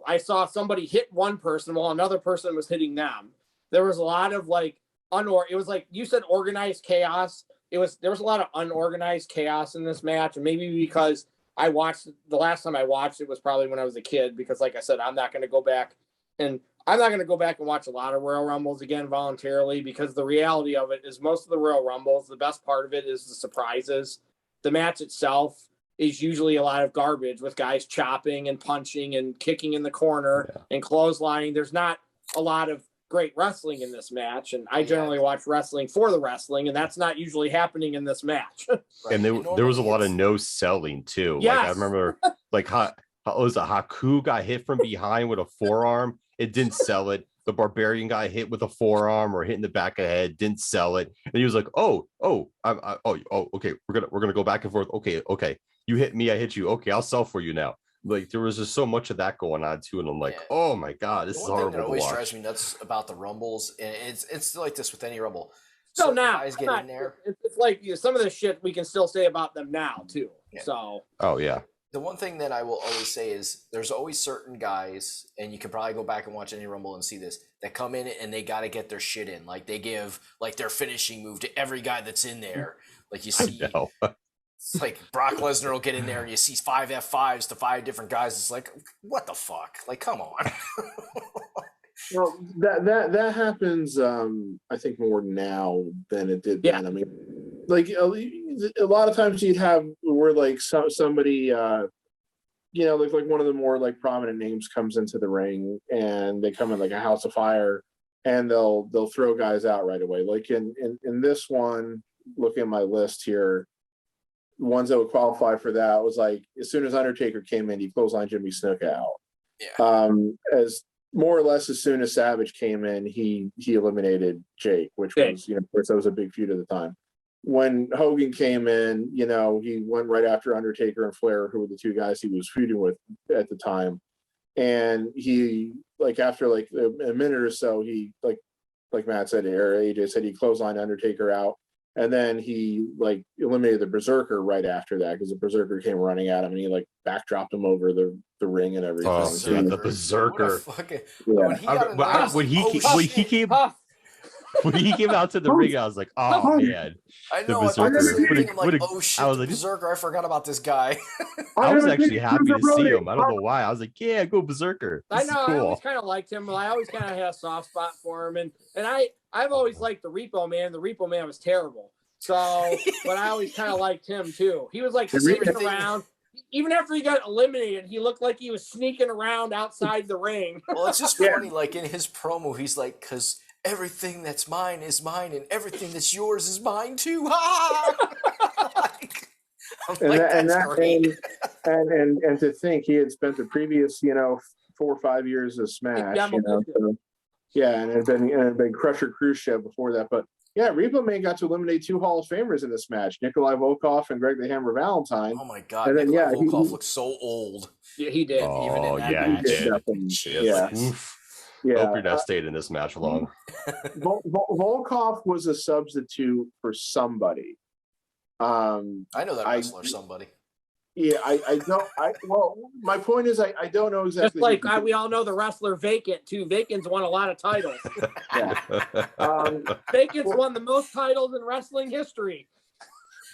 I saw somebody hit one person while another person was hitting them. There was a lot of like it was like you said, organized chaos. There was a lot of unorganized chaos in this match, and maybe because I watched the last time I watched it was probably when I was a kid, because like I said, I'm not going to go back and watch a lot of Royal Rumbles again voluntarily, because the reality of it is most of the Royal Rumbles, the best part of it is the surprises. The match itself is usually a lot of garbage with guys chopping and punching and kicking in the corner and clotheslining. There's not a lot of great wrestling in this match, and I generally watch wrestling for the wrestling, and that's not usually happening in this match. And there was a lot of no selling too. Yes. Like I remember, like how was it? Haku got hit from behind with a forearm. It didn't sell it. The Barbarian got hit with a forearm or hit in the back of the head. Didn't sell it. And he was like, okay, we're gonna go back and forth. Okay. You hit me, I hit you. Okay, I'll sell for you now. Like there was just so much of that going on too, and I'm like, oh my god, this is horrible. That always drives me nuts about the Rumbles, and it's like this with any Rumble. So now guys get in there. It's like some of the shit we can still say about them now too. Yeah. So the one thing that I will always say is there's always certain guys, and you can probably go back and watch any Rumble and see this, that come in and they got to get their shit in. Like they give like their finishing move to every guy that's in there. Like you see. It's like Brock Lesnar will get in there and you see 5 F5s to 5 different guys. It's like, what the fuck? Like, come on. Well, that happens, I think, more now than it did then. I mean, like a lot of times you'd have where like somebody, like one of the more like prominent names comes into the ring and they come in like a house of fire and they'll throw guys out right away. Like in this one, looking at my list here, ones that would qualify for that was like as soon as Undertaker came in, he clotheslined Jimmy Snuka out. Yeah. As more or less as soon as Savage came in, he eliminated Jake, which was, of course, that was a big feud at the time. When Hogan came in, he went right after Undertaker and Flair, who were the two guys he was feuding with at the time. And he, like, after like a minute or so, he like Matt said, or AJ said, he clotheslined Undertaker out. And then he like eliminated the Berserker right after that, because the Berserker came running at him and he like backdropped him over the ring and everything. Oh, dude, the Berserker! When he came out to the ring, I was like, oh man, I know. I thought the same thing. I'm like, oh shit, the Berserker! I forgot about this guy. I was actually happy to see him. I don't know why. I was like, yeah, go Berserker. I know. Cool. I always kind of liked him. I always kind of had a soft spot for him, and I've always liked the Repo Man. The Repo Man was terrible. So, but I always kind of liked him too. He was like sneaking around. Even after he got eliminated, he looked like he was sneaking around outside the ring. Well, it's just funny. Like in his promo, he's like, because everything that's mine is mine, and everything that's yours is mine too. And to think he had spent the previous 4 or 5 years of Smash, and had been Crusher Khrushchev before that. But yeah, Repo Man got to eliminate 2 Hall of Famers in this match, Nikolai Volkov and Greg the Hammer Valentine. Oh my god, and then, Volkov looked so old. Yeah, he did. Even in that match. He did. Yeah. Hope you're not staying in this match long. Volkov was a substitute for somebody. I know that wrestler, somebody. Yeah, I don't. Well, my point is, I don't know exactly. Just like we all know the wrestler Vacant too. Vacant's won a lot of titles. Vacant's won the most titles in wrestling history.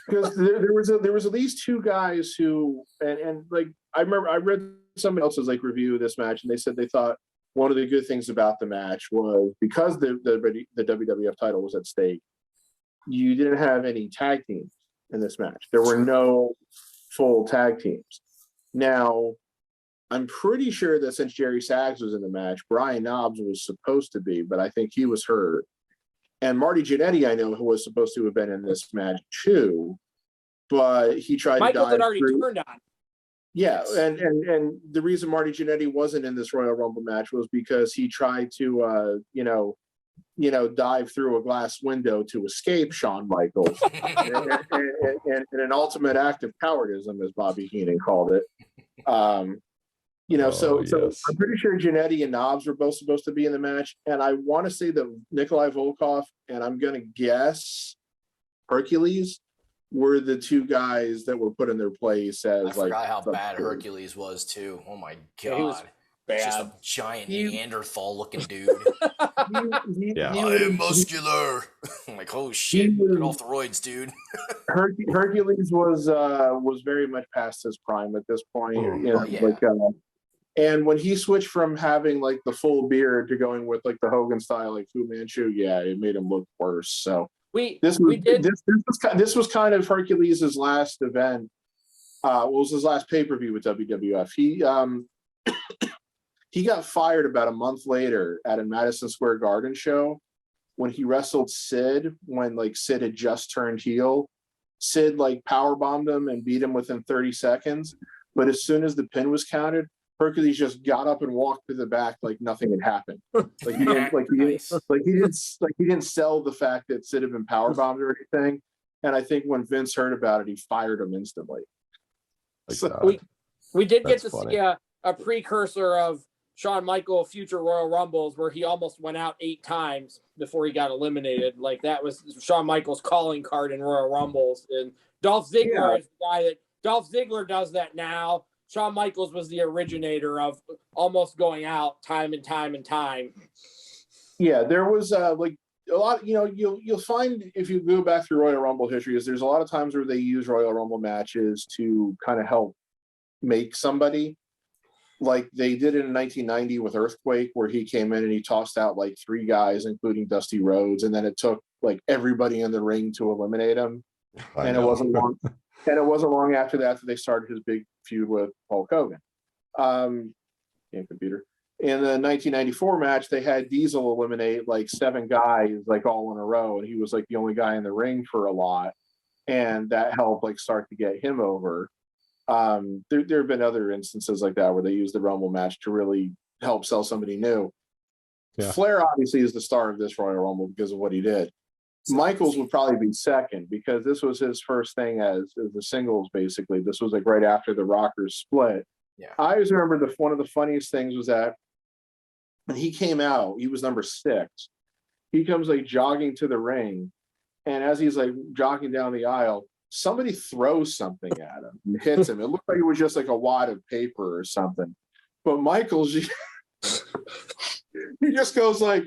Because there was at least 2 guys who, and like I remember I read somebody else's like review of this match, and they said they thought one of the good things about the match was because the WWF title was at stake, you didn't have any tag teams in this match. There were no full tag teams. Now, I'm pretty sure that since Jerry Sags was in the match, Brian Knobbs was supposed to be, but I think he was hurt. And Marty Jannetty, I know, who was supposed to have been in this match too, but he tried to dive Michaels had already through. turned on. Yeah, and the reason Marty Jannetty wasn't in this Royal Rumble match was because he tried to, dive through a glass window to escape Shawn Michaels, and an ultimate act of cowardism, as Bobby Heenan called it. So I'm pretty sure Jannetty and Knobbs were both supposed to be in the match, and I want to say that Nikolai Volkov and I'm going to guess Hercules were the two guys that were put in their place as I forgot how bad Hercules was too. Oh my god, yeah, he was bad. Just a giant Neanderthal looking dude. I am muscular. I'm like, oh shit, get off the roids, dude. Hercules was very much past his prime at this point. And when he switched from having like the full beard to going with like the Hogan style, like Fu Manchu, it made him look worse. So this was kind of Hercules' last event. Was his last pay-per-view with WWF. He got fired about a month later at a Madison Square Garden show when he wrestled Sid, when like Sid had just turned heel. Sid like powerbombed him and beat him within 30 seconds. But as soon as the pin was counted, Hercules just got up and walked to the back like nothing had happened. Like he didn't sell the fact that Sid had been powerbombed or anything. And I think when Vince heard about it, he fired him instantly. We did get to see a precursor of Shawn Michaels' future Royal Rumbles where he almost went out 8 times before he got eliminated. Like that was Shawn Michaels' calling card in Royal Rumbles. And Dolph Ziggler is the guy that Dolph Ziggler does that now. Shawn Michaels was the originator of almost going out time and time and time. Yeah, there was like a lot, you'll find if you go back through Royal Rumble history, is there's a lot of times where they use Royal Rumble matches to kind of help make somebody. Like they did it in 1990 with Earthquake, where he came in and he tossed out like 3 guys, including Dusty Rhodes, and then it took like everybody in the ring to eliminate him. It wasn't long. And it wasn't long after that they started his big feud with Hulk Hogan. Computer. In the 1994 match, they had Diesel eliminate like 7 guys like all in a row, and he was like the only guy in the ring for a lot, and that helped like start to get him over. There have been other instances like that where they use the Rumble match to really help sell somebody new. Yeah. Flair obviously is the star of this Royal Rumble because of what he did. Michaels would probably be second because this was his first thing as the singles. Basically, this was like right after the Rockers split. Yeah, I always remember one of the funniest things was that when he came out, he was number 6. He comes like jogging to the ring, and as he's like jogging down the aisle, somebody throws something at him and hits him. It looked like it was just like a wad of paper or something. But Michaels, he just goes like.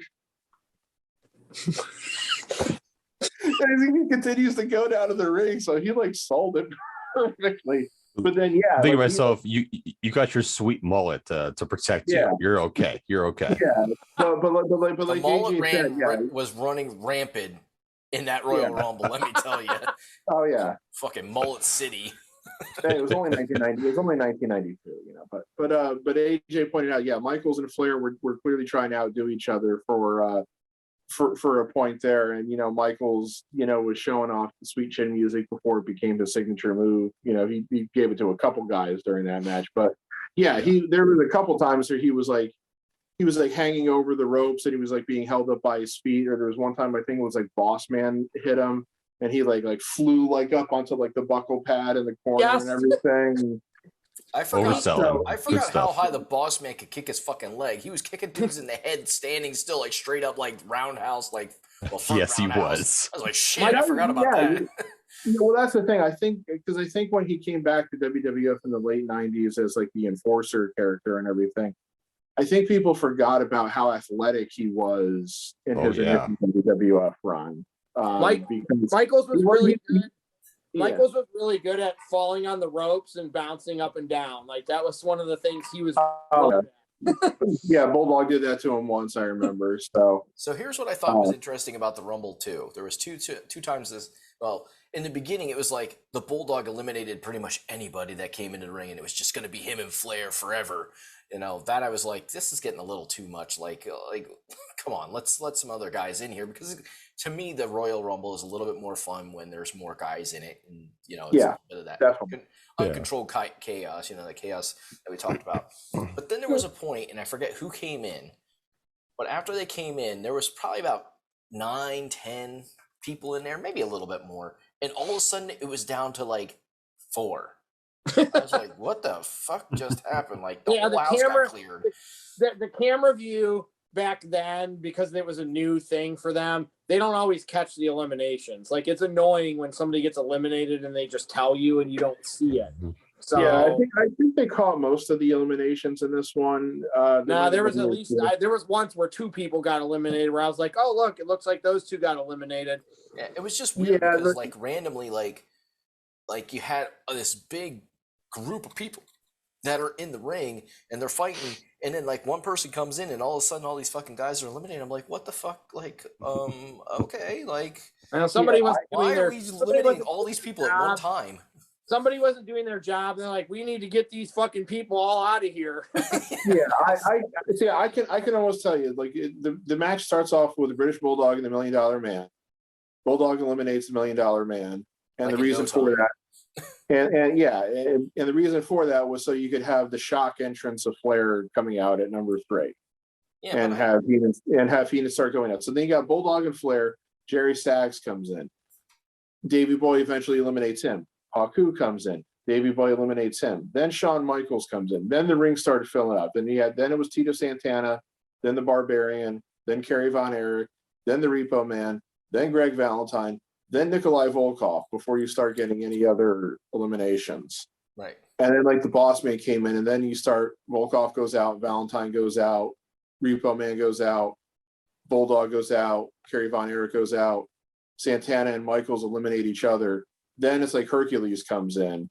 And he continues to go down to the ring, so he like sold it perfectly. But then, think of myself, you got your sweet mullet to protect you. You're okay. You're okay. Yeah, but the like mullet was running rampant in that Royal Rumble. Let me tell you. Oh yeah, fucking Mullet City. It was only 1990. It was only 1992. But AJ pointed out, Michaels and Flair were clearly trying to outdo each other for a point there, and Michaels was showing off the sweet chin music before it became his signature move. He gave it to a couple guys during that match, but there was a couple times where he was like hanging over the ropes and he was like being held up by his feet, or there was one time I think it was like Boss Man hit him and he like flew like up onto like the buckle pad in the corner and everything. I forgot how high the Boss Man could kick his fucking leg. He was kicking dudes in the head, standing still, like straight up, like roundhouse, like. Yes, he was. I was like, shit, I forgot about that. Well, that's the thing. I think when he came back to WWF in the late '90s as like the enforcer character and everything, I think people forgot about how athletic he was in his initial WWF run. Michaels was really good. Michaels was really good at falling on the ropes and bouncing up and down. Like that was one of the things he was. Bulldog did that to him once, I remember. So here's what I thought was interesting about the Rumble too. There was two times Well, in the beginning, it was like the Bulldog eliminated pretty much anybody that came into the ring, and it was just going to be him and Flair forever. That I was like, this is getting a little too much. Like, come on, let's let some other guys in here, because to me, the Royal Rumble is a little bit more fun when there's more guys in it, and it's a bit of that uncontrolled chaos. The chaos that we talked about. But then there was a point, and I forget who came in, but after they came in, there was probably about 9, 10 people in there, maybe a little bit more, and all of a sudden it was down to like 4. I was like, what the fuck just happened? Like, the whole house got cleared. The camera view back then, because it was a new thing for them, they don't always catch the eliminations. Like, it's annoying when somebody gets eliminated and they just tell you and you don't see it. So yeah, I think they caught most of the eliminations in this one. There was at least there was once where 2 people got eliminated where I was like, oh look, it looks like those 2 got eliminated. Yeah, it was just weird because like randomly, like you had this big group of people that are in the ring and they're fighting, and then like one person comes in and all of a sudden all these fucking guys are eliminated. I'm like, what the fuck? Like, okay, like somebody was why are we eliminating all these people at one time? Somebody wasn't doing their job. They're like, we need to get these fucking people all out of here. Yeah, I can almost tell you, like, the match starts off with the British Bulldog and the $1 Million Man. Bulldog eliminates the $1 Million Man, and the reason for that, and the reason for that was so you could have the shock entrance of Flair coming out at number 3, and have Heenan start going out. So then you got Bulldog and Flair. Jerry Saggs comes in. Davey Boy eventually eliminates him. Haku comes in. Davey Boy eliminates him. Then Shawn Michaels comes in. Then the ring started filling up. Then it was Tito Santana, then the Barbarian, then Kerry Von Erich, then the Repo Man, then Greg Valentine, then Nikolai Volkov before you start getting any other eliminations. Right. And then like the Boss Man came in, and then you start, Volkov goes out, Valentine goes out, Repo Man goes out, Bulldog goes out, Kerry Von Erich goes out, Santana and Michaels eliminate each other. Then it's like Hercules comes in,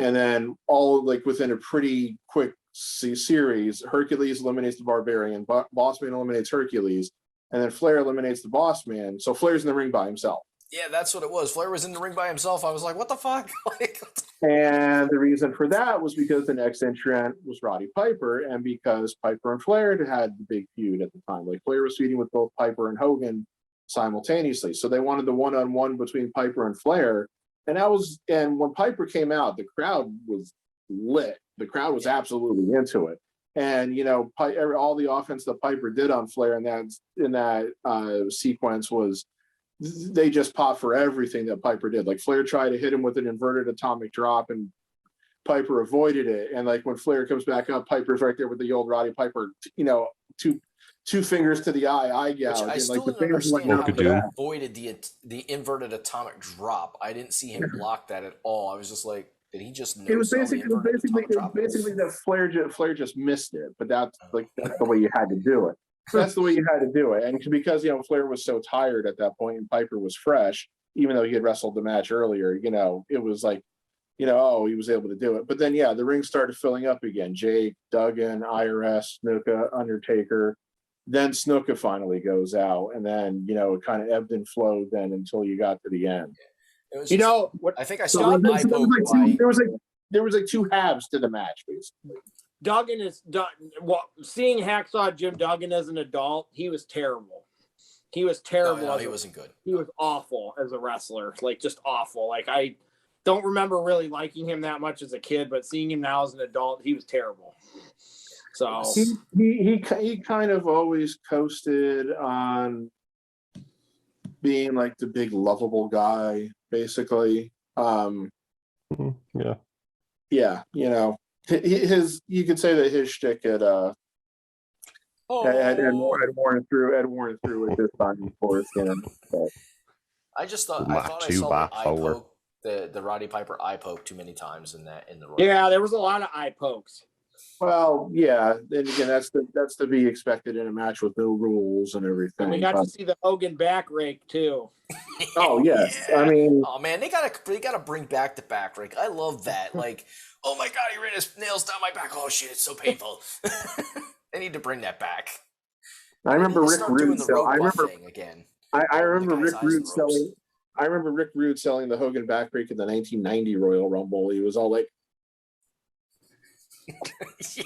and then all like within a pretty quick series, Hercules eliminates the Barbarian, Boss Man eliminates Hercules, and then Flair eliminates the Boss Man. So Flair's in the ring by himself. Yeah, that's what it was. Flair was in the ring by himself. I was like, what the fuck? And the reason for that was because the next entrant was Roddy Piper, and because Piper and Flair had the big feud at the time. Like, Flair was feuding with both Piper and Hogan simultaneously. So they wanted the one-on-one between Piper and Flair. And when Piper came out, the crowd was lit. The crowd was absolutely into it. And, all the offense that Piper did on Flair in that sequence was, they just popped for everything that Piper did. Like, Flair tried to hit him with an inverted atomic drop, and Piper avoided it. And like when Flair comes back up, Piper's right there with the old Roddy Piper, two fingers to the eye gouge. Which I still didn't understand how he avoided the inverted atomic drop. I didn't see him block that at all. I was just like, did he just know? It was basically that Flair just missed it, but that's the way you had to do it. That's the way you had to do it. And because Flair was so tired at that point and Piper was fresh, even though he had wrestled the match earlier, it was like, he was able to do it. But then the ring started filling up again. Jake, Duggan, IRS, Snuka, Undertaker. Then Snuka finally goes out, and then it kind of ebbed and flowed then until you got to the end. What I think I saw there was like 2 halves to the match, basically. Duggan seeing Hacksaw Jim Duggan as an adult, he was terrible. He was terrible. No, he wasn't good. He was awful as a wrestler, like just awful. Like, I don't remember really liking him that much as a kid, but seeing him now as an adult, he was terrible. So he kind of always coasted on being like the big lovable guy, basically. His you could say that his shtick had worn through at this time, of course. I thought I saw the Roddy Piper eye poke too many times in the Royal. Yeah, there was a lot of eye pokes. Well, yeah. Then again, that's to be expected in a match with no rules and everything. And we got to see the Hogan back rake too. Oh yes, yeah. I mean, oh man, they gotta bring back the back rake. I love that. Like, oh my god, he ran his nails down my back. Oh shit, it's so painful. They need to bring that back. I remember Rick Rude. I remember Rick Rude selling. I remember Rick Rude selling the Hogan backbreaker in the 1990 Royal Rumble. He was all like, Yeah.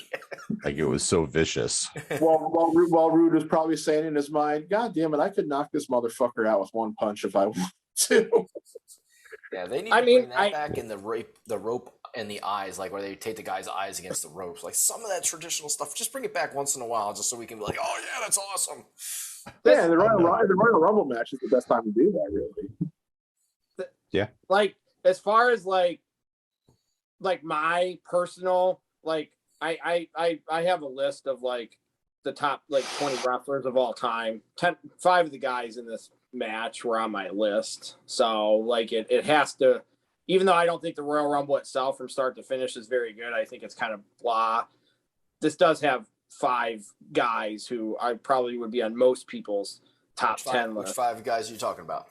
Like it was so vicious. while Rude was probably saying in his mind, God damn it, I could knock this motherfucker out with one punch if I wanted to. Yeah, they need to bring that back in the rope and the eyes, like where they take the guy's eyes against the ropes. Like some of that traditional stuff, just bring it back once in a while, just so we can be like, oh yeah, that's awesome. Yeah, the Royal Rumble match is the best time to do that, really. Yeah. Like as far as like my personal, like I have a list of like the top like 20 wrestlers of all time. 5 of the guys in this match were on my list. So like it has to, even though I don't think the Royal Rumble itself from start to finish is very good, I think it's kind of blah. This does have 5 guys who I probably would be on most people's top 10 list. Which 5 guys are you talking about?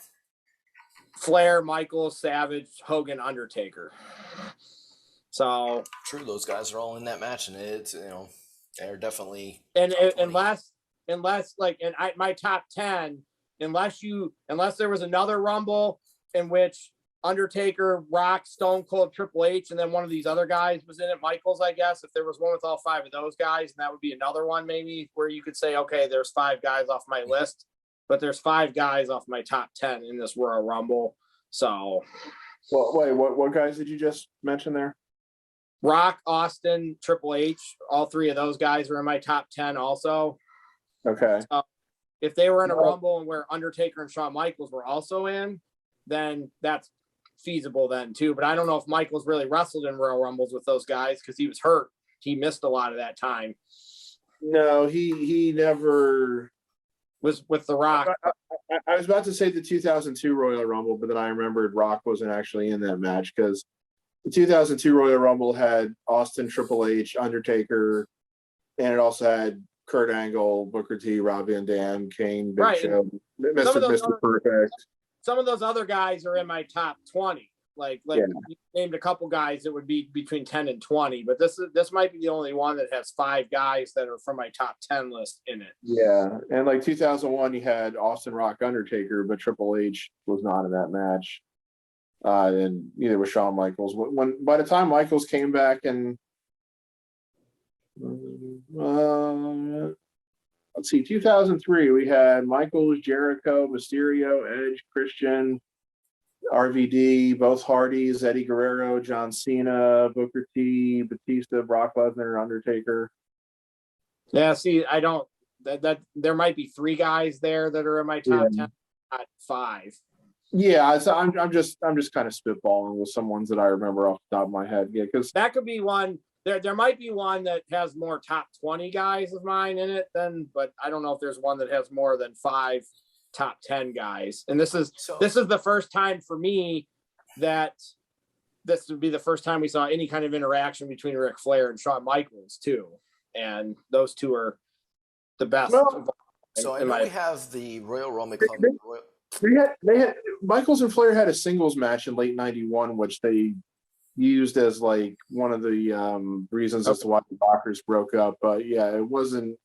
Flair, Michaels, Savage, Hogan, Undertaker. So true, those guys are all in that match, and it's they're definitely unless like my top 10, unless there was another Rumble in which Undertaker, Rock, Stone Cold, Triple H, and then one of these other guys was in it, Michaels, I guess. If there was one with all 5 of those guys, and that would be another one maybe where you could say, okay, there's 5 guys off my list, but there's 5 guys off my top 10 in this Royal Rumble. So, well, wait, what guys did you just mention there? Rock, Austin, Triple H, all 3 of those guys are in my top 10 also. Okay. So if they were in a Rumble and where Undertaker and Shawn Michaels were also in, then that's feasible then too. But I don't know if Michaels really wrestled in Royal Rumbles with those guys because he was hurt. He missed a lot of that time. No, he never was with The Rock. I was about to say the 2002 Royal Rumble, but then I remembered Rock wasn't actually in that match because the 2002 Royal Rumble had Austin, Triple H, Undertaker, and it also had Kurt Angle, Booker T, Rob Van Dam, Kane, Big Show, Mr. Perfect. Some of those other guys are in my top 20. Like you named a couple guys that would be between 10 and 20, but this might be the only one that has 5 guys that are from my top 10 list in it. Yeah, and like 2001, you had Austin, Rock, Undertaker, but Triple H was not in that match. And neither was Shawn Michaels. When by the time Michaels came back and let's see, 2003, we had Michaels, Jericho, Mysterio, Edge, Christian, RVD, both Hardys, Eddie Guerrero, John Cena, Booker T, Batista, Brock Lesnar, Undertaker. Yeah, see, I don't that there might be 3 guys there that are in my top 10, not 5. Yeah, so I'm just kind of spitballing with some ones that I remember off the top of my head. Yeah, because that could be one. There might be one that has more top 20 guys of mine in it than, but I don't know if there's one that has more than 5 top 10 guys. And this is the first time for me that this would be the first time we saw any kind of interaction between Ric Flair and Shawn Michaels too. And those 2 are the best. Well, so I know we have the Royal Rumble. They had Michaels and Flair had a singles match in late '91, which they used as like one of the reasons as to why the Rockers broke up. But yeah, it wasn't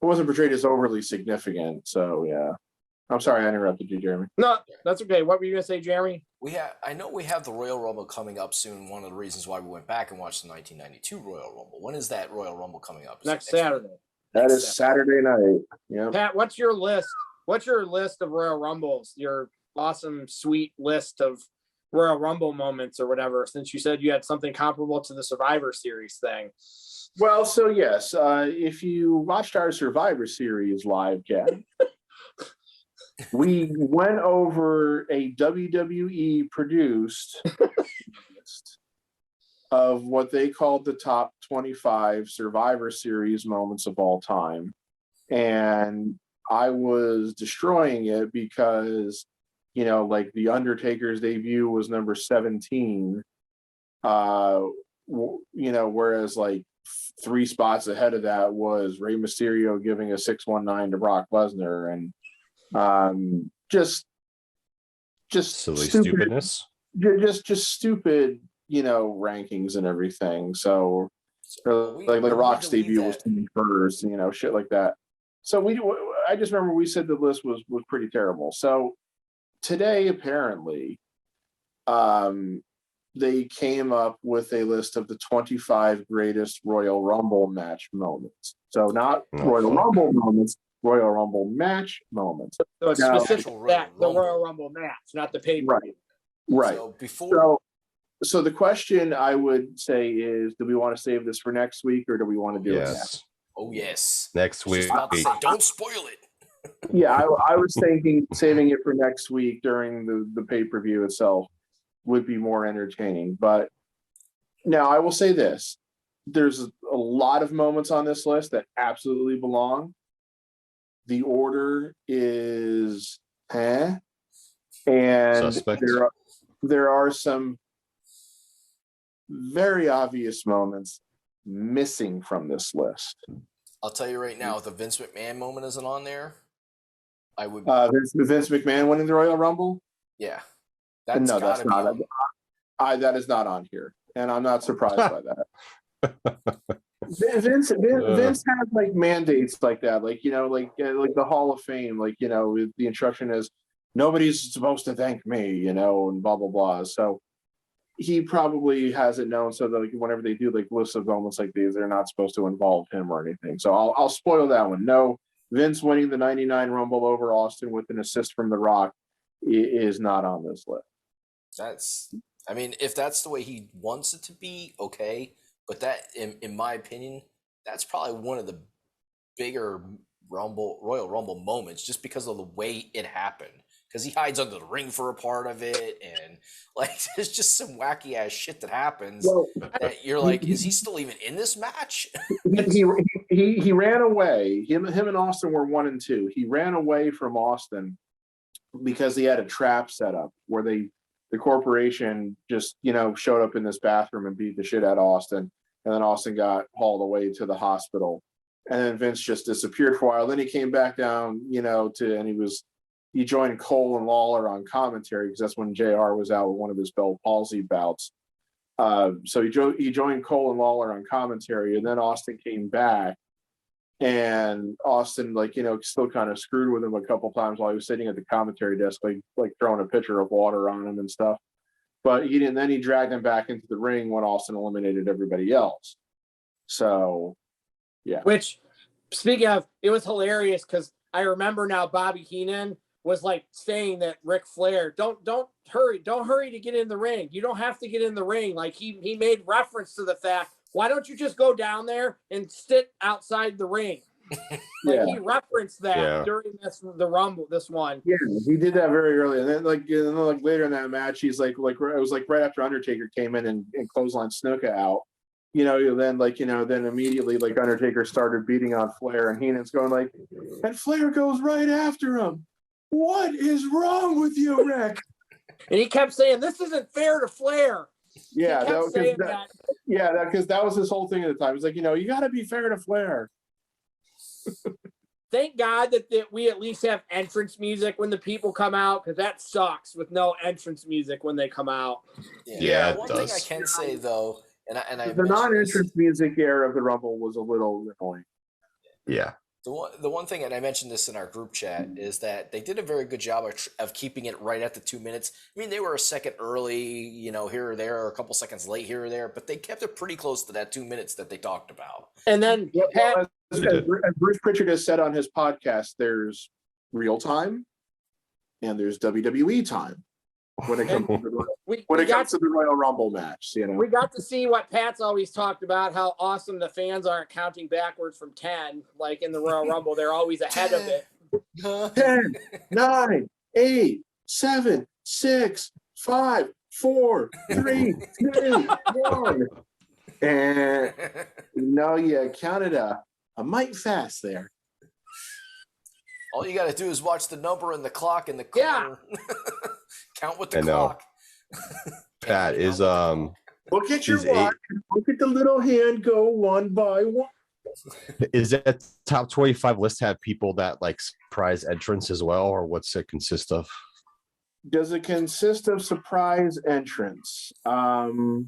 portrayed as overly significant. So yeah, I'm sorry I interrupted you, Jeremy. No, that's okay. What were you gonna say, Jeremy? I know we have the Royal Rumble coming up soon. One of the reasons why we went back and watched the 1992 Royal Rumble. When is that Royal Rumble coming up? Next Saturday. That is Saturday night. Yeah. Pat, what's your list? What's your list of Royal Rumbles? Your awesome, sweet list of Royal Rumble moments or whatever, since you said you had something comparable to the Survivor Series thing. Well, so yes, if you watched our Survivor Series live cast, we went over a WWE produced list of what they called the top 25 Survivor Series moments of all time. And I was destroying it because, like the Undertaker's debut was number 17, whereas like 3 spots ahead of that was Rey Mysterio giving a 619 to Brock Lesnar, and just silly stupidness, just stupid, rankings and everything. So like Rock's debut was first, shit like that. So I just remember we said the list was pretty terrible. So today, apparently, they came up with a list of the 25 greatest Royal Rumble match moments. So not Royal Rumble moments, Royal Rumble match moments. So it's specific that the Royal Rumble match, not the pay-per-view. Right. So the question I would say is, do we want to save this for next week, or do we want to do it next? Oh, yes. Next week. Don't spoil it. Yeah, I was thinking saving it for next week during the pay-per-view itself would be more entertaining. But now I will say this. There's a lot of moments on this list that absolutely belong. The order is and suspect. There are some very obvious moments missing from this list. I'll tell you right now, if the Vince McMahon moment isn't on there, I would. Vince McMahon winning the Royal Rumble? Yeah. That's not. That is not on here, and I'm not surprised by that. Vince has like mandates like that, like the Hall of Fame, the instruction is nobody's supposed to thank me, and blah blah blah. So he probably has it known so that whenever they do lists of moments like these, they're not supposed to involve him or anything. So I'll spoil that one. No, Vince winning the '99 Rumble over Austin with an assist from The Rock is not on this list. If that's the way he wants it to be, okay. But that, in my opinion, that's probably one of the bigger Royal Rumble moments, just because of the way it happened. Because he hides under the ring for a part of it, and there's just some wacky ass shit that happens. That you're like, is he still even in this match? he ran away. Him and Austin were 1 and 2. He ran away from Austin because he had a trap set up where the corporation just showed up in this bathroom and beat the shit out of Austin, and then Austin got hauled away to the hospital, and then Vince just disappeared for a while. Then he came back down, and he joined Cole and Lawler on commentary, because that's when JR was out with one of his Bell palsy bouts. So he joined Cole and Lawler on commentary, and then Austin came back, and Austin still kind of screwed with him a couple times while he was sitting at the commentary desk, like throwing a pitcher of water on him and stuff. But he didn't. Then he dragged him back into the ring when Austin eliminated everybody else. So, yeah. Which, speaking of, it was hilarious because I remember now Bobby Heenan was saying that Ric Flair, don't hurry to get in the ring. You don't have to get in the ring. He made reference to the fact, why don't you just go down there and sit outside the ring? He referenced that during the Rumble, this one. Yeah, he did that very early, and then later in that match, he's it was right after Undertaker came in and clotheslined Snuka out. Then immediately Undertaker started beating on Flair, and Heenan's going and Flair goes right after him. What is wrong with you, Rick? And he kept saying, "This isn't fair to Flair." Yeah, because that was his whole thing at the time. He's you got to be fair to Flair. Thank God that we at least have entrance music when the people come out, because that sucks with no entrance music when they come out. Yeah, one thing I can say though, and I the non-entrance music era of the Rumble was a little annoying. Yeah. The one thing, and I mentioned this in our group chat, is that they did a very good job of keeping it right at the 2 minutes. I mean, they were a second early, here or there, or a couple seconds late here or there, but they kept it pretty close to that 2 minutes that they talked about. And then, as Bruce Pritchard has said on his podcast, there's real time and there's WWE time when it comes to the Royal Rumble match. We got to see what Pat's always talked about, how awesome the fans aren't counting backwards from 10, like in the Royal Rumble. They're always ahead of it. 10, 9, 8, 7, 6, 5, 4, 3, 2, 1. And you counted a mite fast there. All you got to do is watch the number and the clock in the corner. Yeah. Count with the clock. Pat is look at your watch. Look at the little hand go one by one. Is that top 25 list have people that surprise entrance as well, or what's it consist of? Does it consist of surprise entrance? Well,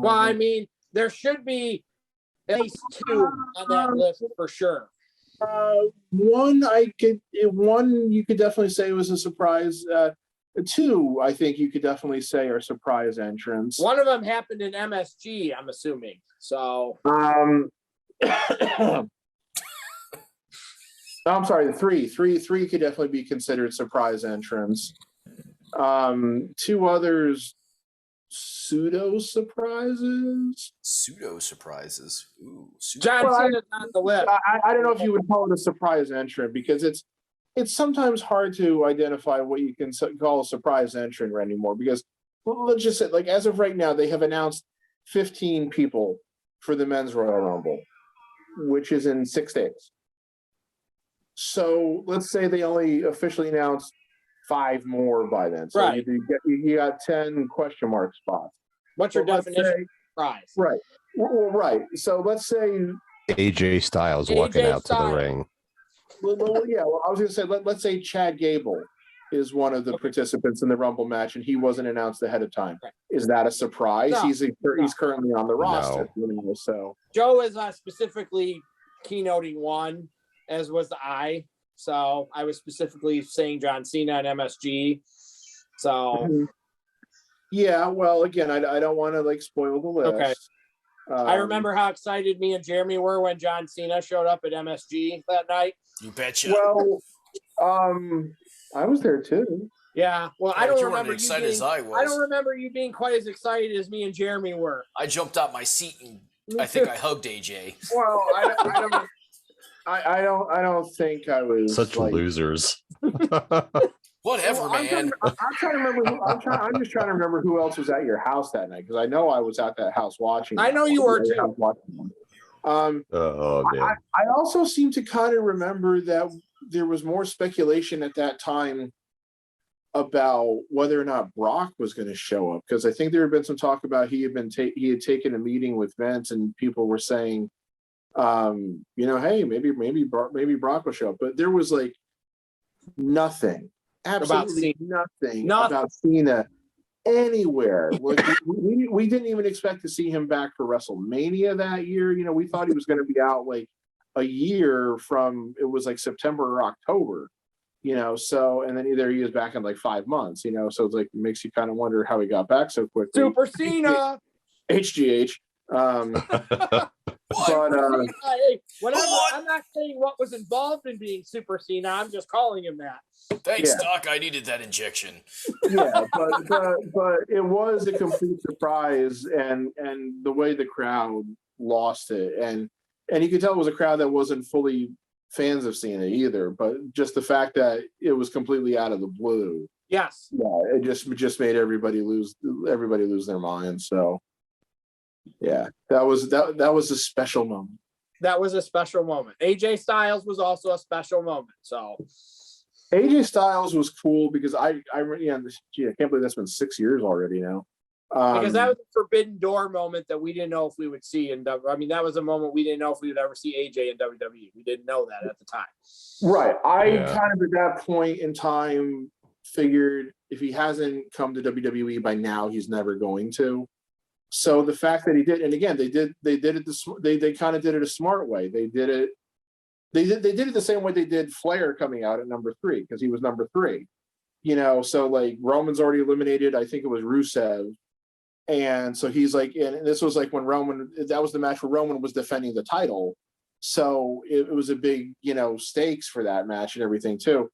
I mean, there should be at least 2 on that list for sure. One you could definitely say was a surprise. Two, I think you could definitely say are surprise entrants. One of them happened in MSG, I'm assuming. So, I'm sorry, three could definitely be considered surprise entrants. Two others, pseudo surprises. Ooh, John Cena's on the list. I don't know if you would call it a surprise entrant because it's sometimes hard to identify what you can call a surprise entrant anymore. Because let's just say, like, as of right now, they have announced 15 people for the men's Royal Rumble, which is in 6 days. So let's say they only officially announced 5 more by then. So right. you got 10 question mark spots. What's your definition of surprise? Right. Well, right. So let's say AJ Styles walking out to the ring. Well, yeah. Well, I was going to say, let's say Chad Gable is one of the participants in the Rumble match, and he wasn't announced ahead of time. Right. Is that a surprise? No. He's currently on the roster. No. So Joe is specifically keynoting one, as was I. So I was specifically saying John Cena and MSG. So yeah. Well, again, I don't want to spoil the list. Okay. I remember how excited me and Jeremy were when John Cena showed up at MSG that night. You betcha. Well, I was there too. Yeah. Well, I don't remember as excited as I was. I don't remember you being quite as excited as me and Jeremy were. I jumped out my seat and I think I hugged AJ. Well, I don't think I was such losers. Whatever, man. I'm just trying to remember who else was at your house that night, because I know I was at that house watching. I know you were too. Man. I also seem to kind of remember that there was more speculation at that time about whether or not Brock was going to show up, because I think there had been some talk about he had taken a meeting with Vince, and people were saying, hey, maybe Brock will show up, but there was nothing. Absolutely nothing about Cena anywhere. We didn't even expect to see him back for WrestleMania that year. We thought he was going to be out a year from, it was September or October, so, and then either he was back in 5 months, so it's it makes you kind of wonder how he got back so quickly. Super Cena! HGH. But whatever. I'm not saying what was involved in being Super Cena. I'm just calling him that. Thanks, Doc. I needed that injection. Yeah, but it was a complete surprise, and the way the crowd lost it, and you could tell it was a crowd that wasn't fully fans of Cena either. But just the fact that it was completely out of the blue. Yes. Yeah, it just made everybody lose their minds. So. Yeah, that was a special moment. That was a special moment. AJ Styles was also a special moment. So AJ Styles was cool because I can't believe that's been 6 years already now. Because that was a forbidden door moment that we didn't know if we would see. That was a moment we didn't know if we would ever see AJ in WWE. We didn't know that at the time. Right. I kind of at that point in time figured if he hasn't come to WWE by now, he's never going to. So the fact that he did, and again, they kind of did it a smart way. They did it the same way they did Flair coming out at number 3, because he was number 3. So Roman's already eliminated. I think it was Rusev, and so he's and this was when Roman. That was the match where Roman was defending the title. So it was a big stakes for that match and everything too.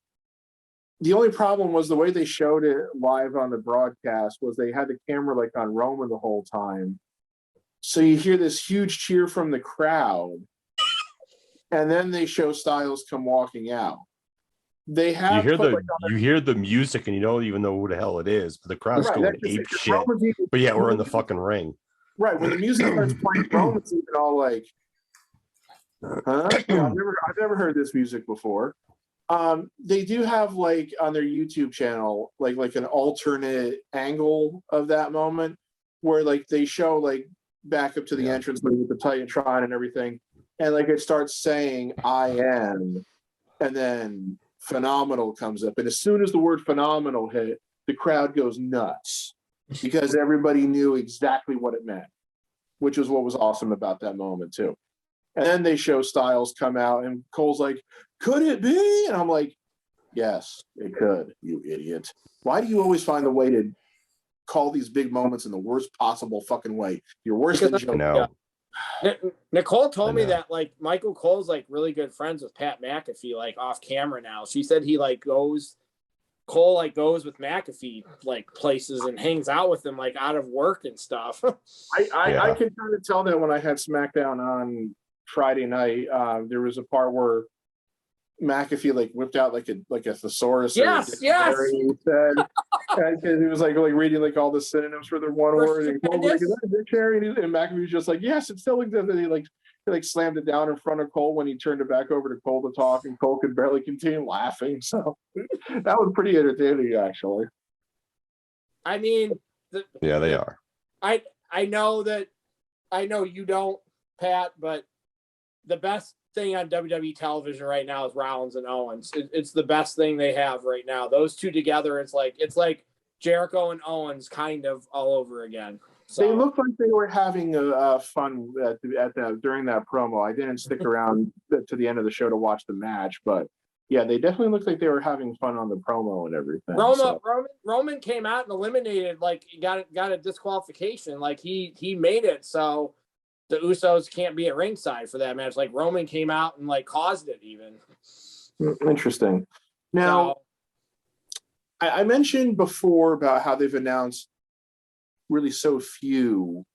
The only problem was the way they showed it live on the broadcast was they had the camera on Roman the whole time. So you hear this huge cheer from the crowd, and then they show Styles come walking out. They have you hear the music and you don't even know who the hell it is, but the crowd's going ape shit. But yeah, we're in the fucking ring. Right, when the music starts playing, Roman's even all huh? I've never heard this music before. They do have on their YouTube channel like an alternate angle of that moment where they show back up to the entrance with the Titantron and everything, and it starts saying "I am," and then "Phenomenal" comes up, and as soon as the word "phenomenal" hit, the crowd goes nuts because everybody knew exactly what it meant, which was what was awesome about that moment too. And then they show Styles come out, and Cole's like, "Could it be?" And I'm like, "Yes, it could, you idiot. Why do you always find a way to call these big moments in the worst possible fucking way? You're worse than Joe." No. Nicole told me that like Michael Cole's like really good friends with Pat McAfee, like off camera now. She said he like goes with McAfee like places and hangs out with him like out of work and stuff. I can kind of tell that when I had SmackDown on Friday night, there was a part where McAfee like whipped out like a thesaurus. Yes. He said, and he was like reading like all the synonyms for the one word. And Cole was like, "Is that a dictionary?" And McAfee was just like, "Yes, it still exists." And he slammed it down in front of Cole when he turned it back over to Cole to talk, and Cole could barely continue laughing. So that was pretty entertaining, actually. I mean, they are. I know you don't, Pat, but the best thing on WWE television right now is Rollins and Owens. It's the best thing they have right now. Those two together, it's like Jericho and Owens kind of all over again. So. They looked like they were having fun during that promo. I didn't stick around to the end of the show to watch the match, but yeah, they definitely looked like they were having fun on the promo and everything. Roman came out and eliminated, like got a disqualification. Like he made it so the Usos can't be at ringside for that match. Like Roman came out and like caused it even. Interesting. Now, I mentioned before about how they've announced really so few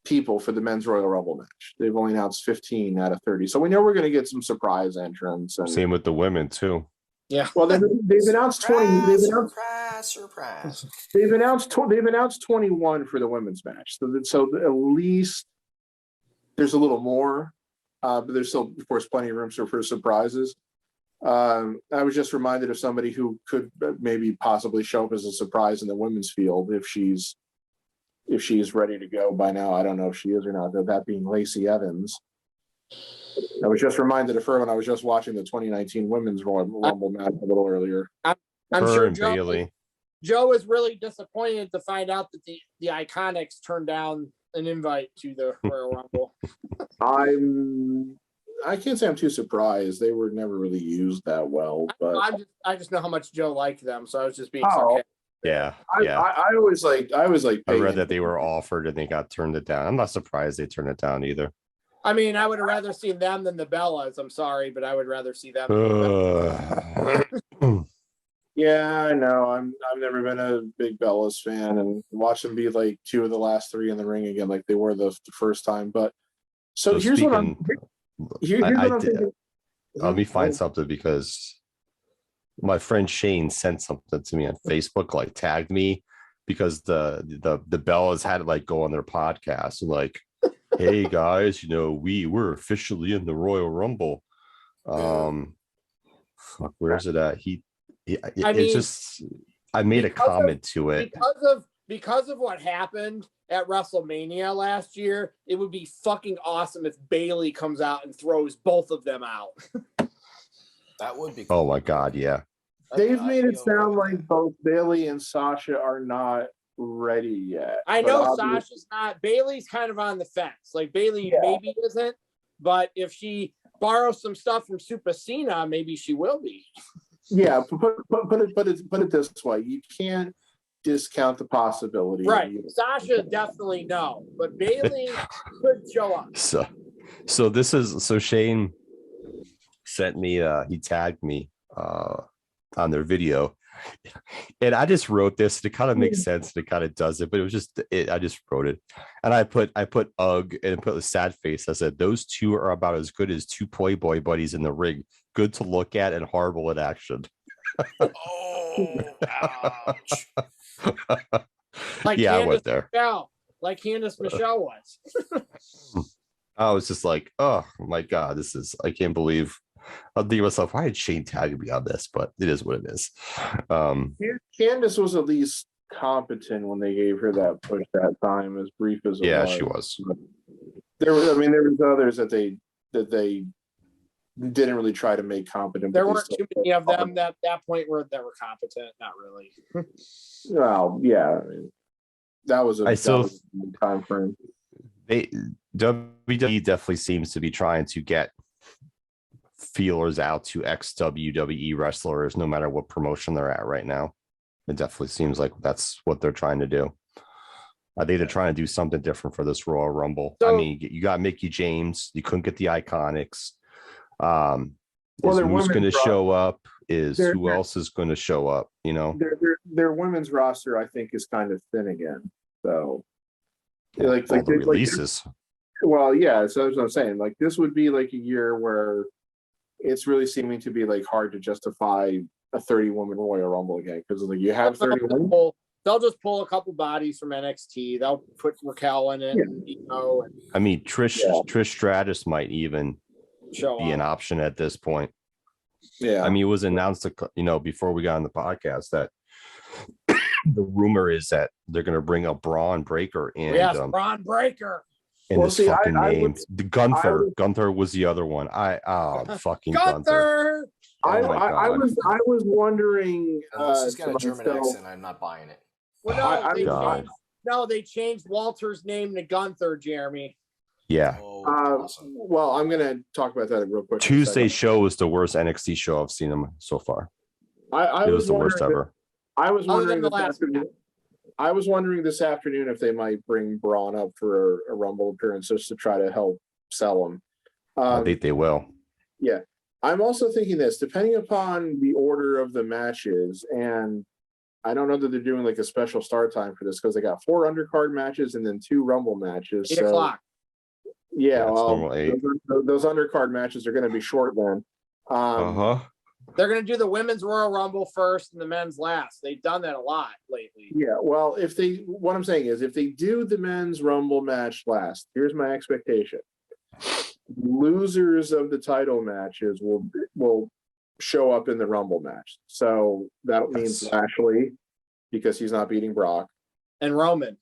people for the men's Royal Rumble match. They've only announced 15 out of 30. So we know we're going to get some surprise entrants. And same with the women too. Yeah. Well, they've announced 20. Surprise. They've announced 21 for the women's match. So at least there's a little more, but there's still, of course, plenty of room for surprises. I was just reminded of somebody who could maybe possibly show up as a surprise in the women's field if she's ready to go by now. I don't know if she is or not, that being Lacey Evans. I was just reminded of her when I was just watching the 2019 Women's Royal Rumble match a little earlier. I'm sure Joe is really disappointed to find out that the Iconics turned down an invite to the Royal Rumble. I can't say I'm too surprised. They were never really used that well, but I just know how much Joe liked them, so I was just being sarcastic. Yeah. I always like. I read that they were offered and they got turned it down. I'm not surprised they turned it down either. I mean, I would have rather seen them than the Bellas. I'm sorry, but I would rather see them. Yeah, I know. I've never been a big Bellas fan, and watch them be like two of the last three in the ring again, like they were the first time. But here's what I'm thinking. Let me find something because my friend Shane sent something to me on Facebook, like tagged me because the Bellas had to like go on their podcast and like, hey guys, we're officially in the Royal Rumble. Where is it at? I made a comment to it because of what happened at WrestleMania last year. It would be fucking awesome if Bayley comes out and throws both of them out. That would be cool. Oh my god, yeah. They've made it sound like both Bayley and Sasha are not ready yet. I know Sasha's not. Bayley's kind of on the fence. Like Bayley maybe isn't, but if she borrows some stuff from Super Cena, maybe she will be. Yeah, put it this way: you can't discount the possibility. Right, Sasha definitely no, but Bayley could show up. So Shane sent me. He tagged me on their video, and I just wrote this. And it kind of makes sense, and it kind of does it, but it was just I just wrote it, and I put ugh and put a sad face. I said those two are about as good as two Playboy buddies in the ring. Good to look at and horrible in action. Oh, ouch. Like yeah, Candace I went there. Like Candice Michelle was. I was just like, oh my god, I can't believe. I'll think to myself, why did Shane tag me on this? But it is what it is. Candice was at least competent when they gave her that push that time, as brief as it was. She was. There was others that they didn't really try to make competent. There weren't too many of them that point that were competent. Not really. Well, yeah, that was a time frame. WWE definitely seems to be trying to get feelers out to ex-WWE wrestlers, no matter what promotion they're at right now. It definitely seems like that's what they're trying to do. I think they're trying to do something different for this Royal Rumble. So, I mean, you got Mickey James. You couldn't get the Iconics. Who's going to show up? Who else is going to show up? You know, their women's roster, I think, is kind of thin again. So, like the releases. Well, yeah. So that's what I'm saying. Like, this would be like a year where it's really seeming to be like hard to justify a 30-woman Royal Rumble again, because like you have 30 women. They'll just pull a couple bodies from NXT. They'll put Raquel in it. Yeah. I mean, Trish Stratus might even be an option at this point. Yeah. I mean, it was announced, before we got on the podcast that the rumor is that they're going to bring up Braun Breaker and Braun Breaker. And his fucking name, the Gunther. Gunther was the other one. Fucking Gunther. I was wondering. He's got a German accent. I'm not buying it. Well, they changed Walter's name to Gunther, Jeremy. Yeah. Awesome. Well, I'm gonna talk about that real quick. Tuesday's show was the worst NXT show I've seen them so far. It was the worst ever. I was wondering this afternoon if they might bring Braun up for a Rumble appearance just to try to help sell him. I think they will. Yeah. I'm also thinking this, depending upon the order of the matches, and I don't know that they're doing like a special start time for this because they got 4 undercard matches and then 2 Rumble matches. 8 o'clock. Yeah, those undercard matches are going to be short then. They're going to do the women's Royal Rumble first and the men's last. They've done that a lot lately. Yeah, well, what I'm saying is if they do the men's Rumble match last, here's my expectation. Losers of the title matches will show up in the Rumble match. So that means Lashley, because he's not beating Brock. And Roman.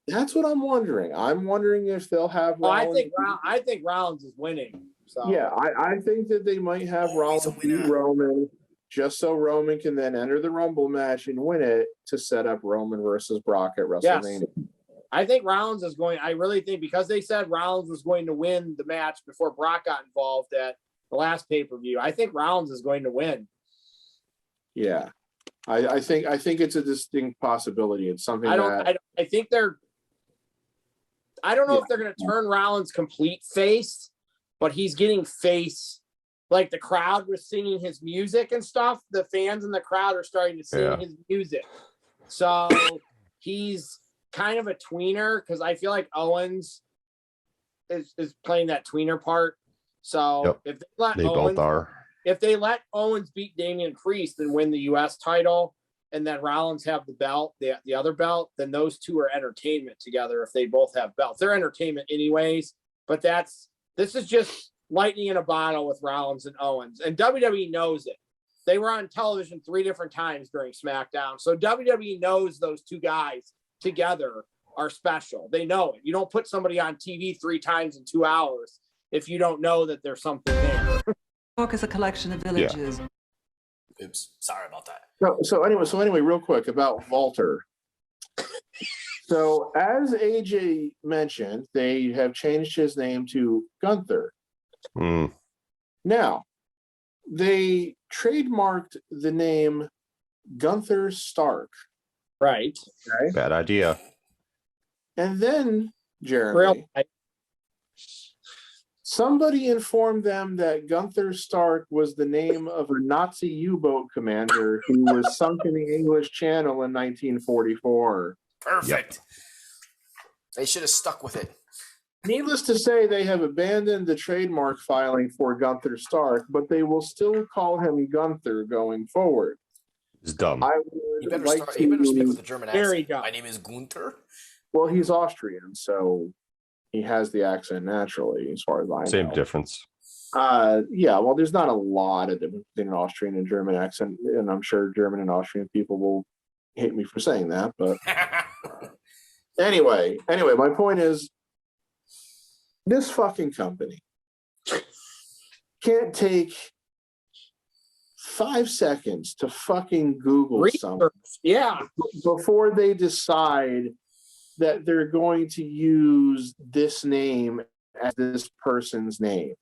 That's what I'm wondering. I'm wondering if they'll have Rollins. I think Rollins is winning. So. Yeah, I think that they might have Rollins beat Roman just so Roman can then enter the Rumble match and win it to set up Roman versus Brock at WrestleMania. Yes. I think Rollins is going. I really think because they said Rollins was going to win the match before Brock got involved at the last pay-per-view. I think Rollins is going to win. Yeah, I think it's a distinct possibility. It's something I think they're. I don't know if they're going to turn Rollins complete face, but he's getting face. Like the crowd was singing his music and stuff. The fans in the crowd are starting to sing his music. So he's kind of a tweener because I feel like Owens is playing that tweener part. So if they let Owens beat Damian Priest and win the US title, and then Rollins have the belt, the other belt, then those two are entertainment together if they both have belts. They're entertainment anyways, but this is just lightning in a bottle with Rollins and Owens. And WWE knows it. They were on television 3 different times during SmackDown. So WWE knows those 2 guys together are special. They know it. You don't put somebody on TV 3 times in 2 hours if you don't know that there's something there. York is a collection of villages. Yeah. Oops, sorry about that. So anyway, real quick about Walter. So as AJ mentioned, they have changed his name to Gunther. Now, they trademarked the name Gunther Stark. Right. Okay. Bad idea. And then, Jeremy, somebody informed them that Gunther Stark was the name of a Nazi U-boat commander who was sunk in the English Channel in 1944. Perfect. Yep. They should have stuck with it. Needless to say, they have abandoned the trademark filing for Gunther Stark, but they will still call him Gunther going forward. It's dumb. You better speak with a German accent. My name is Gunther. Well, he's Austrian, so he has the accent naturally, as far as I know. Same difference. Yeah, well, there's not a lot of difference between an Austrian and German accent, and I'm sure German and Austrian people will hate me for saying that, but anyway, my point is, this fucking company can't take 5 seconds to fucking Google something. Yeah. Before they decide that they're going to use this name as this person's name,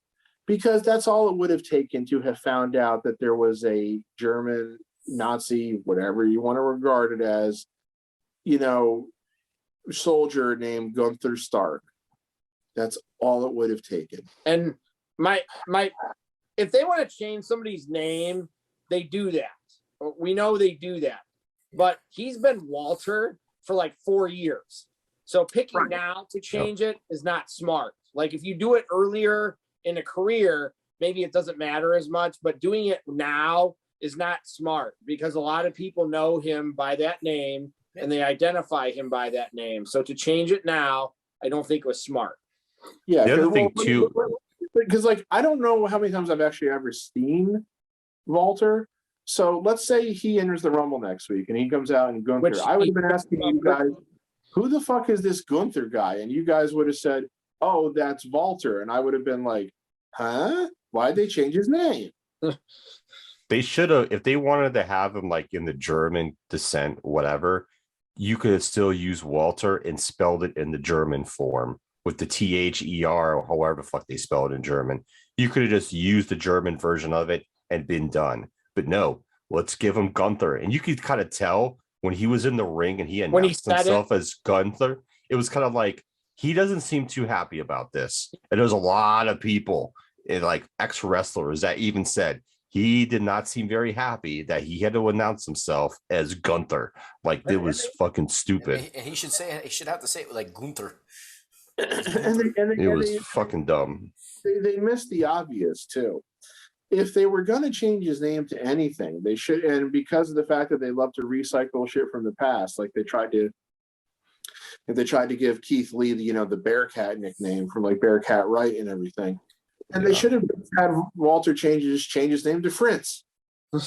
because that's all it would have taken to have found out that there was a German Nazi, whatever you want to regard it as, soldier named Gunther Stark. That's all it would have taken. And my if they want to change somebody's name, they do that. We know they do that. But he's been Walter for like 4 years. So picking now to change it is not smart. Like if you do it earlier in a career, maybe it doesn't matter as much, but doing it now is not smart because a lot of people know him by that name and they identify him by that name. So to change it now, I don't think was smart. Yeah. The other thing too, because like I don't know how many times I've actually ever seen Walter. So let's say he enters the Rumble next week and he comes out and Gunther. I would have been asking you guys, who the fuck is this Gunther guy? And you guys would have said, oh, that's Walter. And I would have been like, huh? Why'd they change his name? they should have, if they wanted to have him like in the German descent, whatever, you could have still used Walter and spelled it in the German form with the THER or however the fuck they spell it in German. You could have just used the German version of it and been done. But no, let's give him Gunther. And you could kind of tell when he was in the ring and he announced himself as Gunther, it was kind of like, he doesn't seem too happy about this. And there's a lot of people, like ex-wrestlers, that even said he did not seem very happy that he had to announce himself as Gunther. Like, it was fucking stupid. And he should have to say it like Gunther. It was fucking dumb. They missed the obvious too. If they were going to change his name to anything, they should. And because of the fact that they love to recycle shit from the past, like they tried to give Keith Lee the Bearcat nickname from like Bearcat Wright and everything, and they should have had Walter change his name to Fritz. And he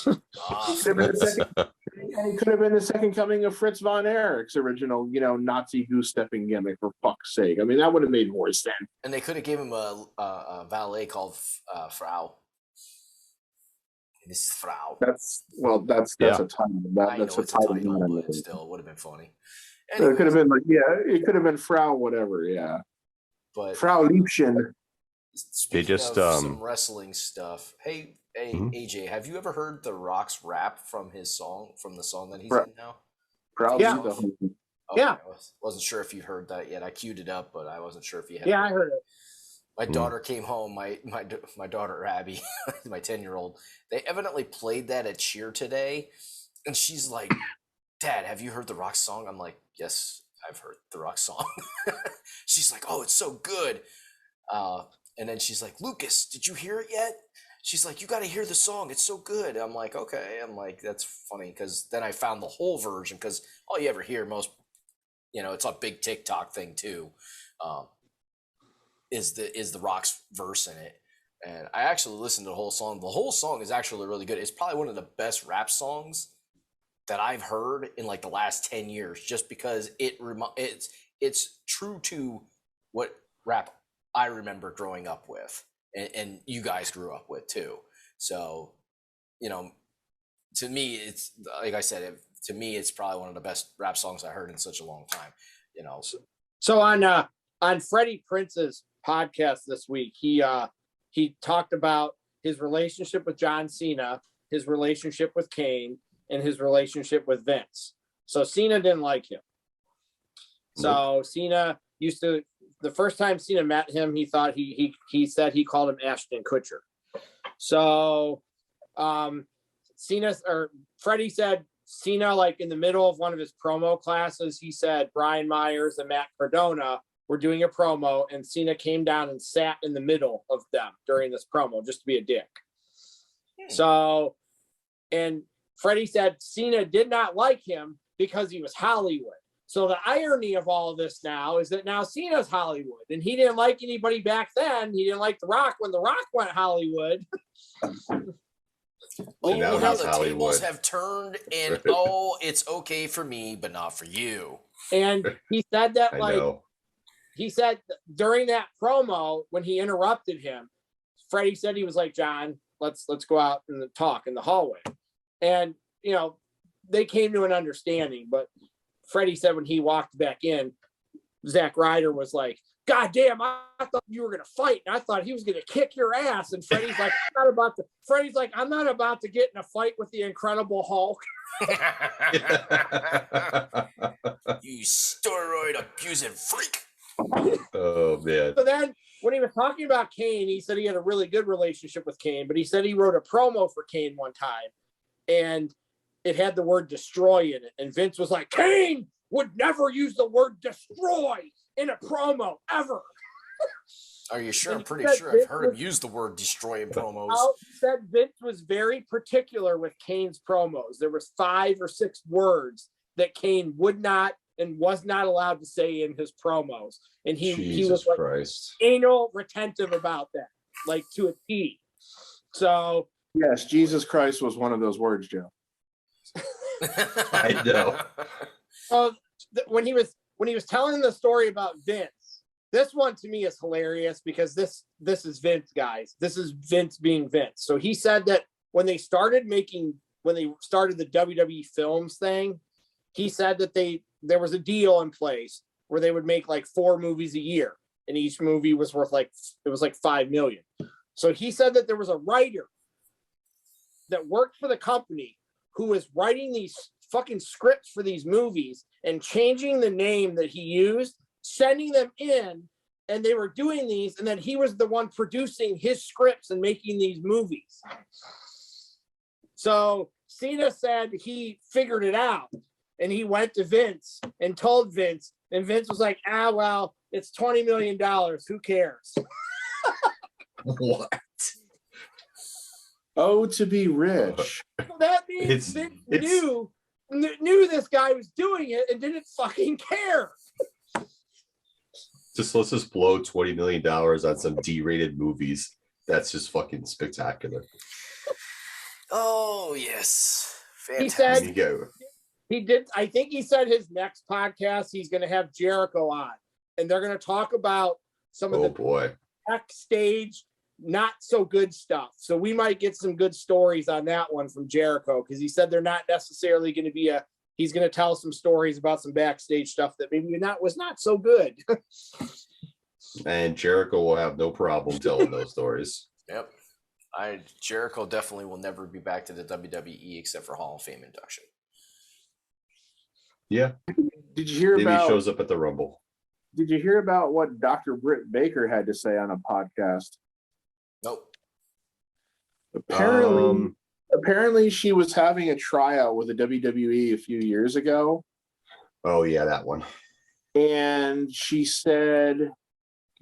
could have been the second coming of Fritz von Erich's original, Nazi goose stepping gimmick, for fuck's sake. I mean, that would have made more sense. And they could have given him a valet called Frau. This is Frau. That's a title. That's a title. But still, it would have been funny. Anyways, it could have been it could have been Frau whatever, yeah. But Frau Liebchen. They just some wrestling stuff. Hey, AJ, have you ever heard The Rock's rap from the song that he's in now? Probably. Yeah. I wasn't sure if you heard that yet. I queued it up, but I wasn't sure if you had. Yeah, I heard it. My daughter came home. My daughter Abby, my 10-year-old. They evidently played that at cheer today, and she's like, "Dad, have you heard The Rock's song?" I'm like, "Yes, I've heard The Rock's song." She's like, "Oh, it's so good." And then she's like, "Lucas, did you hear it yet?" She's like, "You got to hear the song. It's so good." I'm like, "Okay." I'm like, "That's funny," because then I found the whole version, because all you ever hear it's a big TikTok thing too, is the Rock's verse in it. And I actually listened to the whole song. The whole song is actually really good. It's probably one of the best rap songs that I've heard in like the last 10 years, just because it's true to what rap I remember growing up with, and you guys grew up with too. So, to me, it's like I said, to me, it's probably one of the best rap songs I heard in such a long time. So on Freddie Prince's podcast this week, he talked about his relationship with John Cena, his relationship with Kane, and his relationship with Vince. So Cena didn't like him. So Cena the first time Cena met him, he thought he said he called him Ashton Kutcher. So Freddie said Cena, like in the middle of one of his promo classes, he said Brian Myers and Matt Cardona were doing a promo, and Cena came down and sat in the middle of them during this promo just to be a dick. So, and Freddie said Cena did not like him because he was Hollywood. So the irony of all of this now is that now Cena's Hollywood, and he didn't like anybody back then. He didn't like The Rock when The Rock went Hollywood. Now the tables have turned, and it's okay for me, but not for you. And he said that he said during that promo when he interrupted him, Freddie said he was like, "John, let's go out and talk in the hallway," and they came to an understanding. But Freddie said when he walked back in, Zack Ryder was like, God damn, I thought you were gonna fight, and I thought he was gonna kick your ass. And Freddie's like, I'm not about to get in a fight with the Incredible Hulk. You steroid abusing freak. Oh man. So then when he was talking about Kane, he said he had a really good relationship with Kane, but he said he wrote a promo for Kane one time and it had the word destroy in it. And Vince was like, Kane would never use the word destroy in a promo ever. Are you sure? I'm pretty sure I've heard him use the word destroy in promos. He said Vince was very particular with Kane's promos. There was 5 or 6 words that Kane would not and was not allowed to say in his promos. And he was like anal retentive about that, like to a T. So yes, Jesus Christ was one of those words, Joe. I know. When he was telling the story about Vince, this one to me is hilarious because this is Vince, guys. This is Vince being Vince. So he said that when they started the WWE films thing, he said that there was a deal in place where they would make like 4 movies a year, and each movie was worth like $5 million. So he said that there was a writer that worked for the company who was writing these fucking scripts for these movies and changing the name that he used, sending them in, and they were doing these, and then he was the one producing his scripts and making these movies. So Cena said he figured it out, and he went to Vince and told Vince, and Vince was like, well, it's $20 million. Who cares? What? Oh, to be rich. So that means Vince knew this guy was doing it and didn't fucking care. Let's just blow $20 million on some D-rated movies. That's just fucking spectacular. Oh yes, fantastic. He said he did. I think he said his next podcast he's going to have Jericho on, and they're going to talk about some of the backstage not so good stuff. So we might get some good stories on that one from Jericho, because he said they're not necessarily going to be he's going to tell some stories about some backstage stuff that maybe was not so good. And Jericho will have no problem telling those stories. Yep. Jericho definitely will never be back to the WWE except for Hall of Fame induction. Yeah. Did you hear Maybe he shows up at the Rumble. Did you hear about what Dr. Britt Baker had to say on a podcast? Nope. Apparently she was having a tryout with the WWE a few years ago. Oh yeah, that one. And she said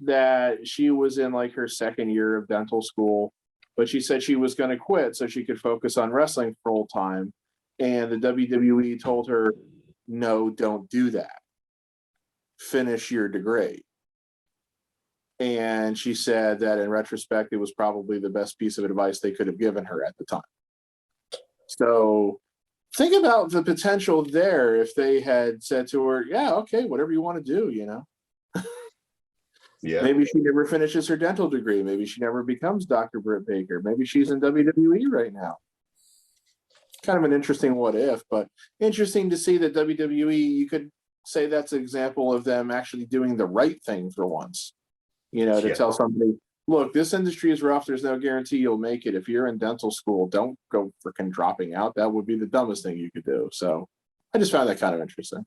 that she was in like her second year of dental school, but she said she was going to quit so she could focus on wrestling full time. And the WWE told her, no, don't do that. Finish your degree. And she said that in retrospect, it was probably the best piece of advice they could have given her at the time. So think about the potential there if they had said to her, yeah, okay, whatever you want to do, you know. Yeah. Maybe she never finishes her dental degree. Maybe she never becomes Dr. Britt Baker. Maybe she's in WWE right now. Kind of an interesting what if, but interesting to see that WWE, you could say that's an example of them actually doing the right thing for once. You know, to tell somebody, look, this industry is rough. There's no guarantee you'll make it. If you're in dental school, don't go freaking dropping out. That would be the dumbest thing you could do. So I just found that kind of interesting.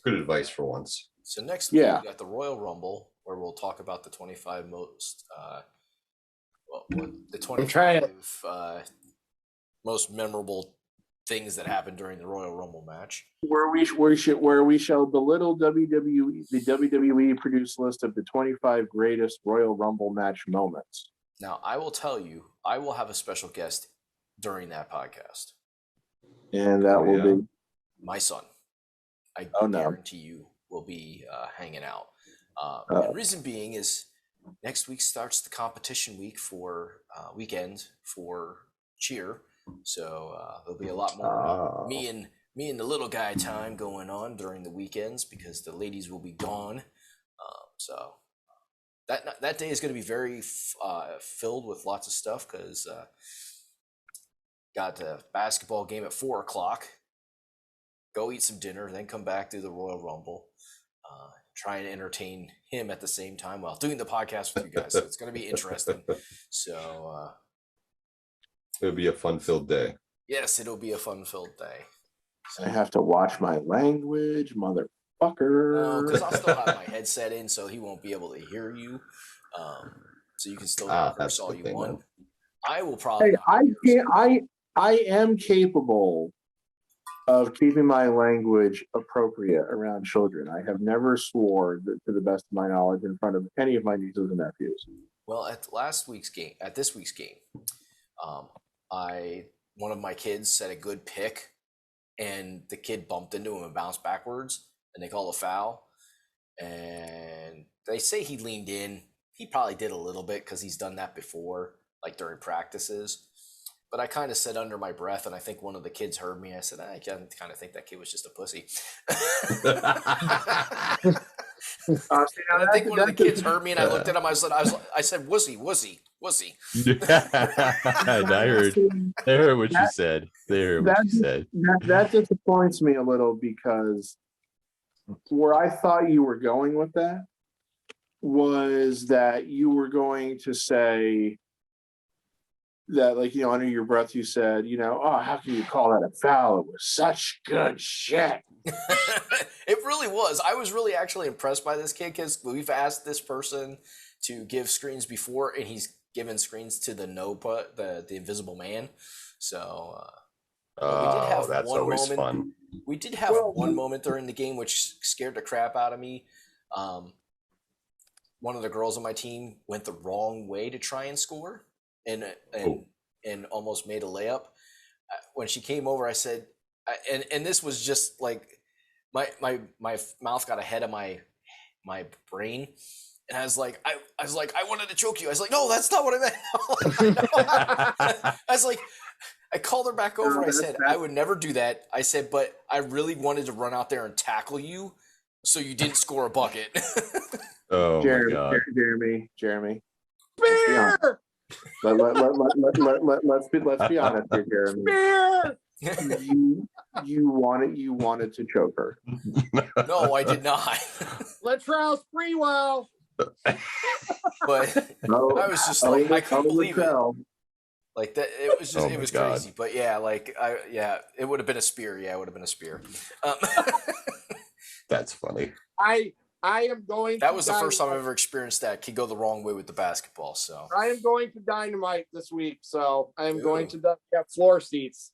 Good advice for once. So next week, we got the Royal Rumble, where we'll talk about the 25 most memorable things that happened during the Royal Rumble match. Where we shall belittle WWE, the WWE produced list of the 25 greatest Royal Rumble match moments. Now, I will tell you, I will have a special guest during that podcast. And that will be my son. I guarantee you will be hanging out. The reason being is next week starts the competition week for weekend for cheer. So there'll be a lot more me and the little guy time going on during the weekends because the ladies will be gone. So that day is going to be very filled with lots of stuff because got a basketball game at 4:00. Go eat some dinner, then come back to the Royal Rumble. try and entertain him at the same time while doing the podcast with you guys. So it's going to be interesting. So it'll be a fun-filled day. Yes, it'll be a fun-filled day. I have to watch my language, motherfucker. No, because I'll still have my headset in, so he won't be able to hear you. So you can still rehearse all you want. Man. I will probably. Hey, I am capable of keeping my language appropriate around children. I have never swore, to the best of my knowledge, in front of any of my nieces and nephews. Well, at this week's game, one of my kids said a good pick, and the kid bumped into him and bounced backwards, and they called a foul. And they say he leaned in. He probably did a little bit because he's done that before, like during practices. But I kind of said under my breath, and I think one of the kids heard me. I said, I kind of think that kid was just a pussy. I think one of the kids heard me, and I looked at him. I said, wussy. They heard what you said. That disappoints me a little, because where I thought you were going with that was that you were going to say that, like, under your breath, you said, oh, how can you call that a foul? It was such good shit. It really was. I was really actually impressed by this kid, because we've asked this person to give screens before, and he's given screens to the the Invisible Man. So we did have that's one always moment. Fun. We did have one moment during the game which scared the crap out of me. One of the girls on my team went the wrong way to try and score, and almost made a layup. When she came over, I said, and this was just like my mouth got ahead of my brain, and I was like, I wanted to choke you. I was like, no, that's not what I meant. I was like, I called her back over. I said, I would never do that. I said, but I really wanted to run out there and tackle you so you didn't score a bucket. Oh, my God. Jeremy. Beer! Let's be honest here, Jeremy. Beer! You wanted to choke her. No, I did not. Latrell Sprewell. But I was just like, I couldn't believe it. Like that, it was just, it was God. crazy. But yeah, it would have been a spear. Yeah, it would have been a spear. That's funny. I am going. That was the first time I've ever experienced that. Could go the wrong way with the basketball. So I am going to Dynamite this week. So I am going to have floor seats.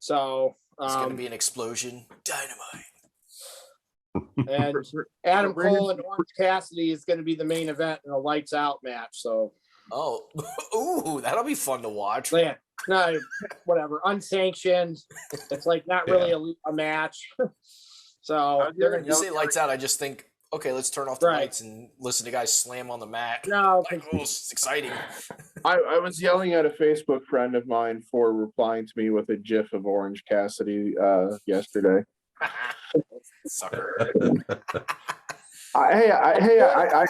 So it's going to be an explosion. Dynamite. And Adam Cole and Orange Cassidy is going to be the main event in a lights out match. So ooh, that'll be fun to watch. Yeah, no, whatever, unsanctioned. It's like not really a match. So they're going to say lights out. I just think, okay, let's turn off the lights and listen to guys slam on the mat. No, it's exciting. I was yelling at a Facebook friend of mine for replying to me with a GIF of Orange Cassidy yesterday. Sucker. I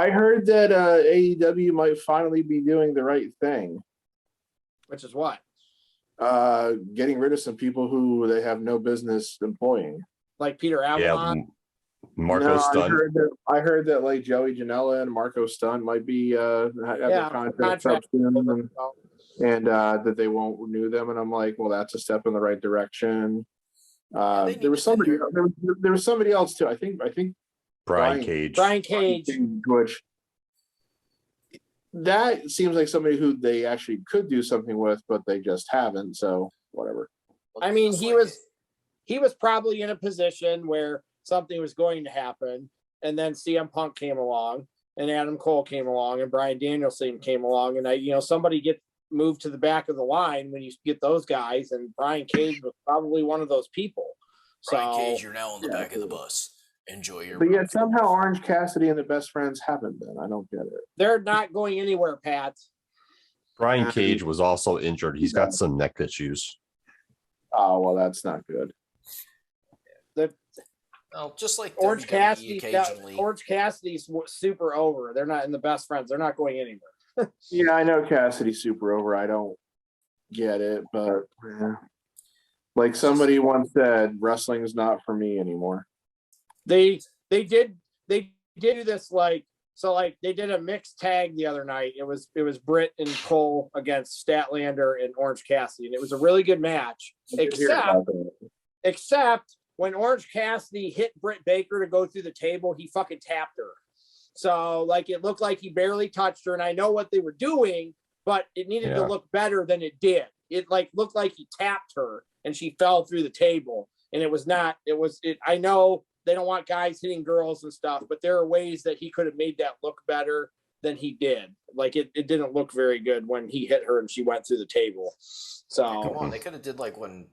heard that AEW might finally be doing the right thing. Which is what? Getting rid of some people who they have no business employing. Like Peter Avalon? Yeah, Marco Stunt. I heard that like Joey Janela and Marco Stunt might be have their contracts up soon, and that they won't renew them. And I'm like, well, that's a step in the right direction. There was somebody else too. I think Brian Cage, which that seems like somebody who they actually could do something with, but they just haven't. So whatever. I mean, he was probably in a position where something was going to happen, and then CM Punk came along, and Adam Cole came along, and Bryan Danielson came along, and somebody gets moved to the back of the line when you get those guys, and Brian Cage was probably one of those people. Brian Cage, you're now on the back of the bus. Enjoy your. But yet somehow Orange Cassidy and the Best Friends haven't been. I don't get it. They're not going anywhere, Pat. Brian Cage was also injured. He's got some neck issues. Oh well, that's not good. Just like Orange Cassidy, occasionally. Orange Cassidy's super over. They're not in the Best Friends. They're not going anywhere. Yeah, I know Cassidy's super over. I don't get it, but like somebody once said, wrestling is not for me anymore. They did do this like they did a mixed tag the other night. It was Britt and Cole against Statlander and Orange Cassidy, and it was a really good match. Except when Orange Cassidy hit Britt Baker to go through the table, he fucking tapped her. So like it looked like he barely touched her, and I know what they were doing, but it needed to look better than it did. It like looked like he tapped her and she fell through the table, and it was not. I know they don't want guys hitting girls and stuff, but there are ways that he could have made that look better than he did. Like it didn't look very good when he hit her and she went through the table. So come on, they could have did like when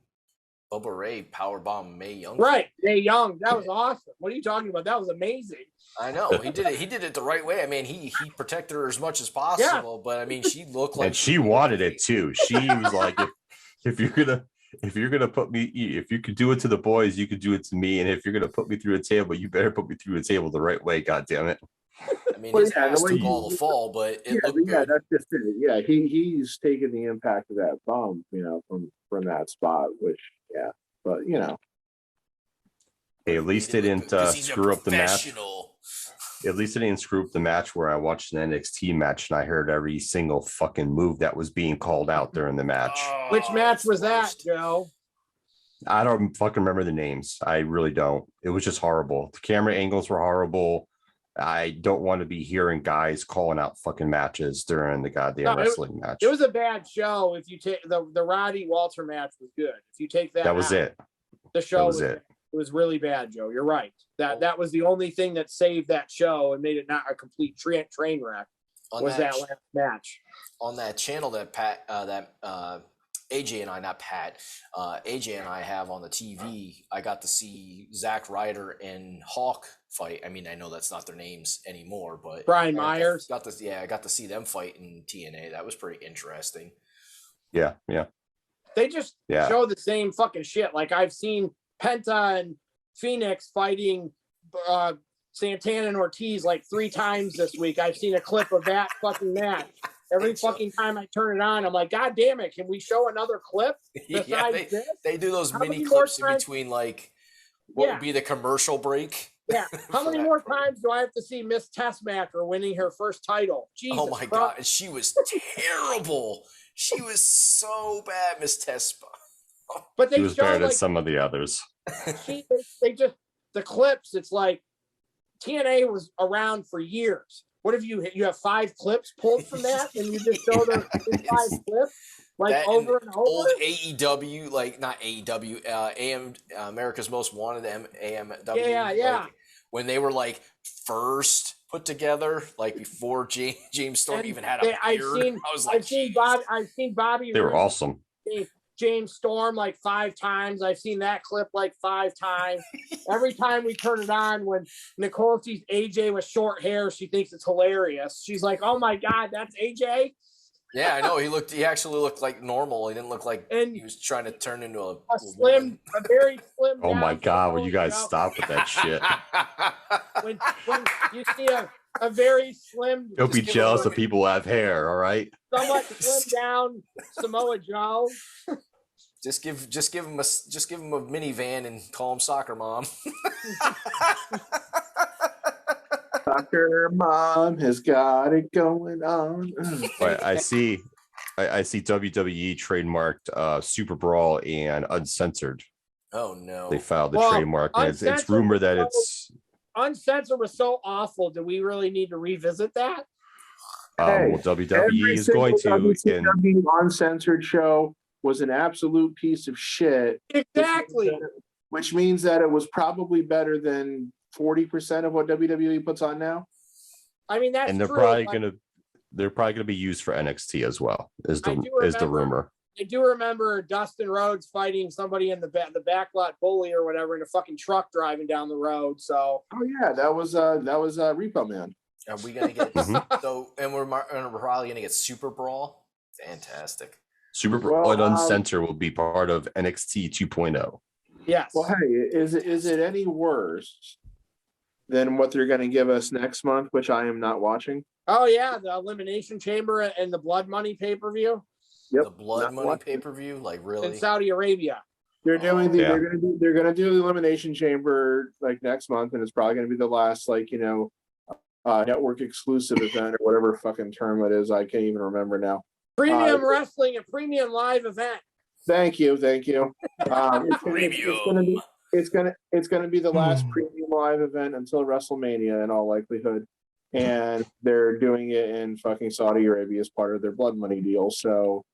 Bubba Ray powerbombed Mae Young. Right, Mae Young. That was awesome. What are you talking about? That was amazing. I know he did it. He did it the right way. I mean, he protected her as much as possible, but I mean, she looked like and she wanted it too. She was like, if you're gonna put me, if you could do it to the boys, you could do it to me. And if you're gonna put me through a table, you better put me through a table the right way. God damn it! I mean, his ass took all the fall, but it looked good. That's just it. Yeah, he's taken the impact of that bump, from that spot. Which, but hey, at least they didn't screw up the match. At least it didn't screw up the match where I watched an NXT match and I heard every single fucking move that was being called out during the match. Which match was that, Joe? I don't fucking remember the names. I really don't. It was just horrible. The camera angles were horrible. I don't want to be hearing guys calling out fucking matches during the goddamn wrestling match. It was a bad show. If you take the Roddy Walter match was good. If you take that was out, it. The show was it. It was really bad, Joe. You're right. That was the only thing that saved that show and made it not a complete train wreck. Was that last match on that channel that AJ and I, not Pat, AJ and I have on the TV? I got to see Zack Ryder and Hawk fight. I mean, I know that's not their names anymore, but Brian Myers I got to see them fight in TNA. That was pretty interesting. Yeah. They just show the same fucking shit. Like I've seen Penta and Phoenix fighting Santana and Ortiz like 3 times this week. I've seen a clip of that fucking match. Every fucking time I turn it on, I'm like, God damn it, can we show another clip besides this? They do those mini clips in between, like, what would be the commercial break? Yeah. How many more times do I have to see Miss Tessmacher winning her first title? Jesus oh, my God. And she was terrible. She was so bad, Miss Tessmacher. But they was better than some of the others. They just, the clips, it's like TNA was around for years. What if you have 5 clips pulled from that and you just show them 5 clips like that over and over? Old AEW, like not AEW, AM America's Most Wanted, AMW. Yeah. Like, when they were like first put together, like before James Storm even had a beard. I've seen Bobby. They were awesome. James Storm like 5 times. I've seen that clip like 5 times. Every time we turn it on, when Nicole sees AJ with short hair, she thinks it's hilarious. She's like, "Oh my God, that's AJ." Yeah, I know. He actually looked like normal. He didn't look like he was trying to turn into a very slim. Oh my God, will you guys stop with that shit? when you see a very slim. Don't be jealous of people who have hair, all right? Somewhat slim down Samoa Joe. Just give him a minivan and call him Soccer Mom. Soccer Mom has got it going on. But I see WWE trademarked Super Brawl and Uncensored. Oh no! They filed the trademark. And it's rumored that it's Uncensored was so awful. Do we really need to revisit that? Well, WWE is going to. WCW Uncensored show was an absolute piece of shit. Exactly. Which means that it was probably better than 40% of what WWE puts on now. I mean, that's they're true, probably gonna be used for NXT as well. Is the rumor? I do remember Dustin Rhodes fighting somebody in the backlot bully or whatever in a fucking truck driving down the road. So. Oh yeah, that was Repo Man. Are we gonna get so? And we're probably gonna get Super Brawl. Fantastic. Super Brawl and Uncensored will be part of NXT 2.0. Yes. Well, hey, is it any worse than what they're going to give us next month, which I am not watching? Oh yeah, the Elimination Chamber and the Blood Money pay-per-view. Yep. The Blood Money pay-per-view, like really in Saudi Arabia. They're doing they're gonna do the Elimination Chamber like next month, and it's probably gonna be the last network exclusive event or whatever fucking term it is. I can't even remember now. Premium wrestling, a premium live event. Thank you. It's gonna be the last premium live event until WrestleMania in all likelihood, and they're doing it in fucking Saudi Arabia as part of their blood money deal. So,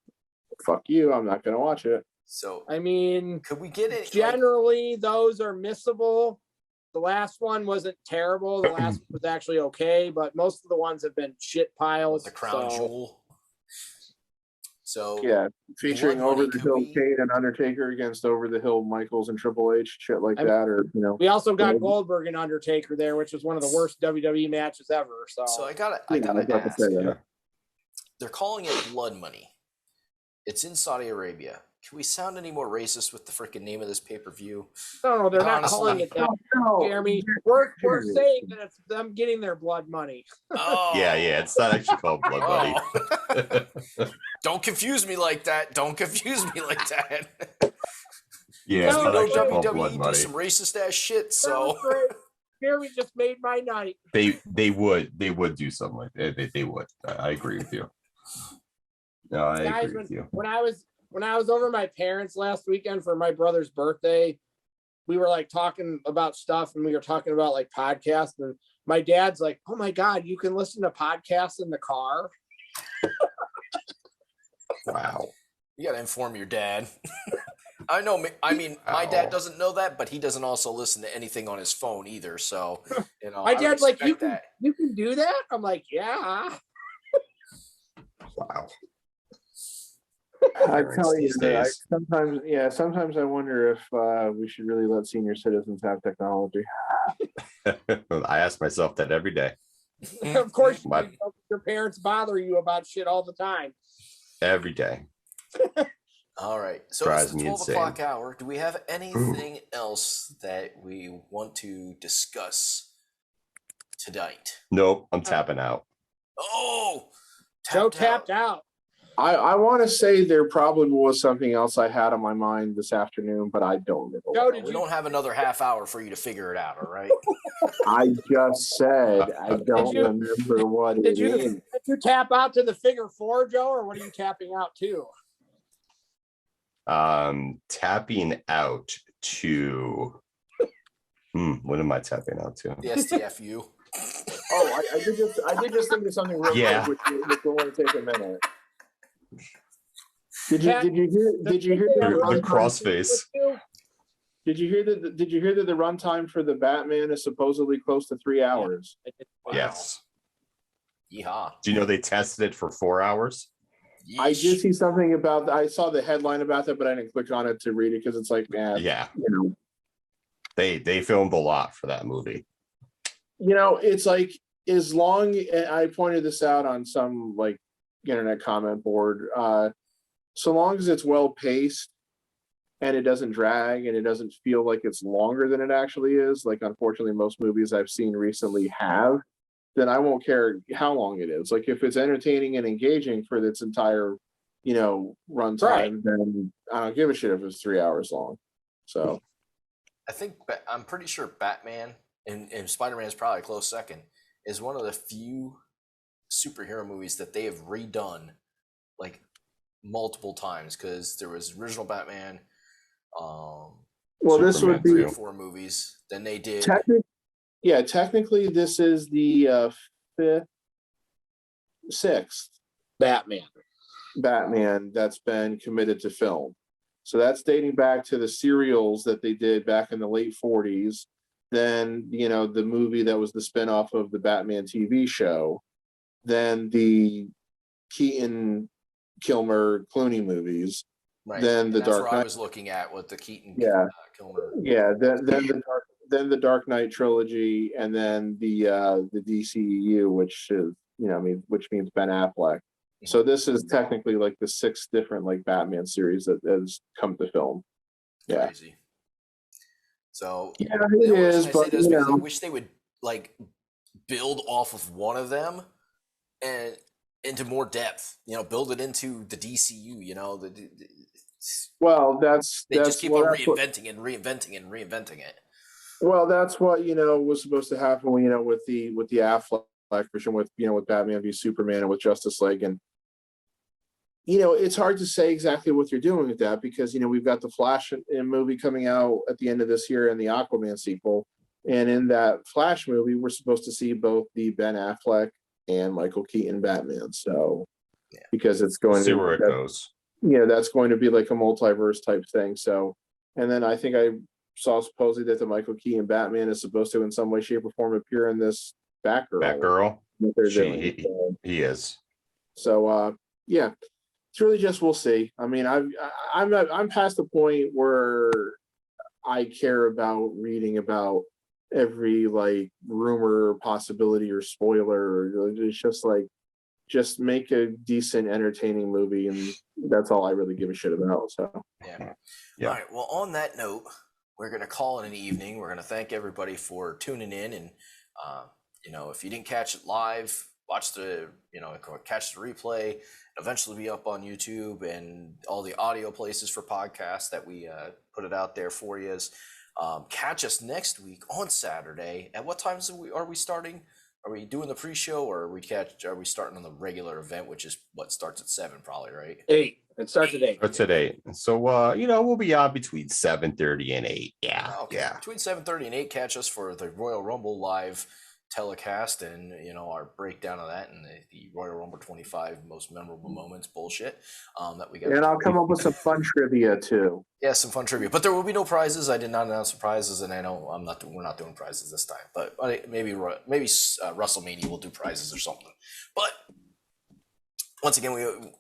fuck you. I'm not gonna watch it. So I mean, could we get it? Generally, those are missable. The last one wasn't terrible. The last one was actually okay, but most of the ones have been shit piles. The crown jewel. So yeah, featuring Over the Hill Kane and Undertaker against Over the Hill Michaels and Triple H, shit like that, or We also got Goldberg and Undertaker there, which was one of the worst WWE matches ever. So I gotta ask. They're calling it blood money. It's in Saudi Arabia. Can we sound any more racist with the freaking name of this pay-per-view? No, they're not calling it that, Jeremy. We're saying that it's them getting their blood money. Oh. Yeah, it's not actually called blood money. Don't confuse me like that. Yeah, no, WWE do some racist ass shit. So Jeremy just made my night. They would do something like that. They would. I agree with you. No, I agree with you. When I was over my parents last weekend for my brother's birthday, we were like talking about stuff, and we were talking about like podcasts, and my dad's like, "Oh my God, you can listen to podcasts in the car." Wow. You got to inform your dad. I know. I mean, my dad doesn't know that, but he doesn't also listen to anything on his phone either. So, my dad's like, you can do that? I'm like, yeah. Wow. I tell you that sometimes I wonder if we should really let senior citizens have technology. I ask myself that every day. Of course, your parents bother you about shit all the time. Every day. All right. So Drives it's the 12 insane. o'clock hour. Do we have anything else that we want to discuss tonight? Nope, I'm tapping out. Oh, tapped out. I want to say there probably was something else I had on my mind this afternoon, but I don't remember. We don't have another half hour for you to figure it out, all right? I just said I don't remember what it is. Did you tap out to the figure 4, Joe, or what are you tapping out to? Tapping out to what am I tapping out to? The STFU. Oh, I did just think of something real quick, which will only take a minute. Did you hear the crossface? Did you hear that the runtime for the Batman is supposedly close to 3 hours? Wow. Yes. Yeehaw. Do you know they tested it for 4 hours? Yeesh. I did see something about that. I saw the headline about that, but I didn't click on it to read it because it's like, they filmed a lot for that movie. It's like, as long I pointed this out on some like internet comment board, so long as it's well paced and it doesn't drag and it doesn't feel like it's longer than it actually is, like unfortunately most movies I've seen recently have, then I won't care how long it is. Like if it's entertaining and engaging for its entire runtime, then I don't give a shit if it's 3 hours long. So I'm pretty sure Batman and Spider-Man is probably a close second, is one of the few superhero movies that they have redone like multiple times, because there was original Batman. This would be 3 or 4 movies. Then they did. Technically, this is the sixth Batman that's been committed to film. So that's dating back to the serials that they did back in the late 40s. Then, the movie that was the spinoff of the Batman TV show. Then the Keaton, Kilmer, Clooney movies. Right. Then the Dark Knight. I was looking at with the Keaton, Kilmer. Yeah. Then the Dark Knight trilogy, and then the DCEU, which is which means Ben Affleck. So this is technically like the 6th different like Batman series that has come to film. Yeah. Crazy. So it is, but I wish they would like build off of one of them and into more depth. Build it into the DCU. Well, they that's just keep on what, reinventing it. well, that's what was supposed to happen when with the Affleck version, with with Batman v Superman and with Justice League, and it's hard to say exactly what they're doing with that because we've got the Flash movie coming out at the end of this year and the Aquaman sequel, and in that Flash movie we're supposed to see both the Ben Affleck and Michael Keaton Batman. So because it's going see where it goes. That's going to be like a multiverse type thing. So, and then I think I saw supposedly that the Michael Keaton Batman is supposed to in some way, shape, or form appear in this Batgirl. What they're doing. He is. So yeah. It's really just we'll see. I mean, I'm past the point where I care about reading about every like rumor, possibility, or spoiler. It's just like just make a decent, entertaining movie, and that's all I really give a shit about. So yeah. All right. Well, on that note, we're gonna call it an evening. We're gonna thank everybody for tuning in, and if you didn't catch it live, watch the catch the replay. Eventually be up on YouTube and all the audio places for podcasts that we put it out there for you. Catch us next week on Saturday. At what times are we starting? Are we doing the pre-show, or are we starting on the regular event, which is what starts at 7 probably, right? 8. It starts at 8. It's at 8. So we'll be on between 7:30 and 8. Yeah. Okay. Yeah. Between 7:30 and 8, catch us for the Royal Rumble live telecast and our breakdown of that and the Royal Rumble 25 most memorable moments bullshit that we got. And I'll come up with some fun trivia too. Yeah, some fun trivia, but there will be no prizes. I did not announce the prizes, and I know we're not doing prizes this time, but maybe WrestleMania will do prizes or something. But once again,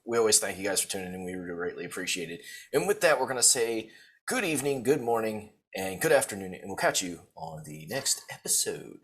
we always thank you guys for tuning in. We really greatly appreciate it. And with that, we're going to say good evening, good morning, and good afternoon, and we'll catch you on the next episode.